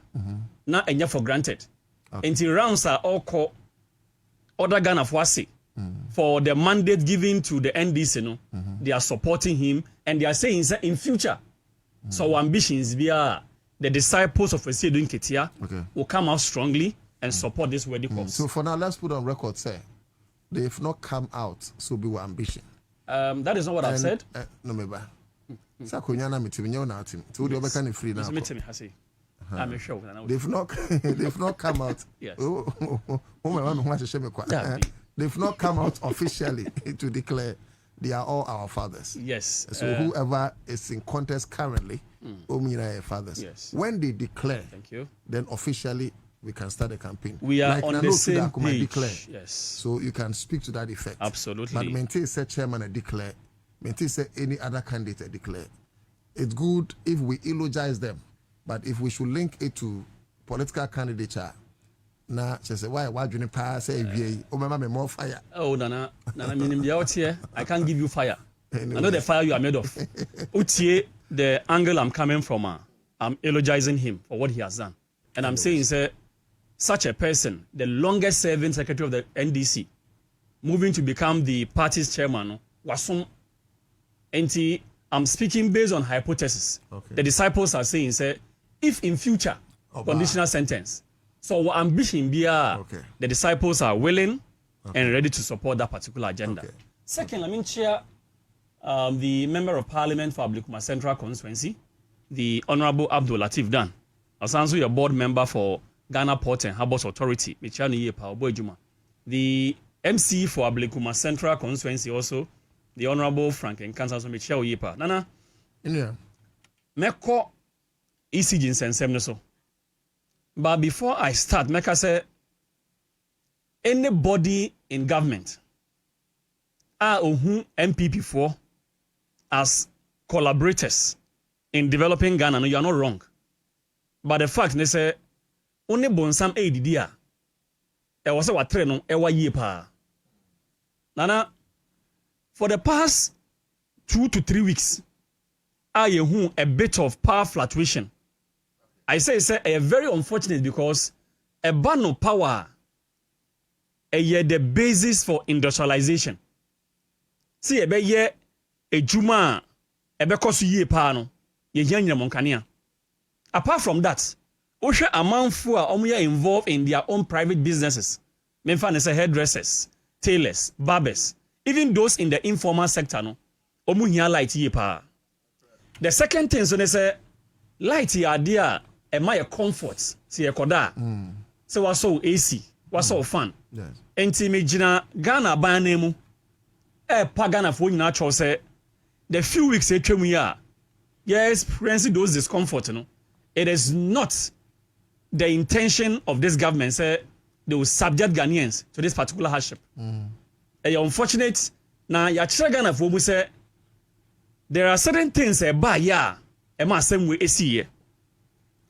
not enough for granted. Until rounds are all called other Ghana for the mandate given to the NDC, they are supporting him and they are saying in future, so ambitions via the disciples of President Ketia will come out strongly and support this wedding cause. So for now, let's put on record, say, they've not come out, so be our ambition. That is not what I've said. No, maybe. I'm sure. They've not come out. Yes. They've not come out officially to declare they are all our fathers. Yes. So whoever is in contest currently, are fathers. Yes. When they declare, thank you, then officially we can start the campaign. We are on the same page. Declare. Yes. So you can speak to that effect. Absolutely. But maintain said chairman and declare. Maintain say any other candidate declare. It's good if we eulogize them, but if we should link it to political candidature. Nah, she said, why do you pass a VA? Oh, my more fire. Oh, Nana, meaning out here, I can't give you fire. Anyway. I know the fire you are made of. Utie, the angle I'm coming from, I'm eulogizing him for what he has done. And I'm saying, sir, such a person, the longest serving secretary of the NDC, moving to become the party's chairman, was some. And I'm speaking based on hypothesis. Okay. The disciples are saying, sir, if in future, conditional sentence, so what ambition be the disciples are willing and ready to support that particular agenda. Okay. Second, I mean, chair, the member of parliament for Ablikuma Central Constituency, the Honorable Abdul Latif Dan, as also your board member for Ghana Port and Harbours Authority, the MC for Ablikuma Central Constituency also, the Honorable Frank Ansah Michelle Yepa. Nana, Meko ECG in Sensem so. But before I start, Meka say anybody in government who MPP for as collaborators in developing Ghana, no, you are not wrong. But the fact they say only bonsam ADD e was a watre no e wa yie pa. Nana, for the past 2 to 3 weeks, I hear a bit of power fluctuation. I say very unfortunate because a ban of power is the basis for industrialization. See, a juma a bekosu ye pa no ye nyanya monkania. Apart from that, Osha amount for involved in their own private businesses. Memfa say hairdressers, tailors, barbers, even those in the informal sector no. Omu hia light ye pa. The second thing so they say light ye idea e my comfort see ekoda. So was so AC, was so fan. Yes. Enti me gina Ghana ban nemu pa Ghana for nyina cho say the few weeks etwemu ya yes experiencing those discomfort no. It is not the intention of this government say they will subject Ghanaians to this particular hardship. Unfortunate na ya chira Ghana for say there are certain things ba ya e ma same way esi.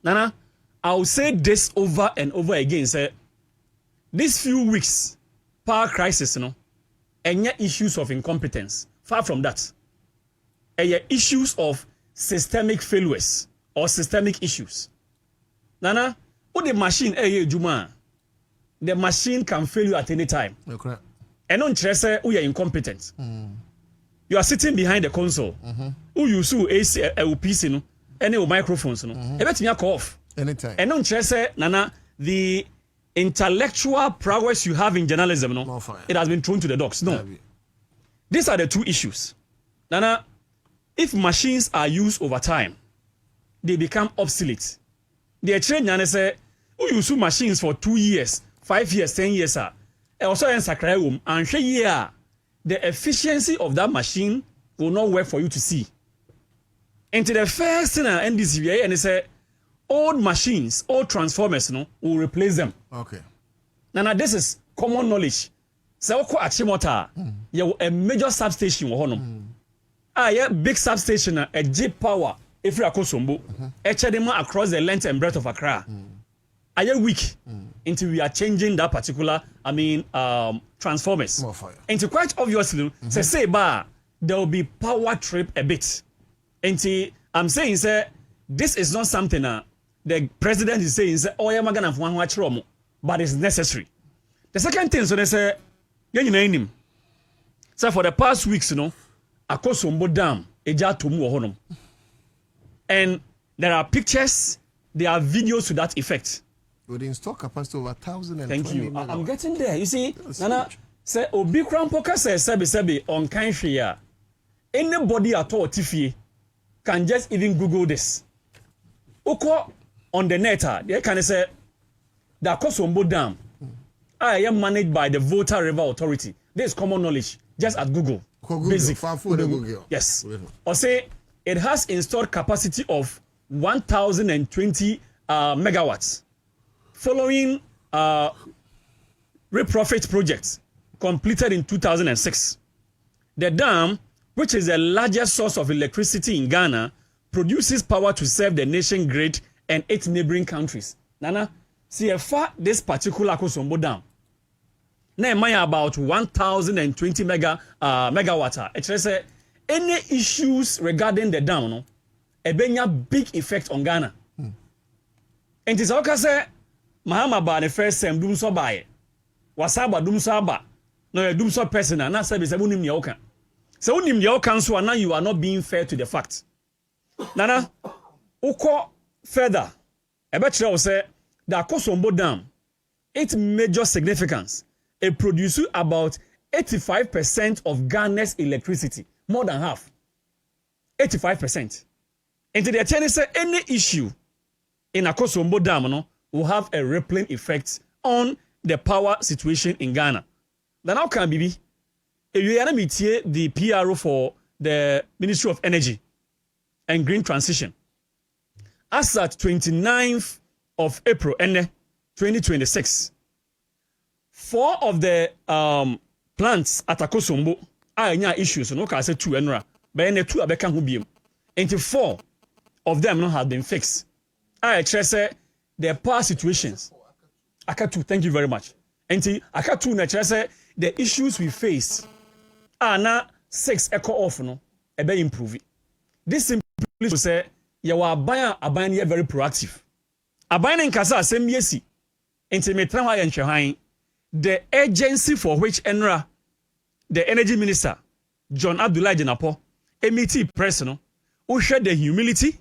Nana, I'll say this over and over again. Say, these few weeks, power crisis, any issues of incompetence. Far from that, issues of systemic failures or systemic issues. Nana, what the machine, Juma, the machine can fail you at any time. Okay. And on say, we are incompetent. You are sitting behind the console. Who you sue AC, PC, any microphones, let me off anytime. And don't say, Nana, the intellectual prowess you have in journalism, it has been thrown to the dogs. No, these are the two issues. Nana, if machines are used over time, they become obsolete. They train Nana say, who use machines for 2 years, 5 years, 10 years, also in Sakrayum, and the efficiency of that machine will not work for you to see. Into the first thing NDCVA and they say old machines, old transformers, will replace them. Okay. Now this is common knowledge. So Achimota, you a major substation big substation, a jeep power, if you are Kosombo, across the length and breadth of Accra. Are you weak until we are changing that particular, transformers? And quite obviously, say there will be power trip a bit. And I'm saying, sir, this is not something the president is saying, oh, yeah, I'm going to but it's necessary. The second thing, so they say, so for the past weeks, Akosombo Dam, and there are pictures, there are videos to that effect. Would install capacity over 1,000. Thank you. I'm getting there. You see, Nana, say, Obi Krampoka says, Sebi, on country, anybody at all, Tiffy, can just even Google this. Oko on the net, they can say the Akosombo Dam I am managed by the Volta River Authority. This is common knowledge. just at Google. Basic. Google. Yes. Or say it has installed capacity of 1,020 megawatts. Following reprofit projects completed in 2006. The dam, which is the largest source of electricity in Ghana, produces power to serve the nation grid and 8 neighboring countries. Nana, see this particular Akosombo dam. Now about 1,020 megawatt. It's say any issues regarding the dam, no, a big effect on Ghana. And it's okay say Mahama ba the first sem dum so bae. Wasaba dum so aba. No you dum so personal na say be say unim ya oka. So unim ya oka so na you are not being fair to the fact. Nana, uko further. Ebe kire wo say the Akosombo dam, its major significance, it produces about 85% of Ghana's electricity, more than half. 85%. And to the attorney say any issue in Akosombo dam no will have a rippling effect on the power situation in Ghana. Then how can be? If you are meeting the PRO for the Ministry of Energy and Green Transition, as at 29th of April 2026, 4 of the plants at Akosombo are issues. So no can say 2 enra, but any 2 abeka hubiem. And 4 of them no have been fixed. I say the power situations. Akatu, thank you very much. And Akatu na say the issues we face are now 6 echo off no ebe improve. This simply to say you are aban very proactive. Aban in kasa asem yesi. Enti metra ha yenhwehan. The agency for which ENRA, the energy minister, John Abdullah Jenapo, MET president, who shared the humility,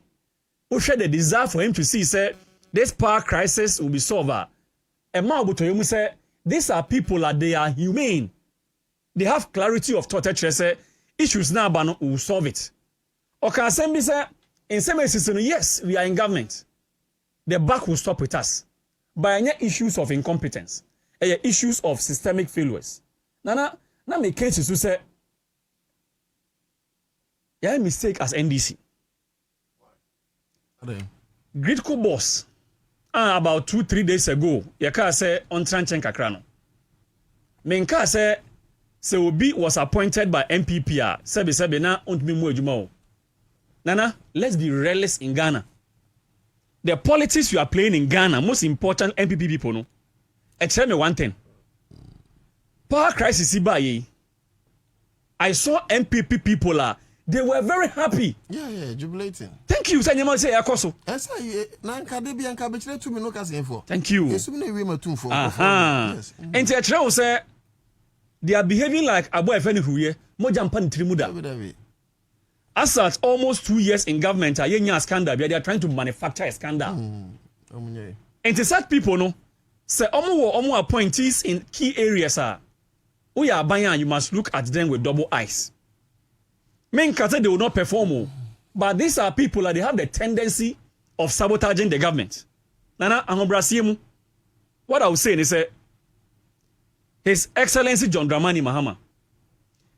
who shared the desire for him to see, say, this power crisis will be solved. And Mabuto say, these are people that they are humane. They have clarity of thought. Say, issues now, but will solve it. Okay, say, in some cases, yes, we are in government. The back will stop with us. But any issues of incompetence. Issues of systemic failures. Na me cases who say, yeah, mistake as NDC. Gridco boss, about 2-3 days ago, yaka say on Tranchen Kakrano. Menka say Obi was appointed by MPPR. Sebe na untmi mu ejuma. Nana, let's be realists in Ghana. The politics you are playing in Ghana, most important MPP people, no. Tell me one thing. Power crisis I saw MPP people they were very happy. Yeah, jubilating. Thank you. Thank you. Yes. And say they are behaving like a boy as at almost 2 years in government, they are trying to manufacture a scandal. And to such people, no. Say omo appointees in key areas we are buying, you must look at them with double eyes. Men can say they will not perform, but these are people that they have the tendency of sabotaging the government. Nana Ahobrasiemu. What I was saying is His Excellency John Dramani Mahama,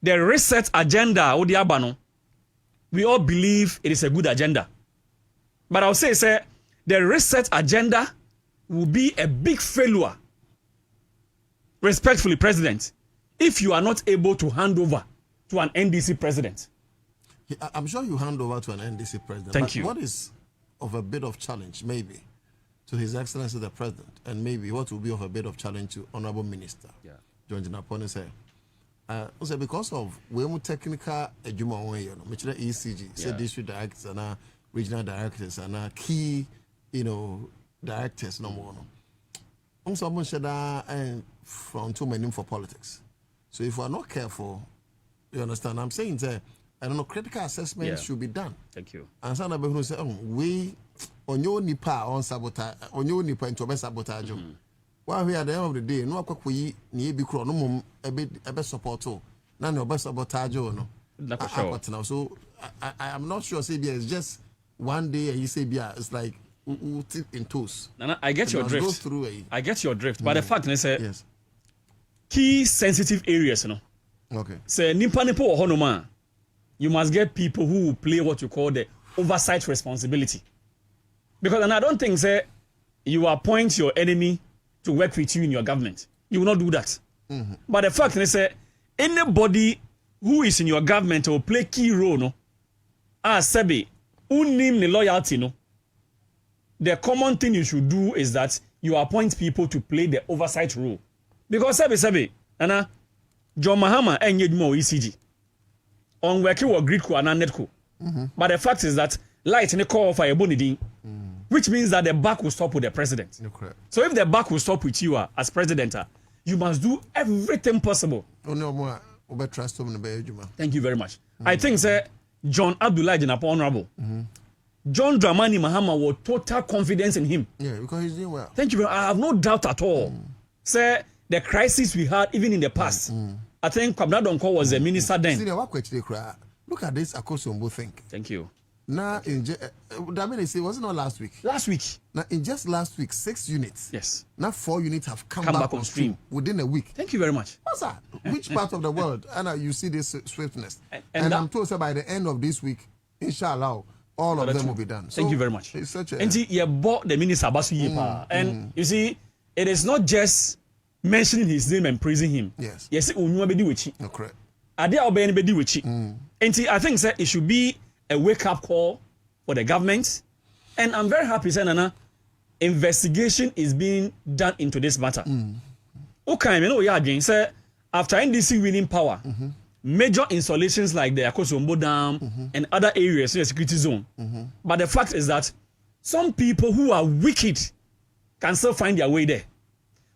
the reset agenda Odiabano, we all believe it is a good agenda. But I'll say the reset agenda will be a big failure, respectfully, President, if you are not able to hand over to an NDC president. I'm sure you hand over to an NDC president. Thank you. What is of a bit of challenge, maybe, to His Excellency the President, and maybe what will be of a bit of challenge to Honorable Minister John Jinapone say, because of we technical ECG, say district directors and regional directors and key, directors no more. From too many for politics. So if we are not careful, you understand? I'm saying that I don't know, critical assessment should be done. Thank you. And some people who say, we on your nipa on sabotage, on your nipa into sabotage. While we at the end of the day, no kwakwi ni ebi kro no mum ebe support o. Na no be sabotage o no. So I am not sure say it's just one day and you say it's like in toes. Nana, I get your drift. I get your drift. But the fact is key sensitive areas, Okay. Say nipa honoma. You must get people who will play what you call the oversight responsibility. Because and I don't think say you appoint your enemy to work with you in your government. You will not do that. Mm-hmm. But the fact is say anybody who is in your government will play key role no. Sebe, unim the loyalty no. The common thing you should do is that you appoint people to play the oversight role. Because Sebe, Anna, John Mahama enye more ECG. On working with Greek and Netco. But the fact is that light in the call for a bonidin, which means that the back will stop with the president. So if the back will stop with you as president, you must do everything possible. Thank you very much. I think, sir, John Abdullah Jinapo Honorable. John Dramani Mahama was total confidence in him. Yeah, because he's doing well. Thank you very much. I have no doubt at all. Sir, the crisis we had even in the past. I think Kwabena Donko was the minister then. Look at this Akosombo thing. Thank you. Now, was it not last week? Last week. Now, in just last week, 6 units. Yes. Now 4 units have come back on stream within a week. Thank you very much. What's that? Which part of the world? And you see this swiftness. And I'm told that by the end of this week, inshallah, all of them will be done. Thank you very much. It's such a... And you bought the minister Basu and you see, it is not just mentioning his name and praising him. Yes. Yes, no correct. And I think sir, it should be a wake-up call for the government. And I'm very happy, sir, Nana, investigation is being done into this matter. Okay, you know, yeah, sir, after NDC winning power, major installations like the Akosombo Dam and other areas in the security zone. But the fact is that some people who are wicked can still find their way there.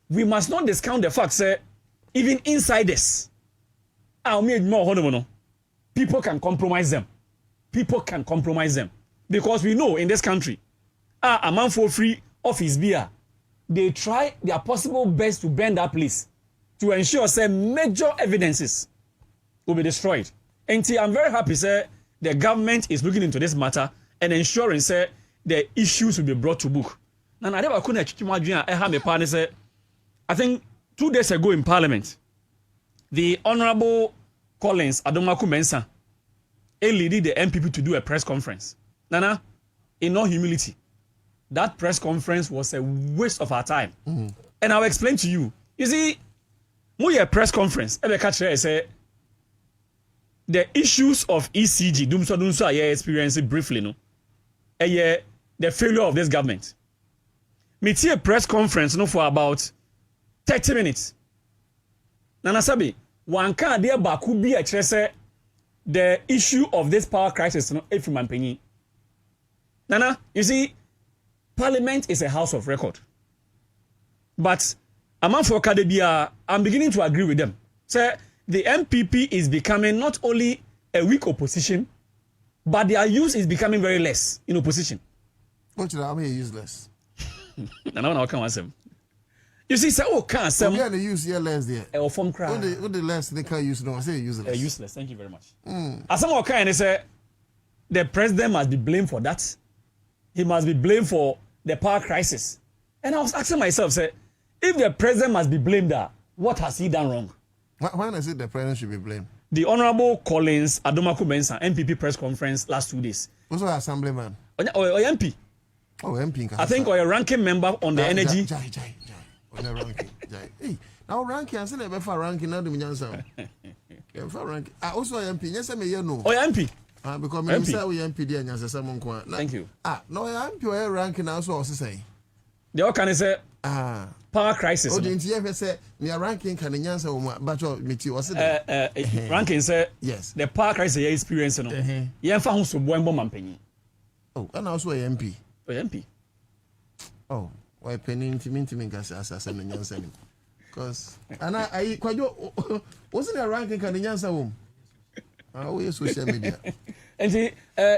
We must not discount the fact, sir, even insiders. People can compromise them. People can compromise them. Because we know in this country, a man for free office beer, they try their possible best to bend that place to ensure, say, major evidences will be destroyed. And I'm very happy, sir, the government is looking into this matter and ensuring, sir, the issues will be brought to book. Now, I think 2 days ago in Parliament, the Honorable Collins Adomaku Mensah leading the MPP to do a press conference. Nana, in all humility, that press conference was a waste of our time. And I'll explain to you. You see, when you press conference, the issues of ECG, I experienced it briefly, no? The failure of this government. Me see a press conference no for about 30 minutes. Nana Sabi, one can there baku be a say the issue of this power crisis no if man. Nana, you see, Parliament is a house of record. But among for Kadebia, I'm beginning to agree with them. Say the MPP is becoming not only a weak opposition, but their use is becoming very less in opposition. What should I mean useless? Nana, I can't answer. You see, say, oh, can't say. Yeah, they use here less there. Or form cry. What the less they can't use no, I say useless. Useless. Thank you very much. As some kind, they say the president must be blamed for that. He must be blamed for the power crisis. And I was asking myself, say, if the president must be blamed, what has he done wrong? Why is it the president should be blamed? The Honorable Collins Adomaku Mensah MPP press conference last 2 days. Also, assemblyman. Or MP. Oh, MP. I think or a ranking member on the energy. Hey, now ranking, I said never for ranking, now the Minyansa. Ranking. I also MP. Yes, I may know. Oh, MP. Because me say we MP there and say someone kwa. Thank you. No, MP or ranking also also say. The all can say power crisis. Oh, the NTF say me ranking can nyansa wo but me ti o say ranking say yes. The power crisis you experience no. Ye fa ho so bo embo mampanyi. Oh, and also MP. Oh, MP. Oh, why penny intimi as no nyansa ni. Because and I kwajo wasn't a ranking can nyansa wo. We social media. And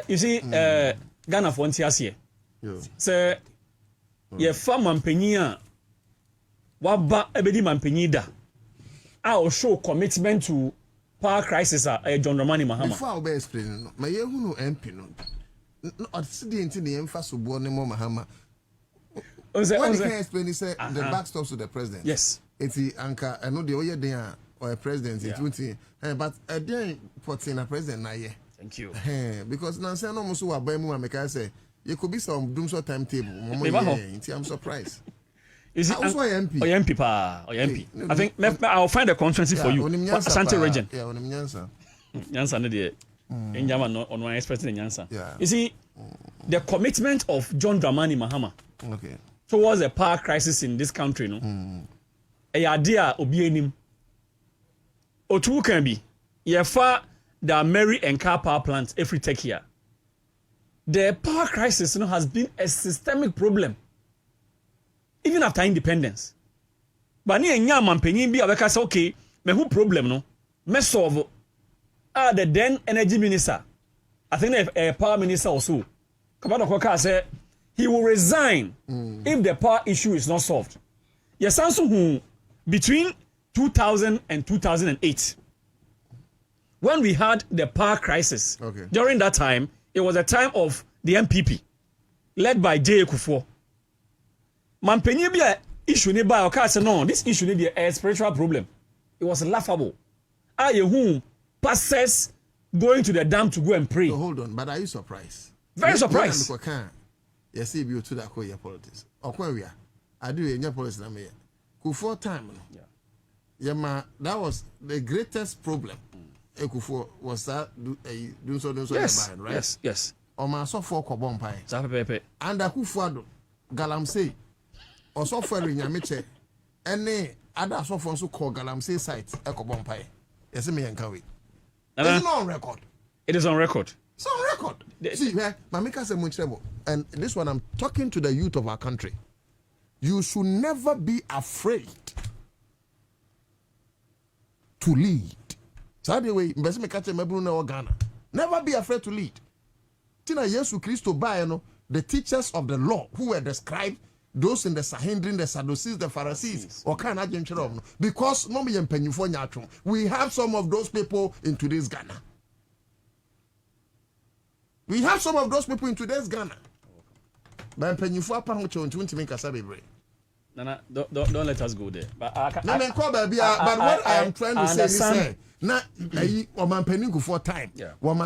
you see Ghana for ntia here. Say ye fa mampanyi a waba ebedi mampanyi da. A show commitment to power crisis John Dramani Mahama. Before I explain no, my who no MP no. No, accident in the emphasis of Bonnie Mahama. When he can explain, he said the back stops to the president. Yes. It's the anchor. I know the way they are or a president, it would say, but a day putting a president na ye. Thank you. Because Nancy no musu wa bemu ameka say you could be some doomsday timetable. I'm surprised. Is it also MP? Or MP pa, or MP. I think I'll find a constituency for you. Asante region. Yeah, on Nyansa. Nyansa no dey. Enjama no on one expert in Nyansa. You see the commitment of John Dramani Mahama. Okay. Towards the power crisis in this country, no. A idea obi enim. Otu can be. Yefa the Mary and car power plants every tech year. The power crisis has been a systemic problem even after independence. But ni enya mampanyin bi abeka say okay, me who problem no, me solve. The then energy minister, I think a power minister also, Kwabena Kwabena say he will resign if the power issue is not solved. Yes, also who between 2000 and 2008. When we had the power crisis, during that time, it was a time of the MPP, led by J. Kufuor. Mampenye bi a issue ni ba o say no, this issue ni be a spiritual problem. It was laughable. Whom pastors going to the dam to go and pray. So hold on, but are you surprised? Very surprised. Yes, if you to that call your politics. Okwenwia, I do in your politics na me. Kufuor time. Yeah, that was the greatest problem. Kufuor was that doing so yes, right? Yes. Or my so for Kobon Pie. And Kufuor Galamsey or so for Nyamiche any other so for so called Galamsey site Kobon Pie. Yes, me and Kawi. It's not on record. It is on record. It's on record. See, Mamika said much trouble. And this one I'm talking to the youth of our country. You should never be afraid to lead. So the way never be afraid to lead. Tina Yesu Christo Bayano, the teachers of the law who were described, those in the Sanhedrin, the Sadducees, the Pharisees, or can I because we have some of those people in today's Ghana. We have some of those people in today's Ghana. But Nana, don't let us go there. But what I am trying to say is na for time.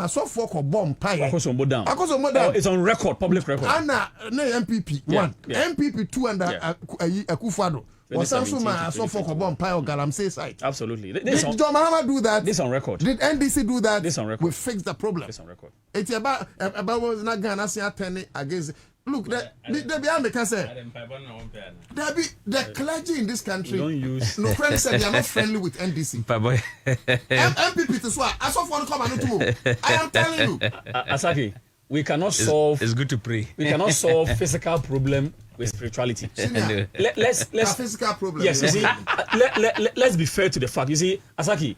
So for bomb pie. It's on record, public record. Anna MPP 1, MPP 2 and Akufo-Addo. Was also so for bomb pie or Galamsey site. Absolutely. Did John Mahama do that? This on record. Did NDC do that? This on record. We fix the problem. This on record. It's about was not Ghana saying against. Look, the clergy in this country. Don't use. No, friends said they are not friendly with NDC. MPP to swear. I saw one come and to I am telling you. Asaki, we cannot solve. It's good to pray. We cannot solve physical problem with spirituality. Let's physical problem. Yes, you see. Let's be fair to the fact. You see, Asaki,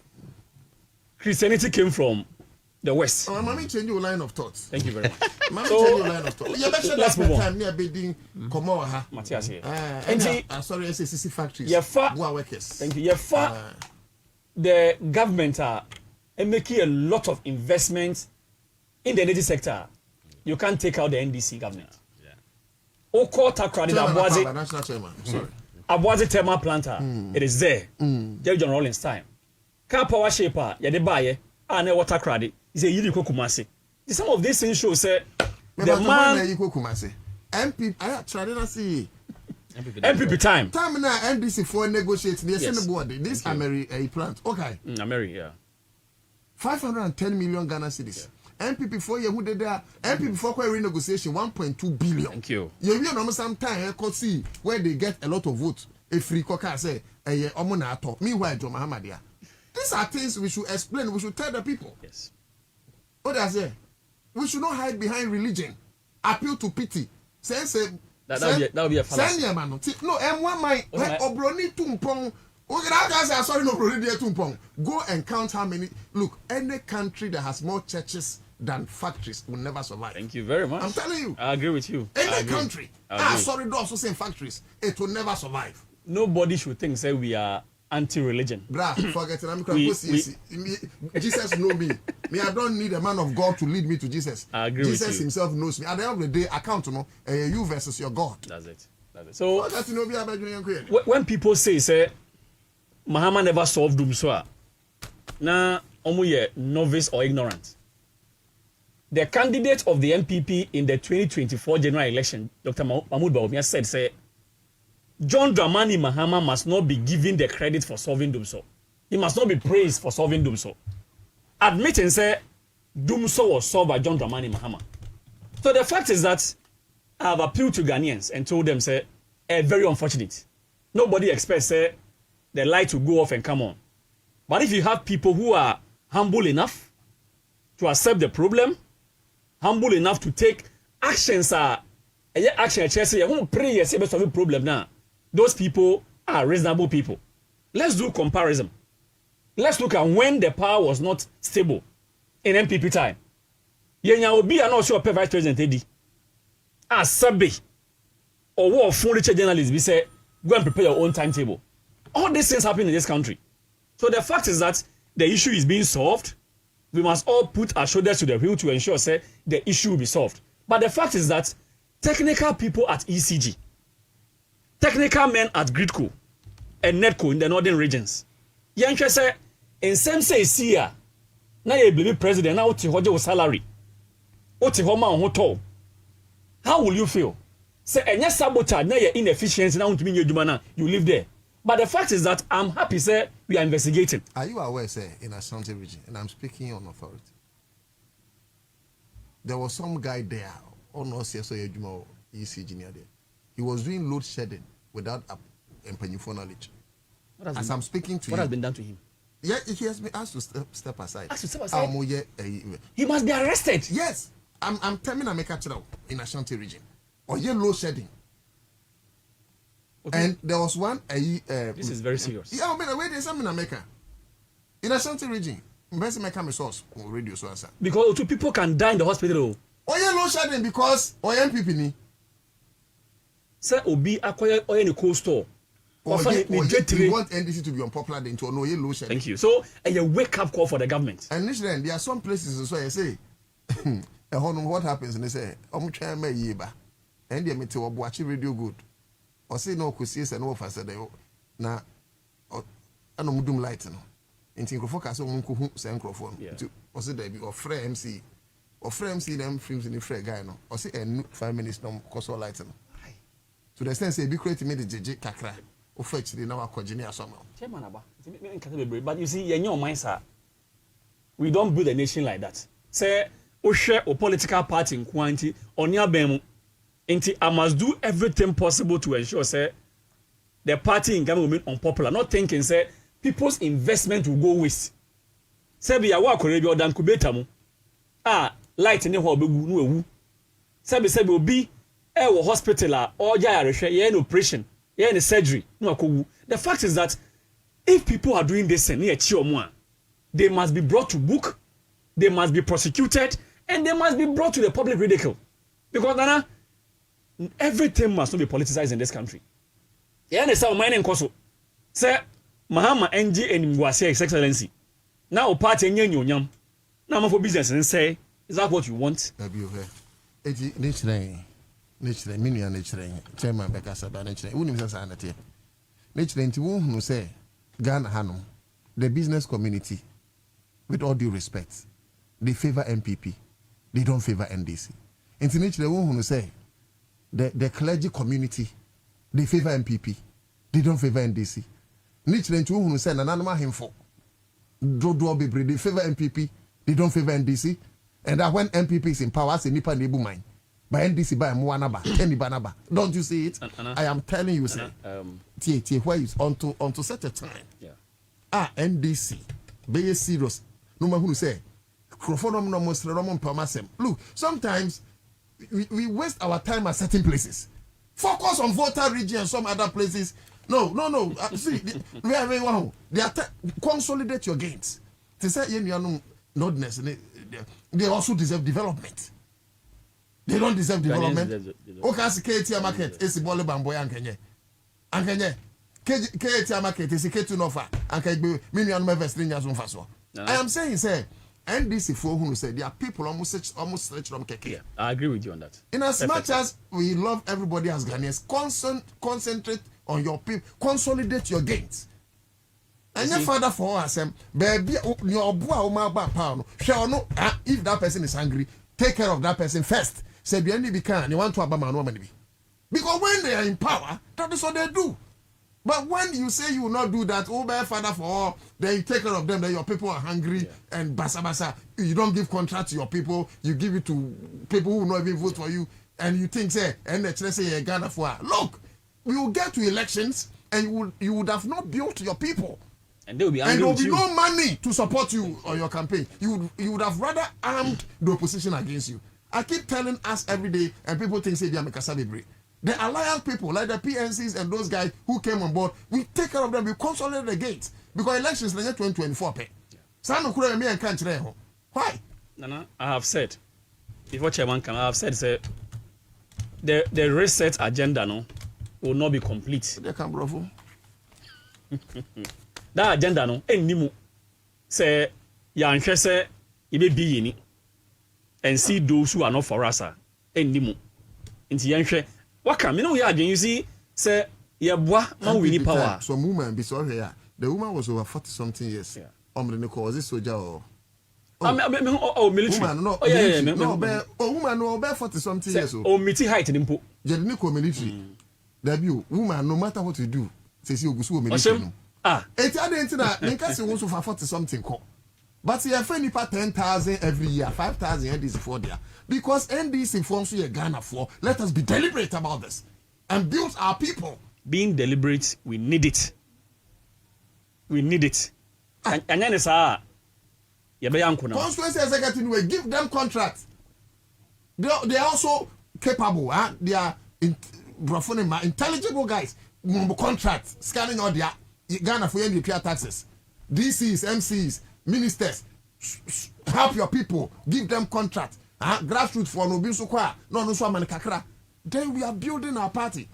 Christianity came from the West. Mommy, change your line of thoughts. Thank you very much. Mommy, change your line of thoughts. Let's move on. Matthias here. Sorry, SCC factories. Workers. Thank you. The government are making a lot of investments in the energy sector. You can't take out the NDC government. Oko Takradi Abuazi thermal planter. It is there. Jerry John Rawlings time. Car power shaper. Yade buy and water credit. He said, "You Kumasi." Some of these things show say the man. MPP time. Time now NDC for negotiating. They send the board. This Ameri plant. Okay. Ameri, yeah. 510 million Ghana cedis. MPP for you who did that. MPP for renegotiation 1.2 billion. Thank you. You know sometimes I could see where they get a lot of votes. A free cocker say Omonato. Meanwhile, John Mahamadia. These are things we should explain. We should tell the people. Yes. What I say? We should not hide behind religion. Appeal to pity. Say that would be a fallacy. No, M1 my Obroni Tumpong. Sorry, no Obroni Tumpong. Go and count how many. Look, any country that has more churches than factories will never survive. Thank you very much. I'm telling you. I agree with you. Any country. Sorry, those who say factories, it will never survive. Nobody should think say we are anti-religion. Bruh, forget it. Jesus know me. I don't need a man of God to lead me to Jesus. I agree Jesus with you. himself knows me. At the end of the day, I count you versus your God. That's it. So when people say Mahama never solved Dumso. Now, omo novice or ignorant. The candidate of the MPP in the 2024 general election, Dr. Mahmoud Bawumia said, say, John Dramani Mahama must not be given the credit for solving Dumso. He must not be praised for solving Dumso. Admitting, say, Dumso was solved by John Dramani Mahama. So the fact is that I have appealed to Ghanaians and told them, say, very unfortunate. Nobody expects, say, the light to go off and come on. But if you have people who are humble enough to accept the problem, humble enough to take actions, action, say, you won't pray, yes, solve the problem now. Those people are reasonable people. Let's do comparison. Let's look at when the power was not stable in MPP time. Yenya obi are not sure vice president Eddie. Sabi or war phone journalists we say go and prepare your own timetable. All these things happen in this country. So the fact is that the issue is being solved. We must all put our shoulders to the wheel to ensure say the issue will be solved. But the fact is that technical people at ECG, technical men at Gridco and Netco in the northern regions, Yankee say in some say here now you believe president now to hold salary. How will you feel? Say any sabotage now inefficiency now to mean you live there. But the fact is that I'm happy, sir, we are investigating. Are you aware, sir, in Ashanti region, and I'm speaking on authority, there was some guy there, on ECG near there. He was doing load shedding without a knowledge. As I'm speaking to you. What has been done to him? Yeah, he has been asked to step aside. Asked to step aside? He must be arrested. Yes. I'm telling America in Ashanti region. Or load shedding. Okay. And there was one. This is very serious. Yeah, I mean, wait, there's something in America. In Ashanti region, best make a source on radio so answer. Because 2 people can die in the hospital. Load shedding because MPP ni. Sir, Obi acquire oil in the cold store. You want NDC to be unpopular then to know load shedding. Thank you. So, a wake up call for the government. And then there are some places so I say, what happens? And they say, I'm trying my yeba. And they make to watch radio good. Or say no kusies and no faster na anomudum light no nti nkrofo so munko se nkrofo no or say there be or free MC them films in the free guy no or say 5 minutes no cause light no to the sense say be create me the jeje kakra o fetch the na akogene asoma chairman aba but you see your mind sir, we don't build a nation like that. Say o share a political party in quantity on your bemu. I must do everything possible to ensure, say, the party in Ghana will be unpopular. Not thinking, say, people's investment will go waste. Say, be a work already or than kubetamu. Light in the hall, no. Say, will be a hospital or an operation, any surgery. No, the fact is that if people are doing this near Chiomwa, they must be brought to book, they must be prosecuted, and they must be brought to the public ridicule. Because, Nana, everything must not be politicized in this country. Yeah, and so mining koso. Say Mahama NG and Mwase His Excellency. Now party nyam. Now for business and say, is that what you want? Nature, minu nature. Chairman Bekasa ba nature. Unim say sanate. Nature nti wo hu say Ghana Hanum, the business community, with all due respect, they favor MPP. They don't favor NDC. Nti nature wo hu say the clergy community, they favor MPP. They don't favor NDC. Nichire nti who say nananama himfo. Do be they favor MPP. They don't favor NDC. And that when MPP is in power, say nipa nebu mine. By NDC by Mwanaba, any banaba. Don't you see it? I am telling you, sir. Where is onto such a time. Yeah. NDC. Be serious. No man who say look, sometimes we waste our time at certain places. Focus on voter region and some other places. No. See, we are very well. Consolidate your gains. To say nodness, they also deserve development. They don't deserve development. Okay, KT market is bole bamboy ankenye. KT market is KT nofa. Anke million mevestring as faso. I am saying, say. NDC for who said there are people almost stretch from keke. Yeah, I agree with you on that. In as much as we love everybody as Ghanaians, concentrate on your people, consolidate your gains. And your father for us, baby, your boy, my pound. Shall no, if that person is angry, take care of that person first. Say, be any can, you want to abandon woman. Because when they are in power, that is what they do. But when you say you will not do that, oh, my father for all, then you take care of them, then your people are hungry and basa. You don't give contract to your people, you give it to people who will not even vote for you, and you think, say, and let's say you're Ghana for. Look, we will get to elections, and you would have not built your people. And there will be, no money to support you or your campaign. You would have rather armed the opposition against you. I keep telling us every day, and people think, say, they are Mekasabibre. The alliance people, like the PNCs and those guys who came on board, we take care of them, we consolidate the gates. Because elections in 2024. Why? Nana, I have said, before Chairman can, I have said, say, the reset agenda no, will not be complete. They can, bro. That agenda no, nimu say, Yanche say, ibe be and see those who are not for us, nimu. Inti Yanche. What can you see? Say, yeah, man, we need power. Some woman be sorry here. The woman was over 40 something years. Was this soldier or? Military. Woman, no, woman, no, about 40 something years. Oh, military height in Impo. Jedinico military. Debut, woman, no matter what you do, says you go military. It's added that because you also for 40 something. But you have 10,000 every year, 5,000 NDC for there. Because NDC forms you a Ghana for. Let us be deliberate about this and build our people. Being deliberate, we need it. We need it. And then it's constituency executive will give them contracts. They are also capable. They are intelligible guys. Contracts scanning all their Ghana for any taxes. DCs, MCs. Ministers, help your people, give them contracts. Grassroots for no so kwa, no so kakra. Then we are building our party.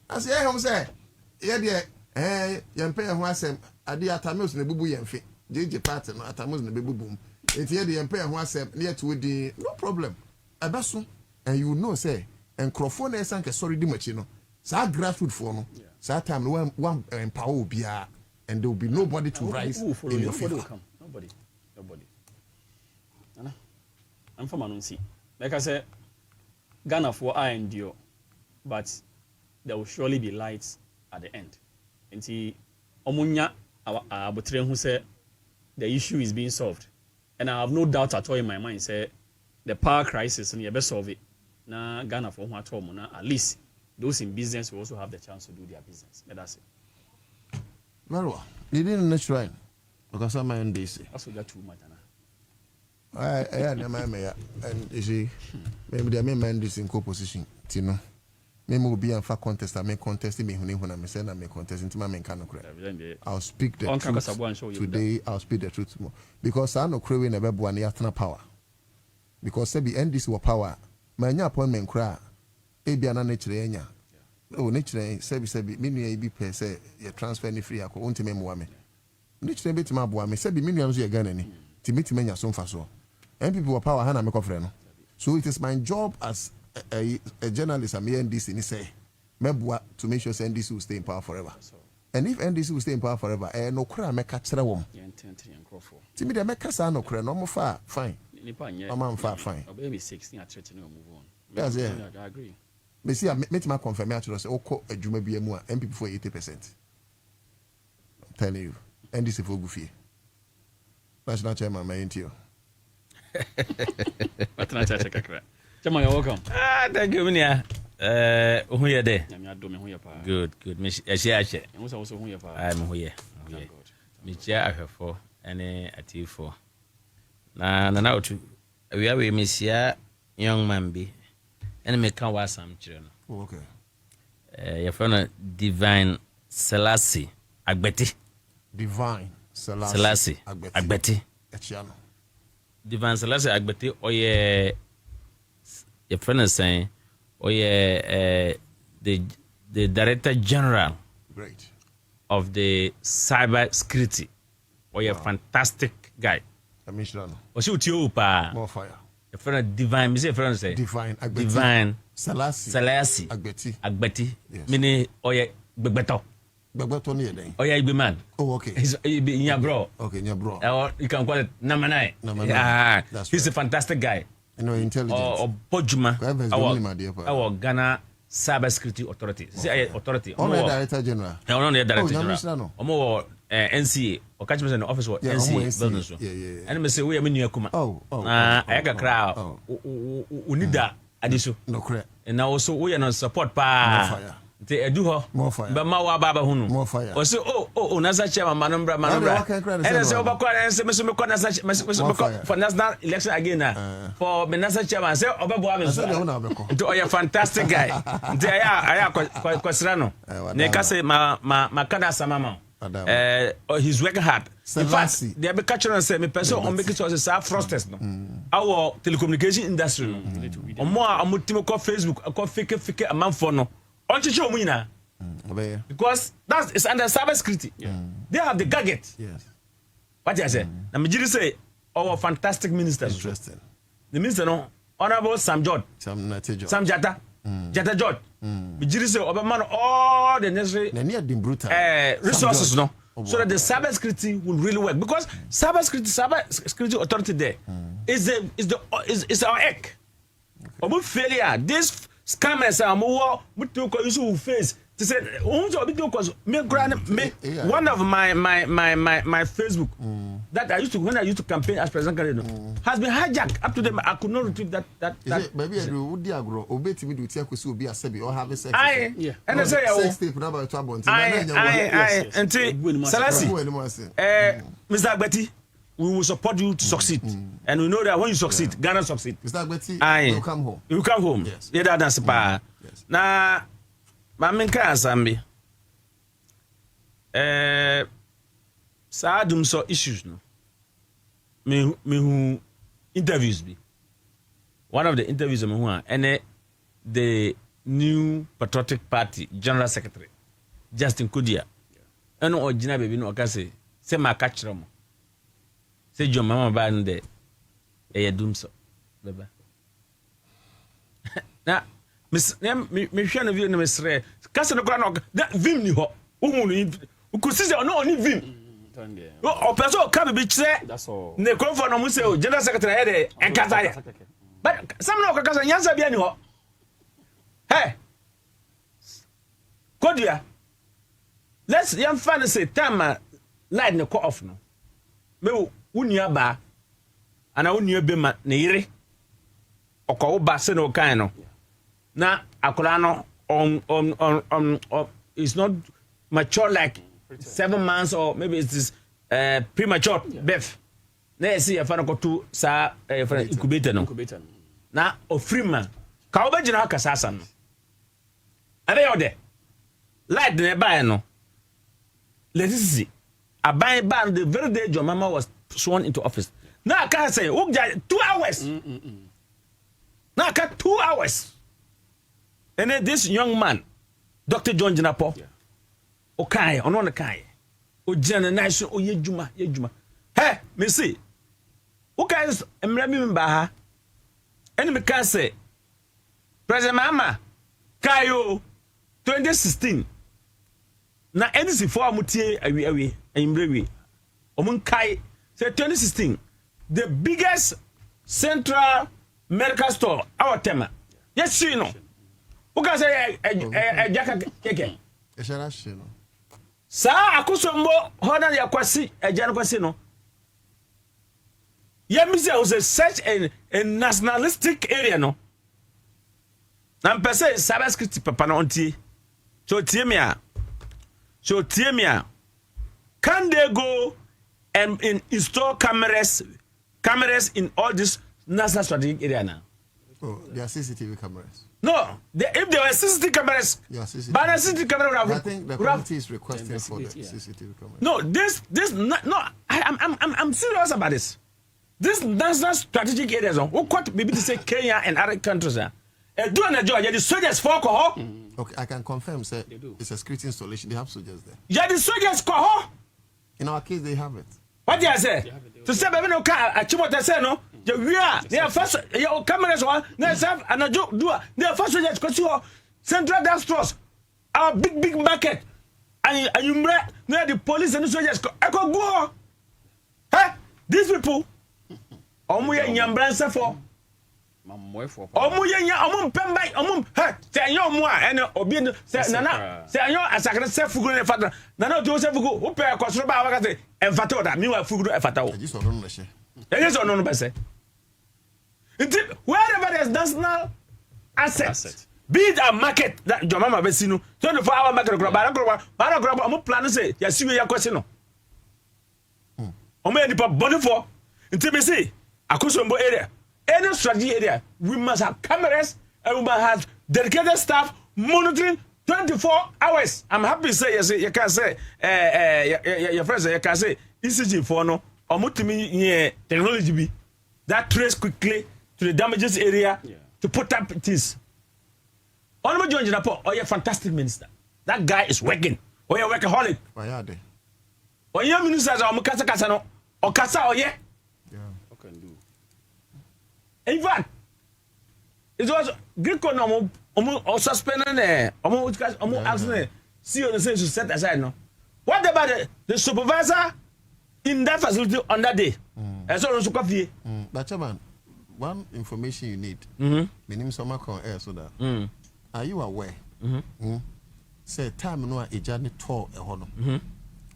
As I say, pay who asem, adi atamos ne bubu yemfe. JJ party no atamos ne bebu boom. Enti the pay who asem, near to the no problem. Abaso, and you know say, and crofone esanke sorry di machino. Sa grassroots for no. Sa time one empower bia, and there will be nobody to rise in your favor. Nobody. I'm from Anunsi. Like I said, Ghana for I endure, but there will surely be lights at the end. And see, Omunya, our who said the issue is being solved. And I have no doubt at all in my mind, say the power crisis and you best solve it. Now, Ghana for what at least those in business will also have the chance to do their business. And that's it. Very well. You didn't try. Because I'm in DC. That's what too much. And you see, maybe they may man this in co-position. You know, maybe will be a fact contest. I may contest me when I'm saying I may contest into my main canoe. I'll speak the truth today. I'll speak the truth more because I know Crewe never won the power. Because say the NDC were power. My appointment cry. Ebiana nature enya. Oh, nature say me be per se you transfer any free. I won't remember me. Nature bit my boy. Me say be millions you again any. Timothy menya some faso. And people were power hand make friend. So it is my job as a journalist and NDC ni say mebua to make sure NDC will stay in power forever. And if NDC will stay in power forever, no kra make catch the wom. Timothy they make sa no kra no mo fa fine. I'm fine. Maybe 16 at 13 move on. Yes, yeah. I agree. Me see, make my confirm actually say oko adwuma bi emu a MP for 80%. I'm telling you. NDC for Goofy. National Chairman, my intio. Chairman, you're welcome. Thank you, Minia. Who you there? Good. Miss Asha. I'm here. Miss Ahafo, any at you for. Now, we are with Miss young man be. And me can watch some children. Okay. Your friend Divine Selassie Agbeti. Divine Selassie Agbeti. Divine Selassie Agbeti. Oh yeah. Your friend is saying, oh yeah, the Director General. Great. Of the cyber security. Oh yeah, fantastic guy. More fire. A friend Divine, Mr. Friend say Divine Agbeti. Divine Selassie Agbeti. Yes. Mini oye bebeto. Begbeto ni eden. Oh yeah, Igbe man. Oh okay. He's in bro. Okay, in your bro. Or you can call it Namanai. Namanai. That's he's a fantastic guy. You know, intelligent. Or Bojuma. Our Ghana Cybersecurity Authority. Authority. On the Director General. On the Director General. Omo NCA. Or catch me in the office for NCA building. Yeah. And me say we are in Yakuma. I got crowd. Unida adiso. No correct. And now also we are not support pa. Te do her more fire. But ma baba hunu. More fire. O say nasa chairman manambra. And say obakwa and say me nasa for national election again for me nasa chairman say obabo am so. To oya fantastic guy. Nti aya kwasra no. Ne ka say ma kada samama. He's working hard. In fact, they have catching and say me person on make it so say frosters no. Our telecommunication industry no. Omo amutimo ko Facebook ko fake a man for no. Because it's under cybersecurity. They have the gadget. Yes. What I say? Now me say our fantastic ministers. Interesting. The minister no Honorable Sam Jata. Jata George. Me say Obama all the necessary resources no. So that the cybersecurity will really work because cybersecurity authority there is our egg. About failure this scammers are more use face to say one of my Facebook that I used to when I used to campaign as president has been hijacked up to them. I could not retrieve that maybe I would agro obey me to take us be a sebi or have a sex. And I say sex tape number 12 and Salasi Mr. Betty, we will support you to succeed. And we know that when you succeed, Ghana succeed. Mr. Betty, you come home. You come home. Yes. Yeah, that's pa. Na maminka asambi. Sa dum so issues no. Me who interviews be. One of the interviews me who and the new Patriotic Party General Secretary Justin Kudia. And original baby no ka say ma catch them. Say your mama ba nde e yadum so beba na miss me hwe na vi na mesre kase no kra no da vim ni ho ohun ni ukusi se no oni vim o person ka be kire ne konfo no mu se o general secretary e de enkasa ya but some no kasa nyansa bia ni ho hey kodia let's yam fan say time light no call off no me unia ba ana unia be ma ne yire okwo ba se no kan no na akola no is not mature like 7 months or maybe it is premature birth na see ya fa no to sa fa incubator no na ofrima ka obagina ka sasa no abe ode light ne ba no let's see abai ban the very day your mama was sworn into office. Now I can't say 2 hours. Now I can't 2 hours. And then this young man, Dr. John Jinapo, okay, on one kai, o generation, o yejuma. Hey, me see. Okay, I'm remember her. And me can say, President Mama, Kayo, 2016. Na NC for amutie awi emrewi. Omun kai say 2016 the biggest central medical store our tema. Yes you know. Who can say jaka keke. Eshara shino. Sa akusombo hoda ya kwasi ejana kwasi no. Yemisi was such a nationalistic area no. Na mpese cybersecurity papa na ontie. So Tiemia, can they go and install cameras in all this national strategic area now? Oh, there are CCTV cameras. No, if there were CCTV cameras, but the CCTV camera I think the committee is requesting for the CCTV cameras. No, I'm serious about this. This national strategic areas, what maybe to say Kenya and other countries are. Doing a job, the soldiers for okay, I can confirm, sir. It's a security installation. They have soldiers there. Yeah, the soldiers call. In our case, they have it. What do I say? To say, baby, no car. I chimo te say no. We are. They are first. Your cameras one. They have and a joke. Do. They are first soldiers because you are central dance trust. Our big market. and you know the police and the soldiers go. Hey, these people. Omuye nyambransa for. Omuye pemba hey, say yo mo a ene obi say nana say yo asakre se fugu ne fata nana o se fugu wo pe kwasoro ba waka say enfata oda mi wa fugu enfata o. Just on no she. Just on no be say. Wherever there's national asset. Be it a market that your mama be sinu 24-hour market ba na plan say ya siwe ya kwese no. Omo nipa body for intimacy Akosombo area. Any strategy area, we must have cameras and we must have dedicated staff monitoring 24 hours. I'm happy to say, you can say, your friends, you can say, ECG for no, or multi technology be that trace quickly to the damages area to put up this. Honorable John Jinapo, oh, you're a fantastic minister. That guy is working. Oh, you're a workaholic. Why are they? Oh, you're ministers, or Mukasa Kasano, or Kasa, or yeah. In fact, it was Greek no suspending asking see on the same to set aside no. What about the supervisor in that facility on that day? But chairman, one information you need. Meaning some can air so that. Are you aware? Say time no a journey tour a hono.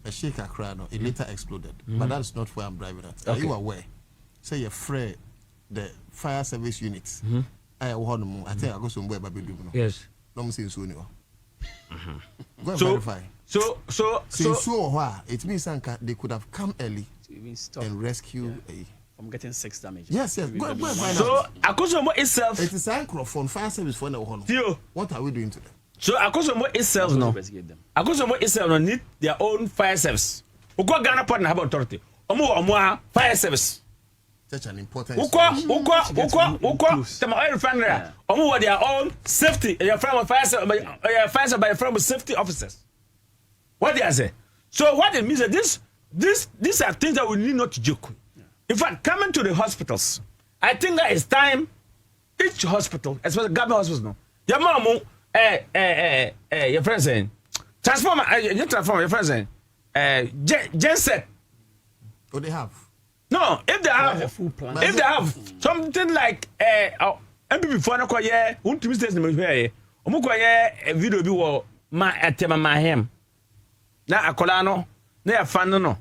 A shake a crowd it later exploded. But that's not where I'm driving at. Are you aware? Say you're afraid the fire service units. I want more. I tell you, I go somewhere, but yes. Don't say so anymore. Go and verify. So, it means they could have come early and rescue from getting sex damage. Yes. Go and find out. So, Akosombo itself. It is microphone fire service for now. What are we doing to them? So, Akosombo itself no. Akosombo itself no need their own fire service. Uko Ghana Partner Harbor Authority. Omo fire service. Such an important Uko Tama oil refinery. Omo their own safety. Your friend fire service by friend with safety officers. What they say? So what it means is these are things that we need not to joke. In fact, coming to the hospitals, I think that it's time each hospital, especially government hospitals, no. Your mom, your friend saying, transform your friend saying, genset. What they have? No, if they have something like MPP for no koye, unto Mr. Nimwe, omukoye video bi wo ma atema ma hem. Na akola no, na ya fan no.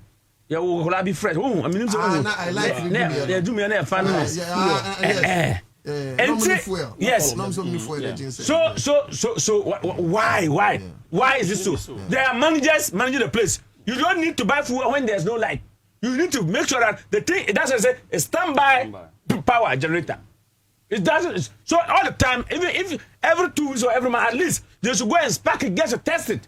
Ya wo kola bi fresh. I mean so. I like you do me na fan no. Yes. So why is this so? There are managers managing the place. You don't need to buy food when there's no light. You need to make sure that the thing, it doesn't say a standby power generator. It doesn't. So all the time, even if every 2 weeks or every month, at least they should go and spark it, get to test it.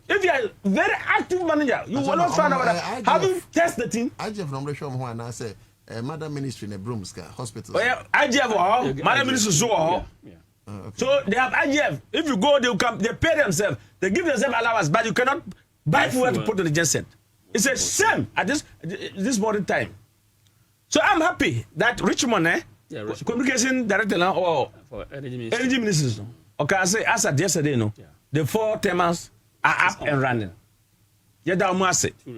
If you are a very active manager, you will not find out that. Have you tested the thing? I just from the show when I say, Mother Ministry in a Broomska hospital. Oh, yeah, IGF, Mother Ministry, so. So they have IGF. If you go, they will come, they pay themselves, they give themselves allowance, but you cannot buy food to put on the genset. It's a shame at this modern time. So I'm happy that Richmond, communication director now or energy ministers, okay, I say as at yesterday, no, the 4 terminals are up and running. Yeah, that must say. Two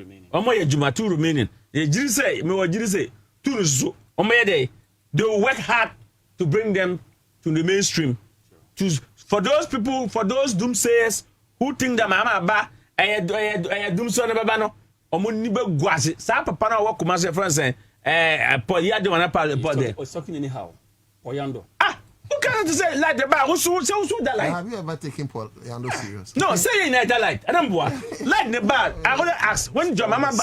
remaining. They say, me 2 so. They will work hard to bring them to the mainstream. For those people, for those doomsayers who think that Mama Ba doomsayer never no. Omo ni be guase sa papa na wo kuma se friend say Paul ya de wana Paul there was talking anyhow Poyando you can't say like the bar who that light. Have you ever taken Paul Yando serious? No, say in that light I don't like the bar. I want to ask when your mama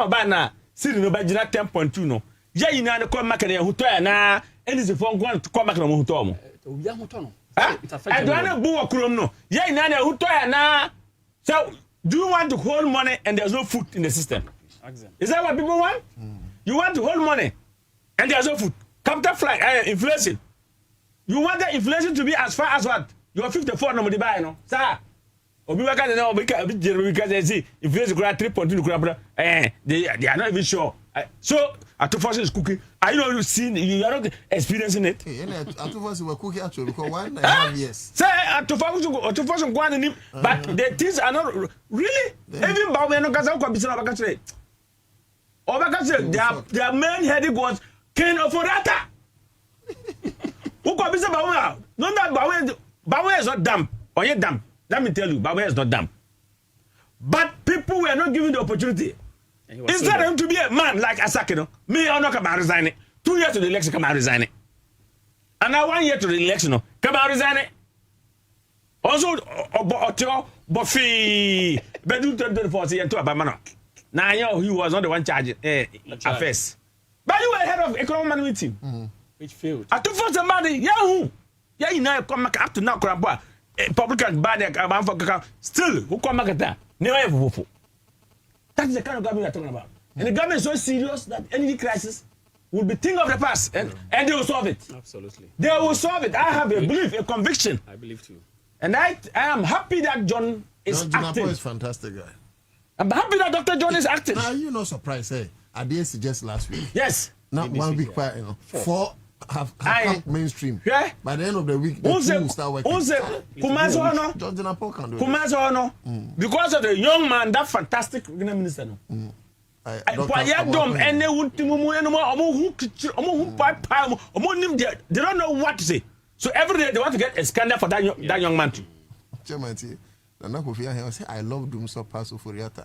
ba na see no ba gina 10.2 no ya ina na come market hu to na any the phone go to come market no hu to mo obi hu to no I don't bu okrom no ya ina na hu to na so do you want to hold money and there's no food in the system? Is that what people want? You want to hold money and there's no food. Capital flight, inflation. You want the inflation to be as far as what? You are 54 no money buy no. Sir. Because they see inflation grade 3.2 they are not even sure. So Atufos is cooking. Are you seeing? You are not experiencing it. Atufos were cooking actually because 1.5 years. Say Atufos go on, but the things are not really. Even Bobie no kasa ko bisina bakase. Obakase, their main headache was Ken Oforata. Who ko bisina Bobie? No, that Bobie is not dumb. Or you dumb. Let me tell you, Bobie is not dumb. But people were not given the opportunity. Instead of him to be a man like Ansah, you know, me I'm not come out resign it. 2 years to the election, come out resign it. And now 1 year to the election, come out resign it. Also, Bobie, but do 24 years to Abamano. Now he was not the one charging affairs. But you were head of economic meeting. Which failed. I took for somebody, yeah, you know, come up to now, Republican bad still, who come back at that? Never ever. That's the kind of government we're talking about. And the government is so serious that any crisis will be thing of the past and they will solve it. Absolutely. They will solve it. I have a belief, a conviction. I believe too. And I am happy that John is acting. John is a fantastic guy. I'm happy that Dr. John is acting. Now, you're not surprised, hey? I did suggest last week. Yes. Not 1 week, you know. Four have come mainstream. Yeah. By the end of the week, the team will start working. Because of the young man, that fantastic minister. They don't know what to say. So every day they want to get a scandal for that young man too. I love Dumso Paso Furiata.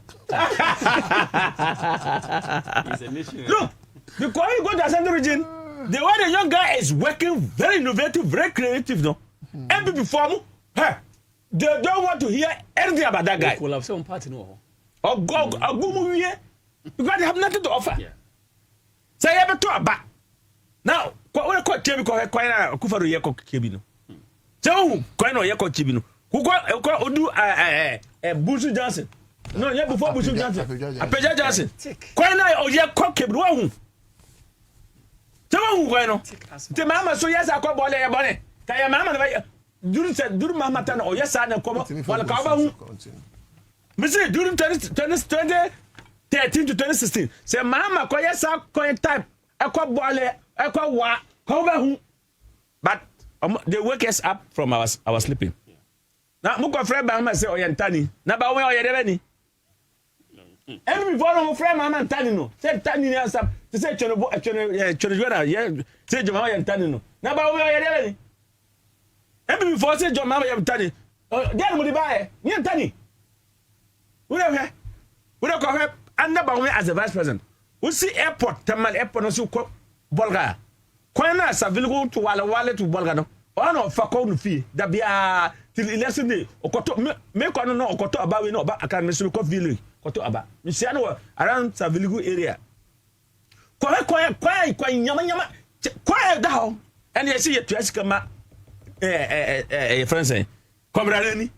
Look, because you go to Asante region, the way the young guy is working, very innovative, very creative, no? And before me, they don't want to hear anything about that guy. We'll have some party, no? Or go because they have nothing to offer. Say, ever to about. Now, what Chebby call a Kufaru Yako Kibino? So, Quino Yako Chibino. Who got do Busu Johnson? No, yeah, before Busu Johnson. A Peja Johnson. Quina or Yako Kibro. Tell why no? The mamma, so yes, I call Bolle a bonnet. Kaya mamma, during Mamma Tan or yes, I know come while a cover. Mr. During 2013 to 2016, say Mamma, yes, I coin type. I call Bolle, I call what? Cover. But they wake us up from our sleeping. Now, Muka friend Mamma say, Oyantani. Naba, where are you ready? Every before friend Mamma Tanino said Tani Ansah to say Chonojuana, yeah, say Jomaya Tanino. Naba, where are you ready? Every before say Jomaya Tani. Then would buy near Tani. We don't call her and Naba as a vice president. We see airport, Tamal Airport, no Suko, Bolga. Quana Savilgo to Walla to Bolgano. Oh no, Fakon fee. That be a till election day. Okoto make on no Okoto about we know about I can miss village. Koto aba. Misiano around Saviligu area. Quiet yama. Quiet down. And you see it to ask ma friends. Comrade.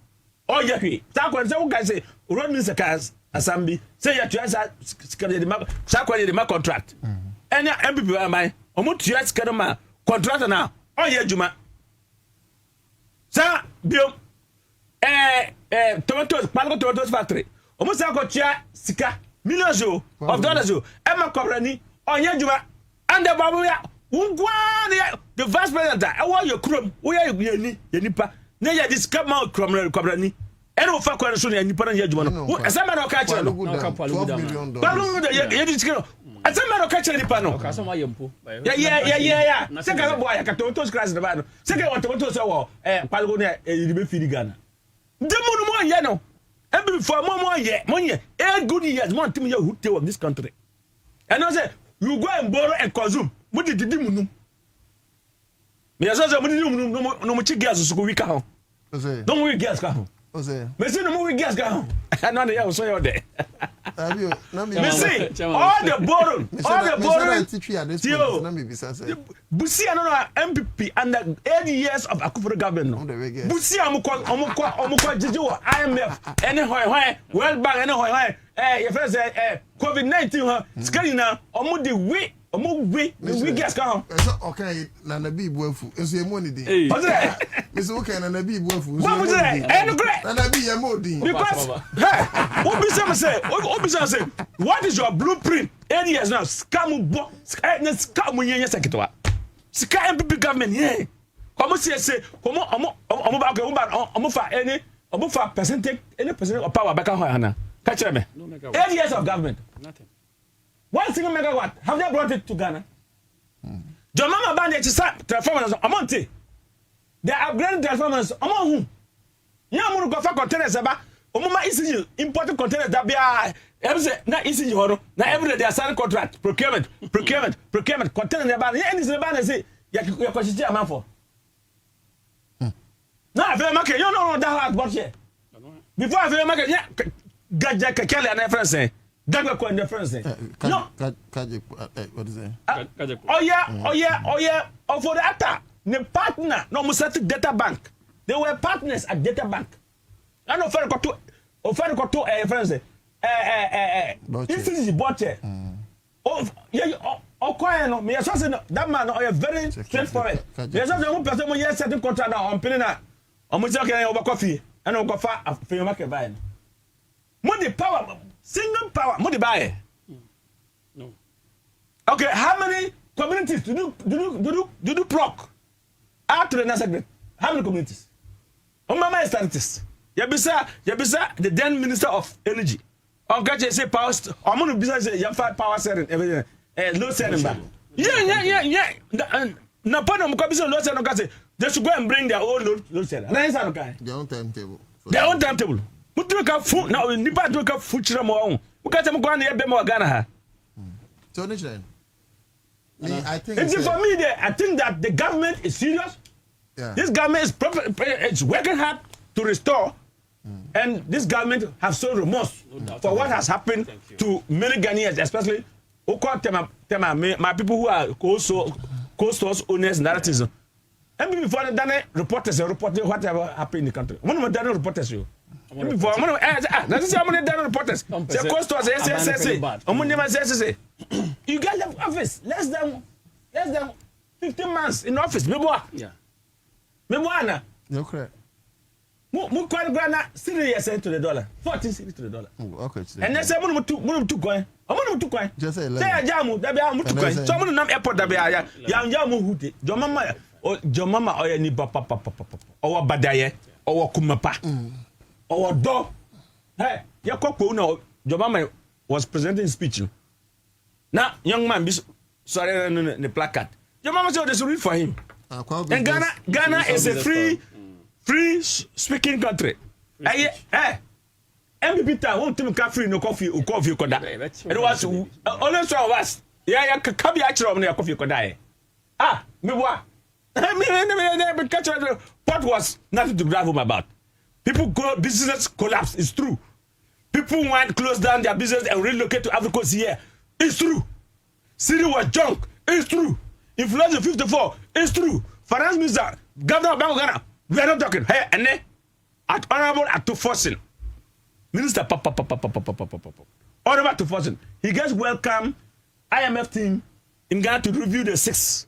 Oh yeah, that one so guys say run Mr. Cars Asambi. Say you to ask the contract. And MPP am I? Omo to ask ma contract now. Oh yeah, Juma. Sa bio tomatoes, Palgo Tomatoes factory. Almost I got sika millions of dollars. Emma Cobrani, on Yajuma, and the Babuya, the vice president. I want your crumb. We are Yenipa. Naya this come out Cobrani. And no fuck when soon and you put on Yajuma. As a man of catcher, $12 million. As a man of catcher, Nipano. Yeah. Second boy, I can total scratch the battle. Second one to so Palgonia, you be feeding Ghana. The moon, Yano. And before more year, 8 good years, one to me who tell of this country. And I say, you go and borrow and consume. What did you do? Me as no much gas to week out. Don't we gas car? Messi no more gas car. I know they are so there. Messi, all the borrow. Busi another MPP under 80 years of Akufo government. Busi amukwa jijo IMF anywhere World Bank anywhere your friend say COVID-19 scary now omo the way we gas car. Okay na nabi buafu enso ye money dey. Messi okay na nabi buafu. What was that? And great. Na nabi ye mo dey. Because hey, Obi say what is your blueprint 8 years now. Scam bo. Scam yenye sekitwa. Sika MPP government yeah. Como say omo ba omo fa any omo fa percentage any percentage of power back on hana. Catch me. 8 years of government. Nothing. 1 single megawatt. Have they brought it to Ghana? John Mama Band transformers amonte. They upgraded transformers among whom? Yamu go for containers aba. Omuma ECG importing containers that be every na ECG horo. Na every day they are signing contract. Procurement. Containers aba. Yeah, this aba say ya kwashiti am for. Na ave market you no that hard but here. Before ave market yeah gaja kekele na France. Dagwa kwa na France. No. What is it? Oh yeah. Oh for the atta. The partner no musati data bank. They were partners at data bank. I know for to France. This is the bottle. Oh yeah. Oh quiet no. Me just say that man no very straightforward. Me just say one person mo yes certain contract na on pin na. Omo say okay over coffee. And on go fa afei market buy. Mo the power single power mo the buy. No. Okay, how many communities do you proc? After the Nasagret, how many communities? Mama is statistics. Yabisa, the then Minister of Energy. On catch say power. I'm going to business. You have power setting everything. Low setting back. Yeah. Na pana mukabisa low setting. Okay, they should go and bring their own low setting. That is okay. Their own timetable. Their own timetable. Mutu ka fu na nipa do ka fu chira mo on. Mukata mo kwa na ebe mo Ghana ha. So I think for me, I think that the government is serious. Yeah. This government is it's working hard to restore, and this government have shown remorse for what has happened to many Ghanaians, especially my people who are co-stores owners and that is. And before the reporters reporting whatever happened in the country. One of them reporters you. Before that's how many done reporters. Say co-stores say. You guys have office less than 15 months in office. Yeah. Memoana. No correct. Mu kwa grana 3 years to the dollar. 14 cedis to the dollar. Okay. And then say mu two coin. Mu two coin. Just say ajamu da bia mu two coin. So mu nam airport da bia ya mu hute. Jomama oya ni papa. Owo badaye, owo kumapa. Owo do. Hey, yakoko na Jomama was presenting speech. Now, young man, sorry, the placard. Your mama said they should read for him. And Ghana is a free speaking country. MPP time won't take free no coffee or coffee could die. It was only some of us. Yeah, can be actually on your coffee could die. Me what? What was nothing to drive home about. People go business collapse. It's true. People want to close down their business and relocate to Africa here. It's true. City was junk. It's true. Inflation 54. It's true. Finance Minister, Governor of Bank of Ghana. We are not talking. Hey, and then at honorable at to forcing. Minister honorable to forcing. He gets welcome IMF team in Ghana to review the 6.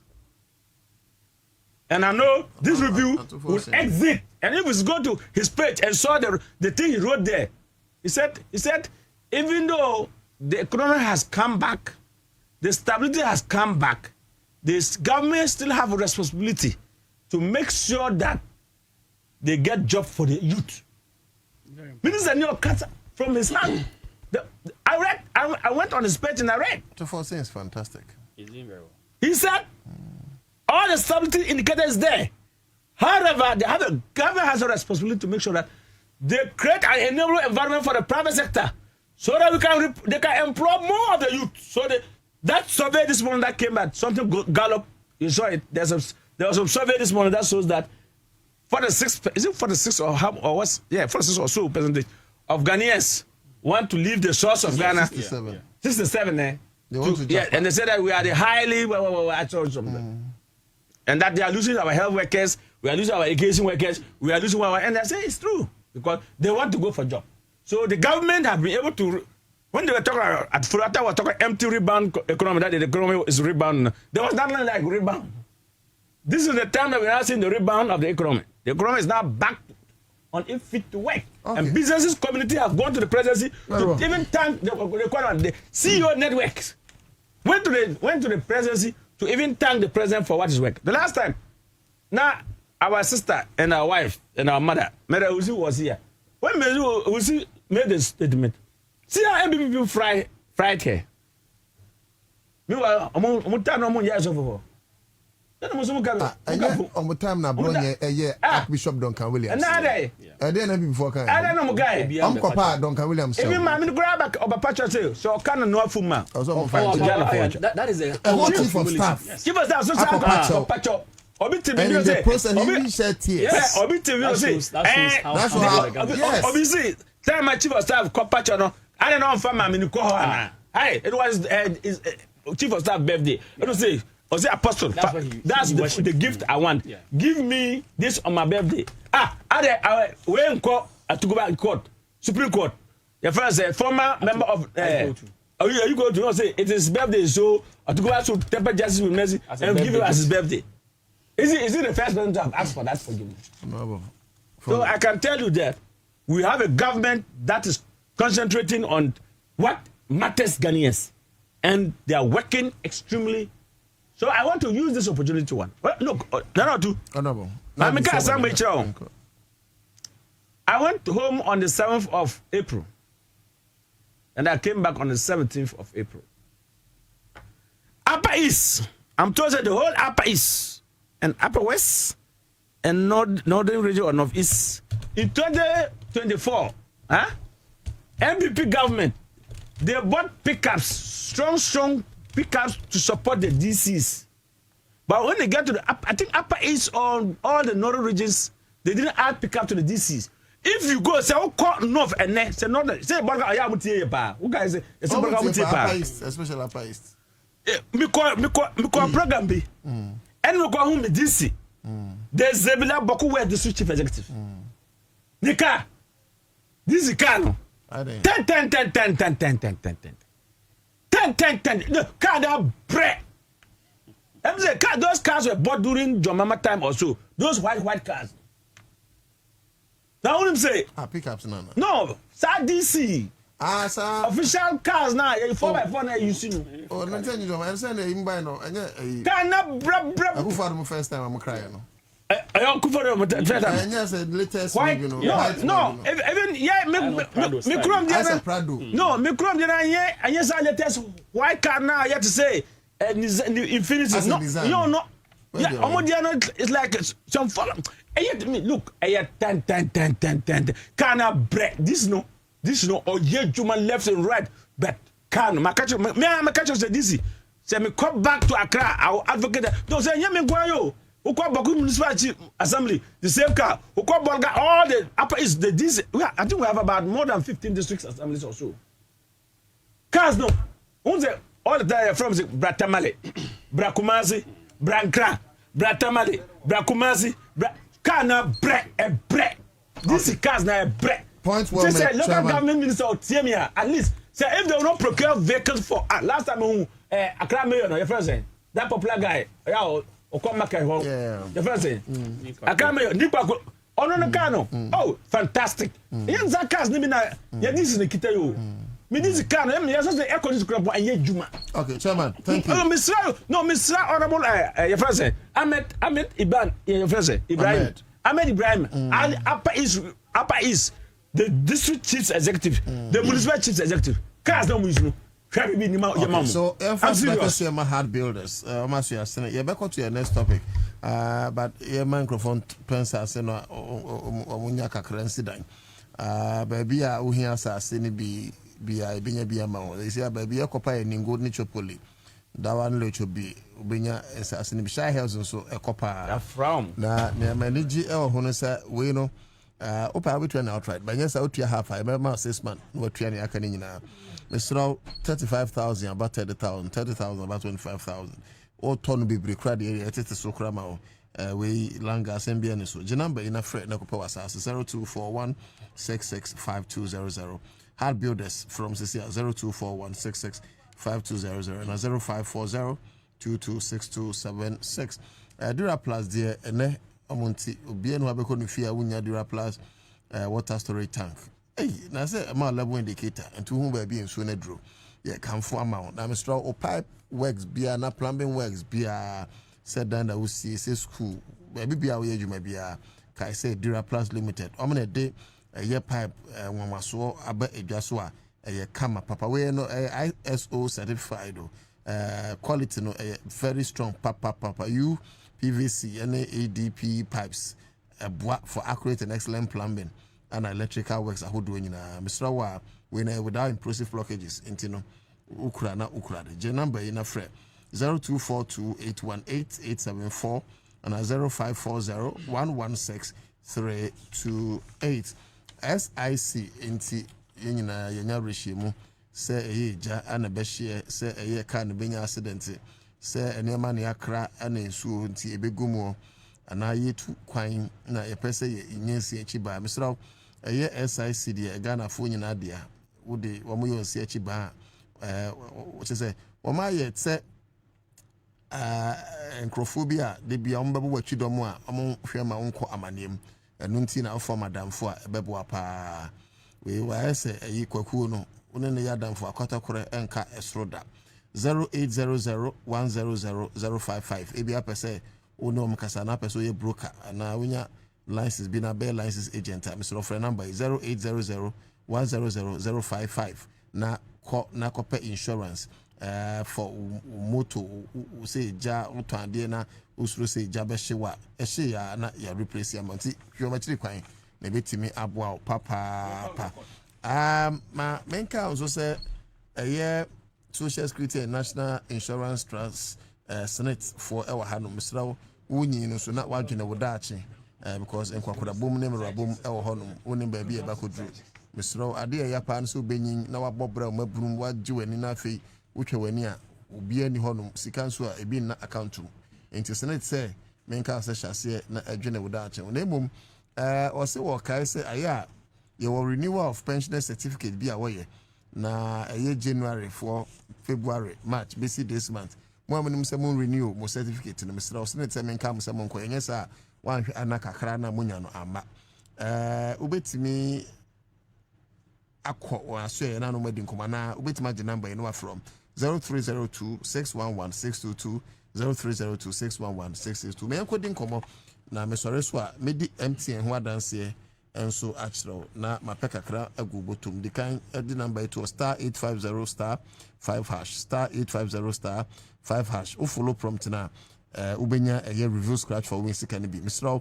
And I know this review will exit. And if we go to his page and saw the thing he wrote there, he said, even though the economy has come back, the stability has come back, this government still have a responsibility to make sure that they get job for the youth. Minister Neo cut from his hand. I went on his page and I read. 246 is fantastic. He said, all the stability indicators there. However, the government has a responsibility to make sure that they create an enable environment for the private sector so that they can employ more of the youth. So that survey this morning that came out, something Gallup, you saw it. There was a survey this morning that shows that 46 or what's 46 or so percentage of Ghanaians want to leave the source of Ghana. 67, eh? And they said that we are the highly and that they are losing our health workers, we are losing our education workers, we are losing our, and I say it's true because they want to go for job. So the government have been able to, when they were talking at Furata, was talking empty rebound economy, that the economy is rebound. There was nothing like rebound. This is the time that we are seeing the rebound of the economy. The economy is now back on its feet to work. Okay. And businesses, community have gone to the presidency to even thank the CEO networks Went to the presidency to even thank the president for what his work. The last time, now our sister and our wife and our mother Uzi was here. When Uzi made the statement, see how people fried her. Meanwhile, I'm time no more years over. Then I'm also on the time na bronye Archbishop Duncan Williams. And then before can. I don't know guy. I'm Papa Duncan Williams. Even my grab back of a patch say so can no fuma. That is a chief of staff. Chief of staff so patch. Obi TV say. Obi shed tears. Yeah, Obi TV say. That's what. Obi say. Tell my chief of staff ko patch no. I don't know from me ko ho. Hey, it was chief of staff birthday. I don't say. Or say apostle. That's the gift I want. Yeah. Give me this on my birthday. I went to go back to court, Supreme Court. Your first former member of. You go to say it is birthday, so I to go back to temper justice with mercy and give it as his birthday. Is it the first person to have asked for that forgiveness? No. So I can tell you that we have a government that is concentrating on what matters Ghanaians, and they are working extremely. So I want to use this opportunity to one. Well, look, Honorable. I went home on the 7th of April. And I came back on the 17th of April. Upper East. I'm told that the whole Upper East and Upper West and Northern region or Northeast. In 2024, MPP government, they bought pickups, strong pickups to support the DCs. But when they get to I think Upper East or all the northern regions, they didn't add pickup to the DCs. If you go say north and then say northern, say who guys say Upper East, especially Upper East. Me call program B. And we call home the DC. There's Zebila Boku where the chief executive. Nika, this is Kano. 10. No, car that bread. Those cars were bought during John Mama time or so. Those white cars. Now, what I'm saying? Pickups, no. No, DC. Sir. Official cars now, 4x4 now you see. Oh, I'm telling you, I'm saying they buy no. Can't brab. Who for the first time I'm crying no. I don't go for the yes, latest white, you know. No, even me chrome there. Prado. No, me chrome there and yes, I latest white car now. I have to say, Infinity. No. Yeah, almost it's like some follow. Look, I had 10. Can't break this no, or yeah, human left and right, but can my catcher say this. Say me come back to Accra. I will advocate. Don't say yeah, me go yo. Who call Baku Municipality Assembly, the same car. Who call Bolga, all the upper is the DC. I think we have about more than 15 districts assemblies or so. Cars no. All the time from Bratamale, Brakumasi, Brankra, Bratamale, Brakumasi, Kana break. This is cars now break. Point well made. Local government minister or Tiamia, at least say if they will not procure vehicles for last time Accra Mayor, your friend that popular guy, the first thing. I can't make Nipa. Oh, no, Kano. Oh, fantastic. Yan Zakas, Nimina, Yanis in the Kitayo. Midis Kano, yes, the air conditioner and yet Juma. Okay, Chairman, thank you. Oh, Mr. Honorable, your first say. Ahmed Iban, your first say. Ibrahim. Ahmed Ibrahim. And Upper East, the district chief executive, the municipal chief executive. Cars don't use. Okay, so I'm hard builders. I'm asking you back to your next topic. But your microphone pencil say no omunya kakransi dan. Baby a wo hia asase ni bi benya ma wo. They say baby ekopa ni gold ni chopoli. That one le chobi benya asase ni bi shy house so ekopa. From na manage e ho no say we no opa we train outright. Benya say otua half I remember 6 months no tua ni aka ni nyina. Mr. 35,000 about 30,000 about 25,000. All ton be break area at so crama we langa SMBN so. The number in a freight na kopa was 0241665200. Hard builders from CCA 0241665200 and 0540226276. Dura Plus there ene omonti obi no abeko no fia wunya Dura Plus water storage tank. Hey, na say my level indicator and to whom baby and soon draw. yeah come for amount na Mr. O pipe works bia na plumbing works bia said dan that we see say school baby bia we adwuma bia kai say Dura Plus Limited omna de a pipe nwanwaso aba edwa so a kama papa we no ISO certified quality no very strong papa you PVC and ADP pipes for accurate and excellent plumbing and electrical works ahodo nyina Mr. Wa we na without impressive blockages intino ukura the number in a fret 0242818874 and 0540116328 SIC inti yenya yenya reshimu se ja ana behye se ka no benya accident se enema ne akra ana ensuo nti ebegumu ana yetu kwan na yepese ye nyensi echi ba misraw SIC de Ghana fo nyina dia wode wo yo nsi echi ba say woma ye tse encrophobia de bia ombebo watwidom a omo hwema wonko amanem enu nti na afọ madamfo a ebebo apa we wa se ayi kwakuo no one ne yadamfo akwatakore enka esroda 0800100055 ebia pese one omkasa na pese ye broker na wonya license bi na be license agent am so for number 0800100055 na kope insurance for moto say ja utande na usuro say ja be hyewa ehye ya na ya replace am nti hwomachiri kwan na betimi aboa papa ma menka also say Social Security and National Insurance Trust Senate for our hano misrawo wunyi no so na wadwene wodachi because enkwakura bom ne merabom ewo hono woni ba bia bakodru misrawo ade ya pa nso benyin na wabobra mabrum wagjiwani na afei wotwe wani a obi ani hono sika nso a ebi na account enti Senate say menka se hyase na adwene wodachi na emom o se wo kai se aya your renewal of pensioner certificate bi a woye na January for February March basi this month mo amanim se mo renew mo certificate no misra o Senate men kam se mo nko enyesa wan hwe anaka kra na munya no ama ubetimi akọ waso na no madi nkoma na ubetimi age number no from 0302611622 0302611622 me enko di nkomo na me sore so a medi MTN ho adanse enso achro na mapekakra agu botum di kan di number to star 850 star 5 hash star 850 star 5 hash o follow prompt na ubenya review scratch for win can be Mr.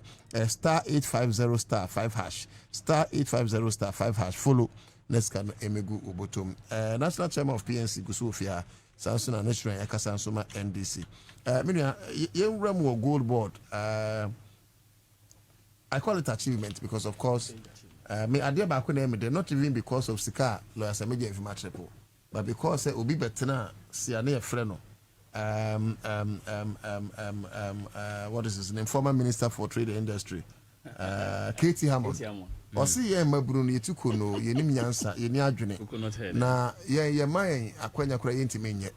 Star 850 star 5 hash star 850 star 5 hash follow let's can emegu obotom national chairman of PNC Gusufia Samson and National Yakasa Soma NDC minia ye gold board I call it achievement because of course me idea back when not even because of sika lawyers and media information but because obi betena siane freno what is his name, former minister for trade and industry Katie Hammond or see ye mabru ni tukono ye nim Ansah ye ni adwene na ye man akwanya kura yenti menye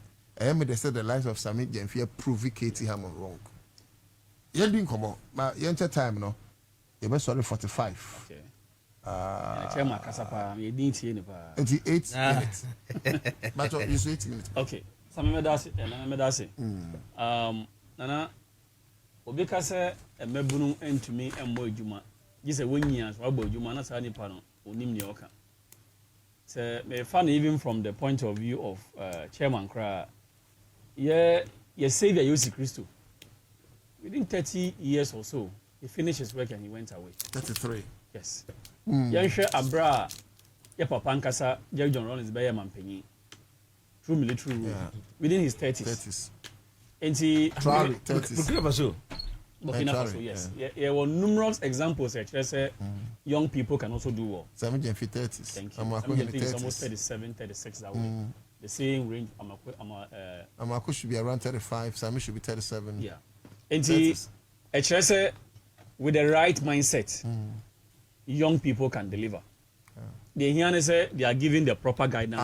me they said the lives of Sami Jemfie prove Katie Hammond wrong ye din komo ma ye time no you be sorry 45 okay chairman kasapa ye din tie ni pa 8 minutes but you say 8 minutes okay some medase nana obi ka se emebunu entumi emmo adwuma gise wonyia so abo adwuma na sa nipa no onim ne oka se me fan even from the point of view of chairman kra ye savior Yesu Christo within 30 years or so he finished his work and he went away 33 yes yanhwe abra ye papa nkasa Jerry John Rollins be ye mampanyi true military within his 30s and he Burkina Faso yes there were numerous examples actually say young people can also do well some in 30s thank you almost 37 36 that way the same range Amako should be around 35 some should be 37 yeah and he actually say with the right mindset young people can deliver they hear say they are giving the proper guidance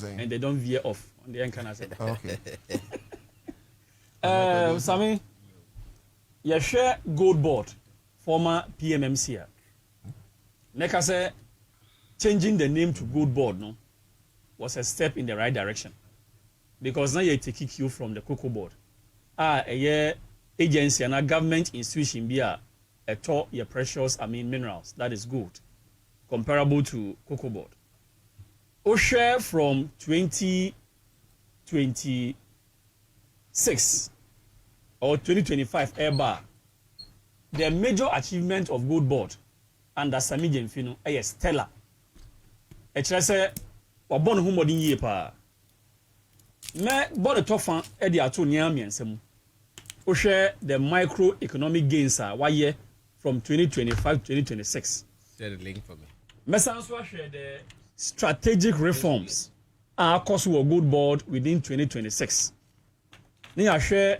and they don't veer off on the end can I say okay Sami you share gold board former PMMC here make us say changing the name to gold board no was a step in the right direction. Because now you're taking cue from the cocoa board. A agency and a government institution be a top your precious minerals. That is good. Comparable to cocoa board. Share from 2026 or 2025 bar, the major achievement of gold board under Sami Jemfino is stellar. Say, or born who modern year pa. Me born a tough Eddie Ato Niami and some. Share the microeconomic gains are why year from 2025 to 2026. Share the link for me. Mesanso share the strategic reforms are cost of gold board within 2026. Then I share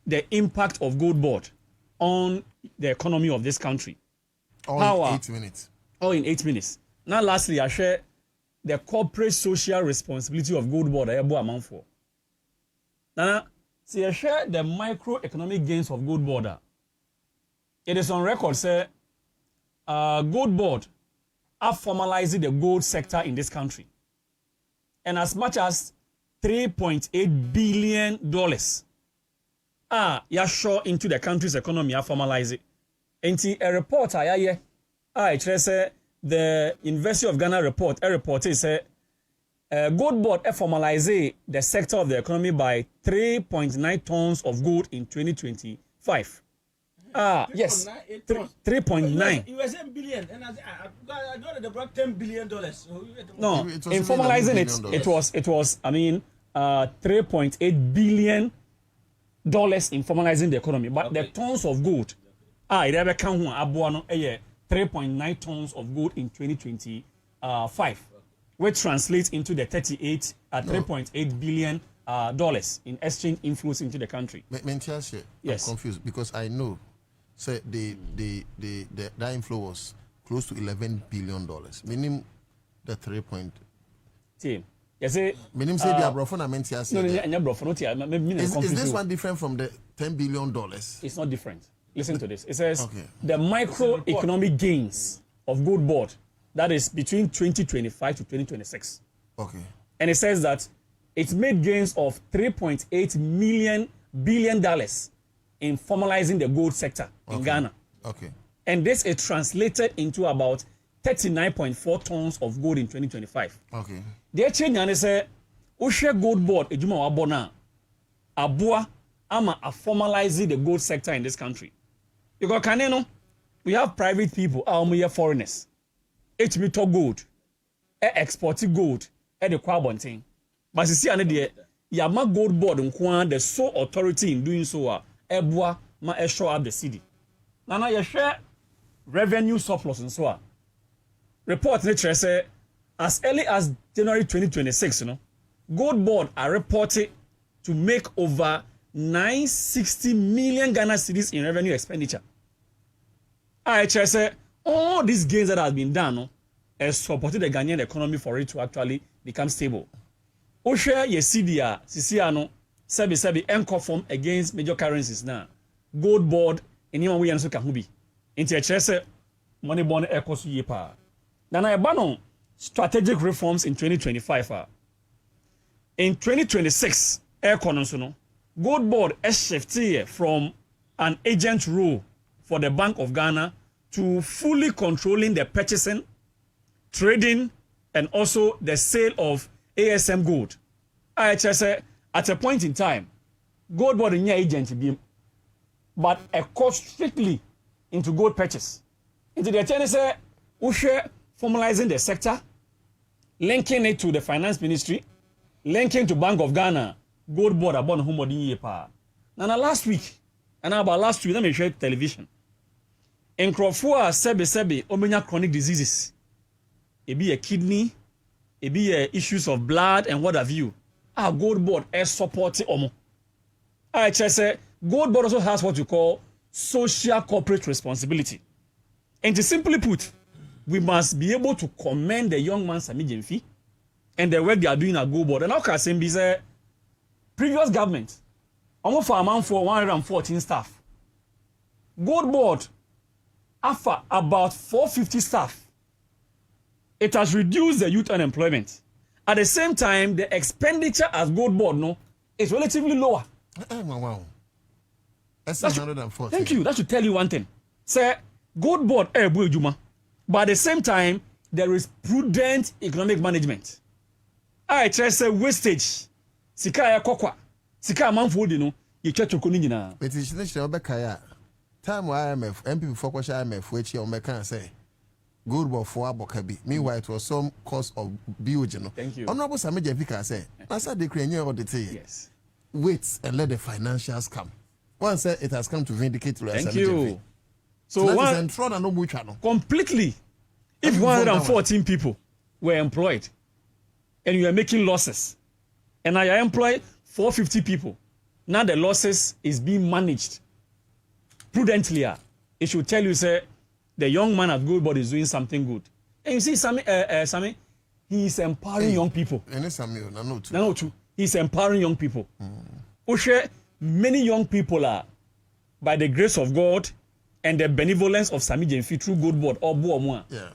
the impact of gold board on the economy of this country. All in 8 minutes. All in 8 minutes. Now, lastly, I share the corporate social responsibility of gold board. I have amount for. Now, see, I share the microeconomic gains of gold board. It is on record, say, gold board are formalizing the gold sector in this country. And as much as $3.8 billion sure into the country's economy are formalizing. And a report it says the University of Ghana report, a report is gold board formalize the sector of the economy by 3.9 tons of gold in 2025. Yes, 3.9. You were saying billion, and I know that they brought $10 billion. No, in formalizing it was 3.8 billion dollars in formalizing the economy, but the tons of gold, it ever count 3.9 tons of gold in 2025, which translates into the 3.8 billion dollars in exchange inflows into the country. Yes. I'm confused because I know. So that inflow was close to $11 billion. Meaning the 3 point. Team. Yes, meaning say the brofo na mentias. No, is this one different from the $10 billion? It's not different. Listen to this. It says the microeconomic gains of gold board, that is between 2025 to 2026. Okay. And it says that it made gains of $3.8 billion in formalizing the gold sector in Ghana. Okay. And this is translated into about 39.4 tons of gold in 2025. Okay. The change and say, share gold board ejuma wabona abua ama a formalizing the gold sector in this country. Because kaneno, we have private people, our foreigners. HB to gold, exporting gold, the Kwabena. But you see, Yama gold board the sole authority in doing so. Ebua ma show up the city. Now you share revenue surplus and so on. Report nature say as early as January 2026, gold board are reported to make over 960 million Ghana cedis in revenue expenditure. I say all these gains that have been done has supported the Ghanaian economy for it to actually become stable. Share ye CDA, Sisiano. Sebi anchor form against major currencies now. Gold board anyone we answer can be. Into a money bond echoes ye pa. Then I ban strategic reforms in 2025. In 2026, gold board is shifted from an agent role for the Bank of Ghana to fully controlling the purchasing, trading, and also the sale of ASM gold. At a point in time, gold board in agent be, but a cost strictly into gold purchase. Into the attorney say, Ushe formalizing the sector, linking it to the finance ministry, linking to Bank of Ghana, gold board about whom modern pa. Now last week, and about last week, let me share television. In Crawford, sebi omenya chronic diseases. It be a kidney, it be issues of blood and what have you. Our gold board is supporting Omo. I say gold board also has what you call social corporate responsibility. And to simply put, we must be able to commend the young man Sami Jemfi and the work they are doing at gold board. And how can say say previous government almost for amount for 114 staff. Gold board after about 450 staff. It has reduced the youth unemployment. At the same time, the expenditure as gold board no is relatively lower. Wow. That's 140. Thank you. That should tell you one thing. Say gold board but at the same time, there is prudent economic management. I try say wastage. Sika ya kokwa. Sika amanfo di no ye twetweko ni nyina. But it's not obekaya. Time IMF, MP before IMF which you can say good board for abokabi. Meanwhile it was some cost of building. Thank you. Honorable Samuel Jeffika say, "Ansah the Ukrainian audit." Yes. Wait and let the financials come. One said it has come to vindicate. Thank you. So one completely. If 114 people were employed and you are making losses, and I employ 450 people, now the losses is being managed prudently. It should tell you, say, the young man at Goldboard is doing something good. And you see, Sammy, he is empowering young people. He's empowering young people. Many young people are, by the grace of God and the benevolence of Sami Jemfi through Goldboard or Buomwa. Yeah.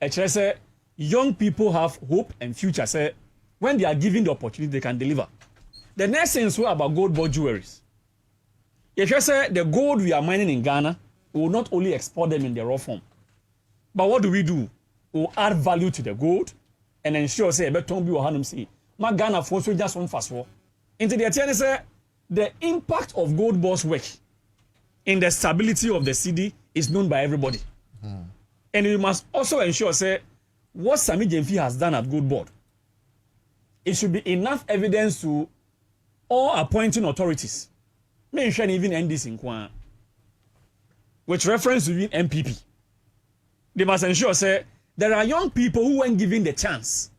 Actually, say, young people have hope and future. Say, when they are given the opportunity, they can deliver. The next thing is about Goldboard jewelries. If you say the gold we are mining in Ghana, we will not only export them in their raw form, but what do? We will add value to the gold and ensure, say, beton be or see. My Ghana for so just one fast war. Into the attorney say the impact of Goldboard's work in the stability of the city is known by everybody. And we must also ensure, say, what Sami Jemfi has done at Goldboard, it should be enough evidence to all appointing authorities. Mention even NDC in Kwan, with reference to even MPP. They must ensure, say, there are young people who, when given the chance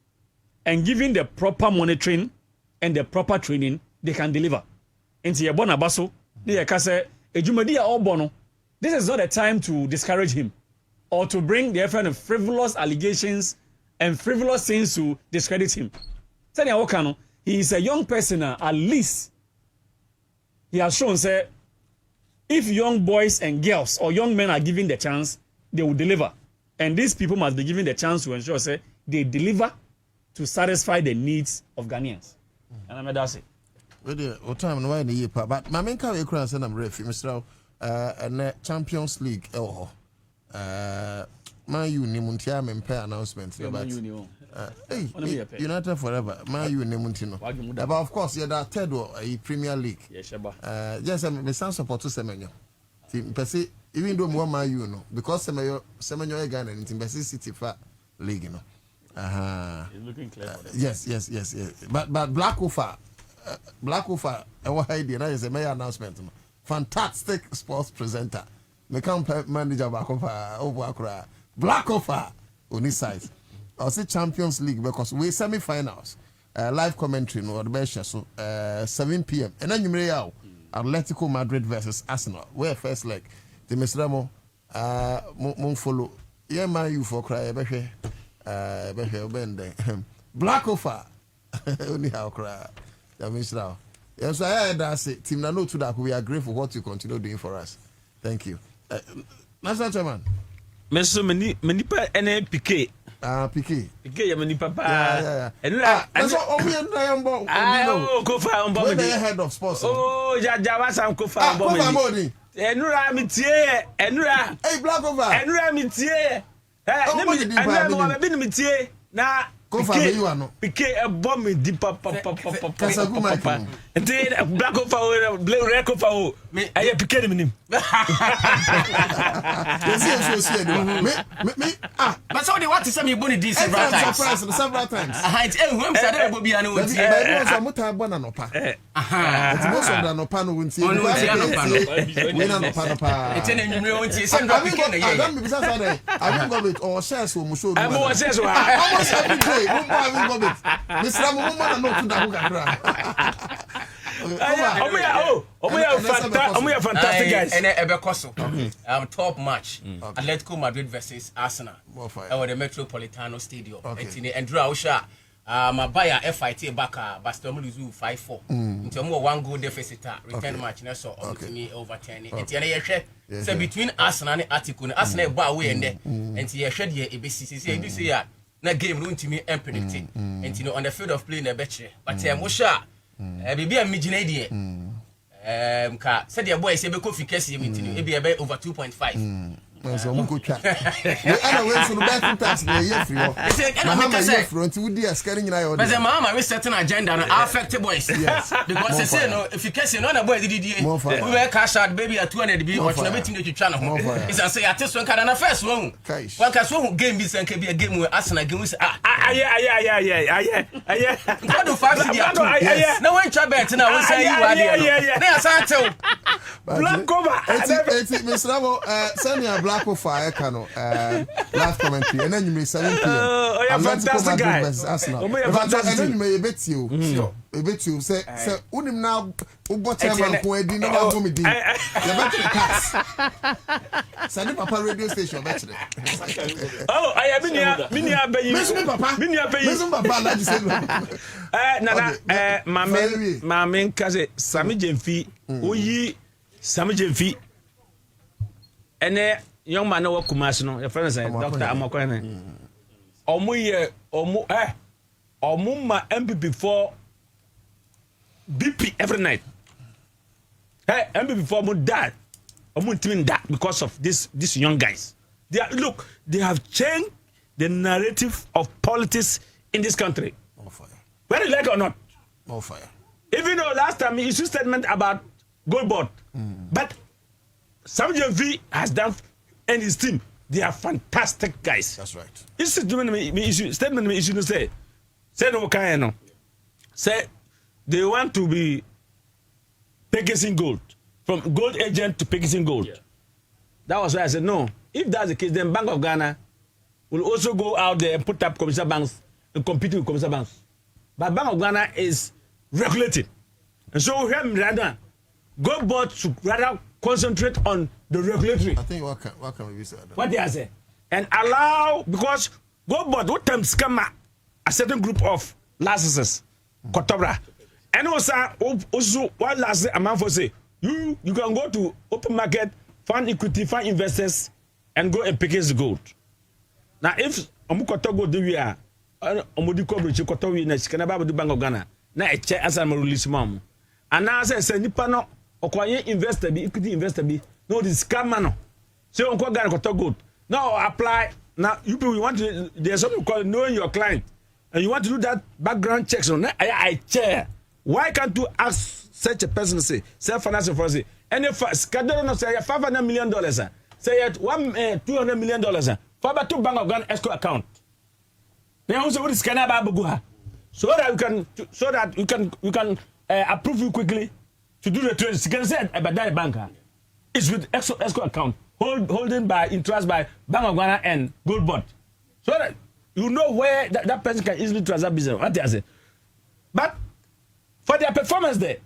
and given the proper monitoring and the proper training, they can deliver. Into your bonabaso, they can say, Ejumadi or bono. This is not a time to discourage him or to bring the effort of frivolous allegations and frivolous things to discredit him. Tanya Okano, he is a young person, at least he has shown, say, if young boys and girls or young men are given the chance, they will deliver. And these people must be given the chance to ensure, say, they deliver to satisfy the needs of Ghanaians. And I'm that's it. What time no in the year, but my main car we cross and I'm ready, Mr. And Champions League. My uni muntia mempe announcement. United forever. My uni muntino. But of course, you're that third or a Premier League. Yes, yes, I'm some support to Semenyo. Per se, even though more my you know, because Semenyo again and in City Fat League, you know. He's looking clever. Yes. But Black Ufa, I is a mayor announcement. Fantastic sports presenter. Become manager back over Black Ufa on this side. I'll say Champions League because we semi-finals. Live commentary no the best so 7 p.m. And then you may out Atletico Madrid versus Arsenal. Where first leg the Mr. Mon follow. Yeah, man, you for cry Black Ufa only how cry. Mr. Yes, that's it. Team Nano to that we are grateful for what you continue doing for us. Thank you. National Chairman. Mr. Manipa NPK. PK. PK ya manipa pa. Yeah. That's all we are on. Oh, Kofa on board. The head of sports. Oh, Jawa Sam Kofa on board. Enura mitie. Enura. Hey, Black Over. Enura mitie. Enura mo be mitie. Na Kofa be you ano. PK e bomb me di papa. Kasagu Mike. Ente Black Over blue red Kofa o. Aye PK ni nim. But so they want to send me bonny this several times. Who said that Bobie and most of the Nopano won't see. I will go with all shares who show. I'm more shares. Almost every day. Mr. Fantastic guys. And top match. Atletico Madrid versus Arsenal. At the Metropolitano Stadium. And draw Osha. My buyer FIT back Baston Zoo 5-4. Into more 1 goal deficit return match so me over 10. So between Arsenal and Atletico, Arsenal bar away and there. And she shed here ABC. You see na game no ntimi empredicting and on the field of play na betche but mo sha bibi am gina die ka said the boy say be kofi kesi ntini e be over 2.5 so mo ko twa ana we so no back task na ye free ho Mahama ye front we dey askari nyina yo but the Mahama we set an agenda no affect boys yes because they say no if you kesi no na boy didi we be cash out baby at 200 be or na betin dey twitwa no is say at this one ka na first one ka so game bi san ka bi game we Arsenal game we say aye God of 5 years na when try bet na we say you are there na asantew black cover it's Mr. Sanya Black Fire Cano last commentary and then you may 7 p.m. I'm fantastic guy. And then you may bet you. Sure. Bet you say unim now what chairman ko edi na go me di. You bet the cast. Send papa radio station bet you. Oh, I am minia bayi. Minia bayi. Mesun papa la say nana mamen kaze Sami Jemfi oyi Sami Jemfi ene young man no kumas no your friend say doctor amakwane omu ma MPP for BP every night MPP for mo dad omu team that because of these young guys they have changed the narrative of politics in this country whether you like it or not more fire even though last time he issued statement about gold board but Sam JV has done and his team. They are fantastic guys. That's right. This is doing me statement me issue say no kind no. Say they want to be purchasing gold from gold agent to purchasing gold. Yeah. That was why I said no. If that's the case, then Bank of Ghana will also go out there and put up commercial banks and compete with commercial banks. But Bank of Ghana is regulated, and so we have rather gold board to rather concentrate on the regulatory. I think what can we say? What they say and allow because go board what time scammer a certain group of licenses Kotobra and also one last amount for say you can go to open market find equity find investors and go and purchase the gold. Now if omukoto go do we are omudi coverage koto we na sikana ba do Bank of Ghana na e che asa ma release mom and now say nipa no okoye investor be equity investor be no this scam no so onko Ghana koto gold now apply now you people want to there's something called knowing your client and you want to do that background checks on I chair why can't you ask such a person say self financing for say any schedule no say $500 million say at $200 million for about 2 Bank of Ghana escrow account now also what is scanner ba so that you can approve you quickly to do the trade. You can say about that banker is with escrow account holding by interest by Bank of Ghana and Gold Board, so that you know where that person can easily transact business. What they say, but for their performance there,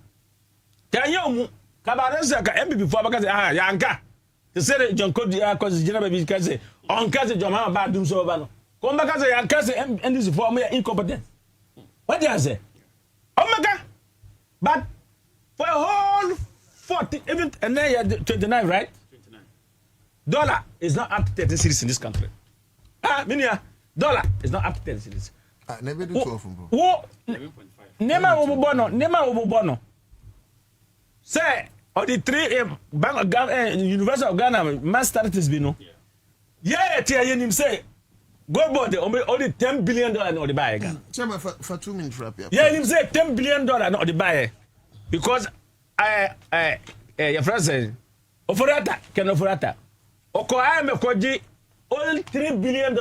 can you kabarense ka MPP for because yanka they say John Code cause general baby can say on case John Mama bad doom so over no come back say yanka say NDC for me incompetent. What they say, oh my God, but for a whole 40, even and then 29, right? 29. Dollar is not up to 30 cities in this country. Minia, dollar is not up to 30 cities. Never do 12, bro. What? Nema Ubono. Say, or the 3 Bank of Ghana, University of Ghana, mass statistics, no. Yeah, tell him say, go board only $10 billion on the buyer. Chairman, for 2 minutes, wrap up. Yeah, him say $10 billion on the buyer. Because your friend said, Oforata can Oforata. Oko I am a koji only $3 billion.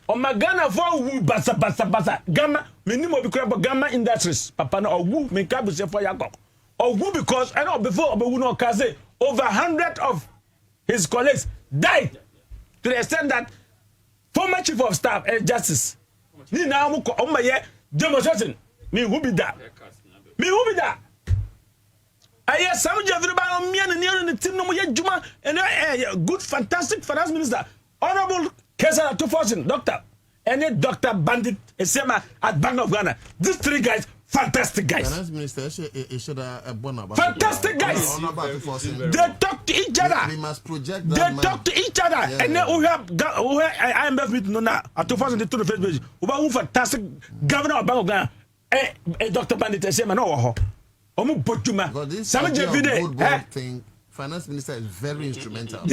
O magana for wu basa. Gamma minimum because Gamma Industries. Papa no or wu make up for Yakok. Or wu because I know before Obu no Kaze over 100 of his colleagues died to the extent that former chief of staff justice. Ni na mu ko o maye demonstration. Me who be that? Me who be that? Aye, some Javriba on me and near the team no juma and good, fantastic finance minister, honorable Kesa to Fortune, doctor, any doctor bandit, a sema at Bank of Ghana. These 3 guys fantastic guys. Finance minister, Fantastic guys. They talk to each other. We must project that. They talk to each other. Yeah. And then we have IMF meeting now at 2002 the first page. We have fantastic governor of Bank of Ghana. Dr. Bandit say man no. Omu Botuma. Some thing. Finance minister is very instrumental.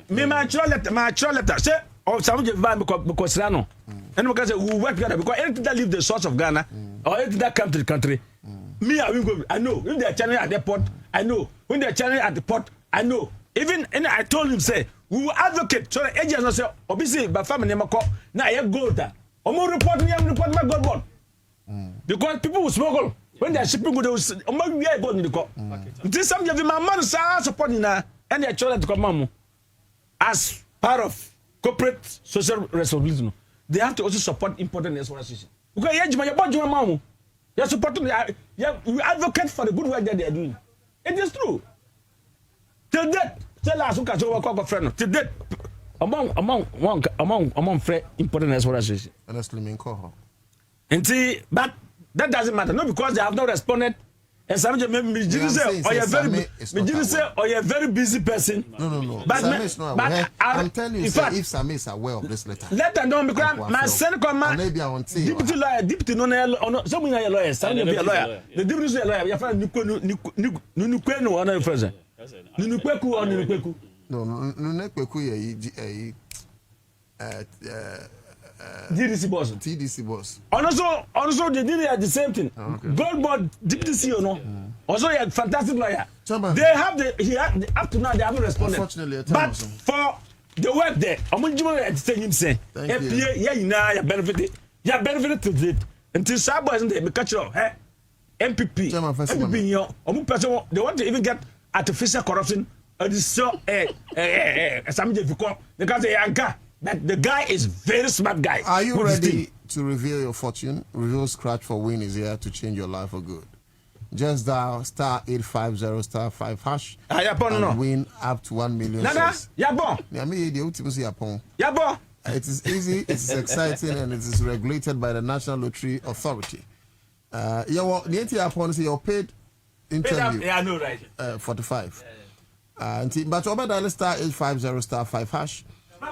Me my letter say some because Rano. And because we work together because anything that leave the source of Ghana or anything that come to the country. Me, I know. When they are channeling at the port, I know. When they are channeling at the port, I know. Even and I told him, say, we will advocate. So the agents will say, obviously, by family name, now I have gold. I'm report my gold board. Because people will smuggle. When they are shipping goods, they will gold in the court. This some of my man supporting and they are trying to come as part of corporate social responsibility. They have to also support important exploration. Because you're supporting, you advocate for the good work that they are doing. It is true. Till that, tell us who can show a friend. Till that, among friend important exploration. Honestly, mean call. And see, but that doesn't matter. Not because they have not responded. And some say, or you're a very busy person. No. But I'm telling you, if Sami is aware of this letter. Let them know because my son command. Maybe I won't see. Deputy no some are lawyers. Some be a lawyer. The deputy is a lawyer. Your friend Nukweku or another person. Nukweku or Nukweku. No, Nukweku TDC boss. Also, they did the same thing. Gold board deputy CEO no. Also, he had fantastic lawyer. They have up to now they haven't responded. Unfortunately, but for the work there, I'm going to say him say, you benefited to it until Sabo isn't there. Because MPP, they want to even get artificial corruption. Because the guy is very smart guy. Are you ready to reveal your fortune? Reveal scratch for win is here to change your life for good. Just dial *850*5# and win up to 1 million. It is easy, it is exciting, and it is regulated by the National Lottery Authority. Your paid interview. Yeah, I know, right? 45. But over dial *850*5#.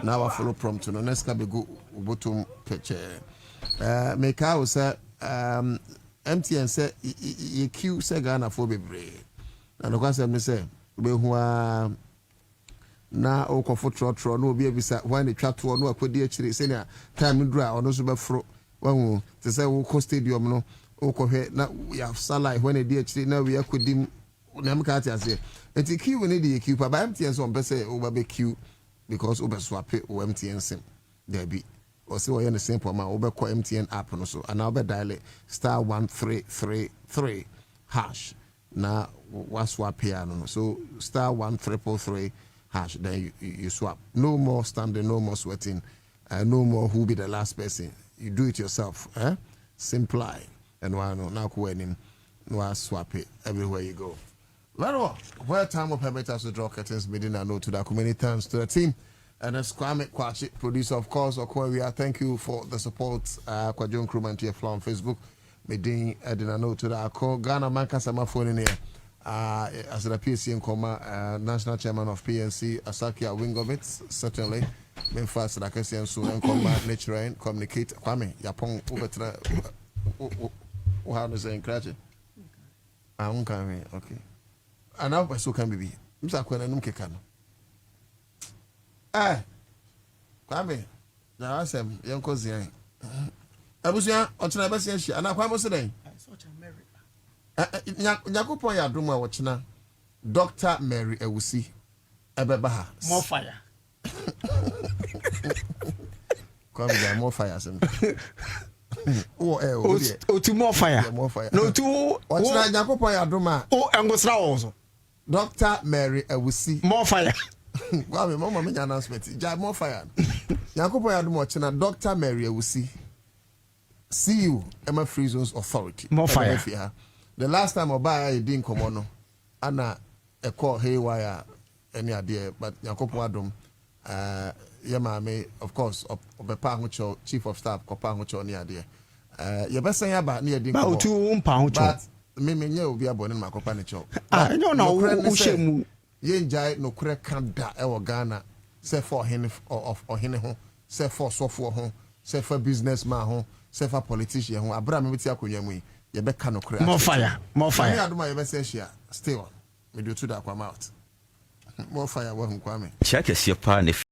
Now I follow prompt no next can be go bottom picture. Make out say MTN say you queue say Ghana for bebre. And of me say we who na o comfort no be bisa when the chat no akodi akire say na time ndura ono so be fro wan to say wo ko stadium no o ko hwe na we have salai when the akire na we akodim na me ka tia say enti queue we need the queue pa ba MTN so on be say o ba queue because over swap o MTN sim there be or see we the same for ma over call MTN app no so and now be dial *1333# na was swap here no so *1333# then you swap. No more standing, no more sweating, no more who be the last person. You do it yourself, Simply and why no now no swap it everywhere you go. Well, where time of permit us to draw curtains, bidding a note to that many thanks to the team. And as Kwame Kwachi, producer, of course, Okwawia, thank you for the support. Kwajon Krumman to your flow on Facebook. Medin, Edina note to that. Ghana Manka Samafone in here. As the PSC in coma, National Chairman of PNC, Asaki Wingovitz, certainly. Memphis, like I say, soon and combat nature and communicate. Kwame, Yapong, Ubetra, how to say, Cratchit. Okay. And now so can be. Msa kwena num keka no. Kwame. Na asem yenko zian. Abusia ochina besi ahia. Ana kwa mo se den. Nyakopon ya drum a wochina. Dr. Mary Ewusi ebeba ha. More fire. Kwame there more fire sem. To more fire. No to ochina nyakopon ya drum a. Engosra also. Dr. Mary Ewusi. More fire. Well, my mama made an announcement. More fire. Yakopo Yadumochina, Dr. Mary Ewusi. See you, Emma Free Zones Authority. More fire. The last time I buy a didn't come on. Anna a call haywire any idea, but Yakopo Adum, Yamame, of course, of the Chief of Staff, Kopangucho, any idea. yɛbɛsan aba ne yɛdi ba otu mpa ho cho me nyɛ obi abɔ ne makopa ne cho ɛnyɛ na wo hyɛ mu yɛngyae nokorɛ ka da ɛwɔ Ghana sɛ for ɔhene ho sɛ for sɔfoɔ ho sɛ for businessman ho sɛ for politician ho abra me beti akonnwa mu yi yɛbɛka nokorɛ more fire me adoma yɛbɛsɛ ahyia stay on me do to da kwam out more fire wa hu kwame check your pa ne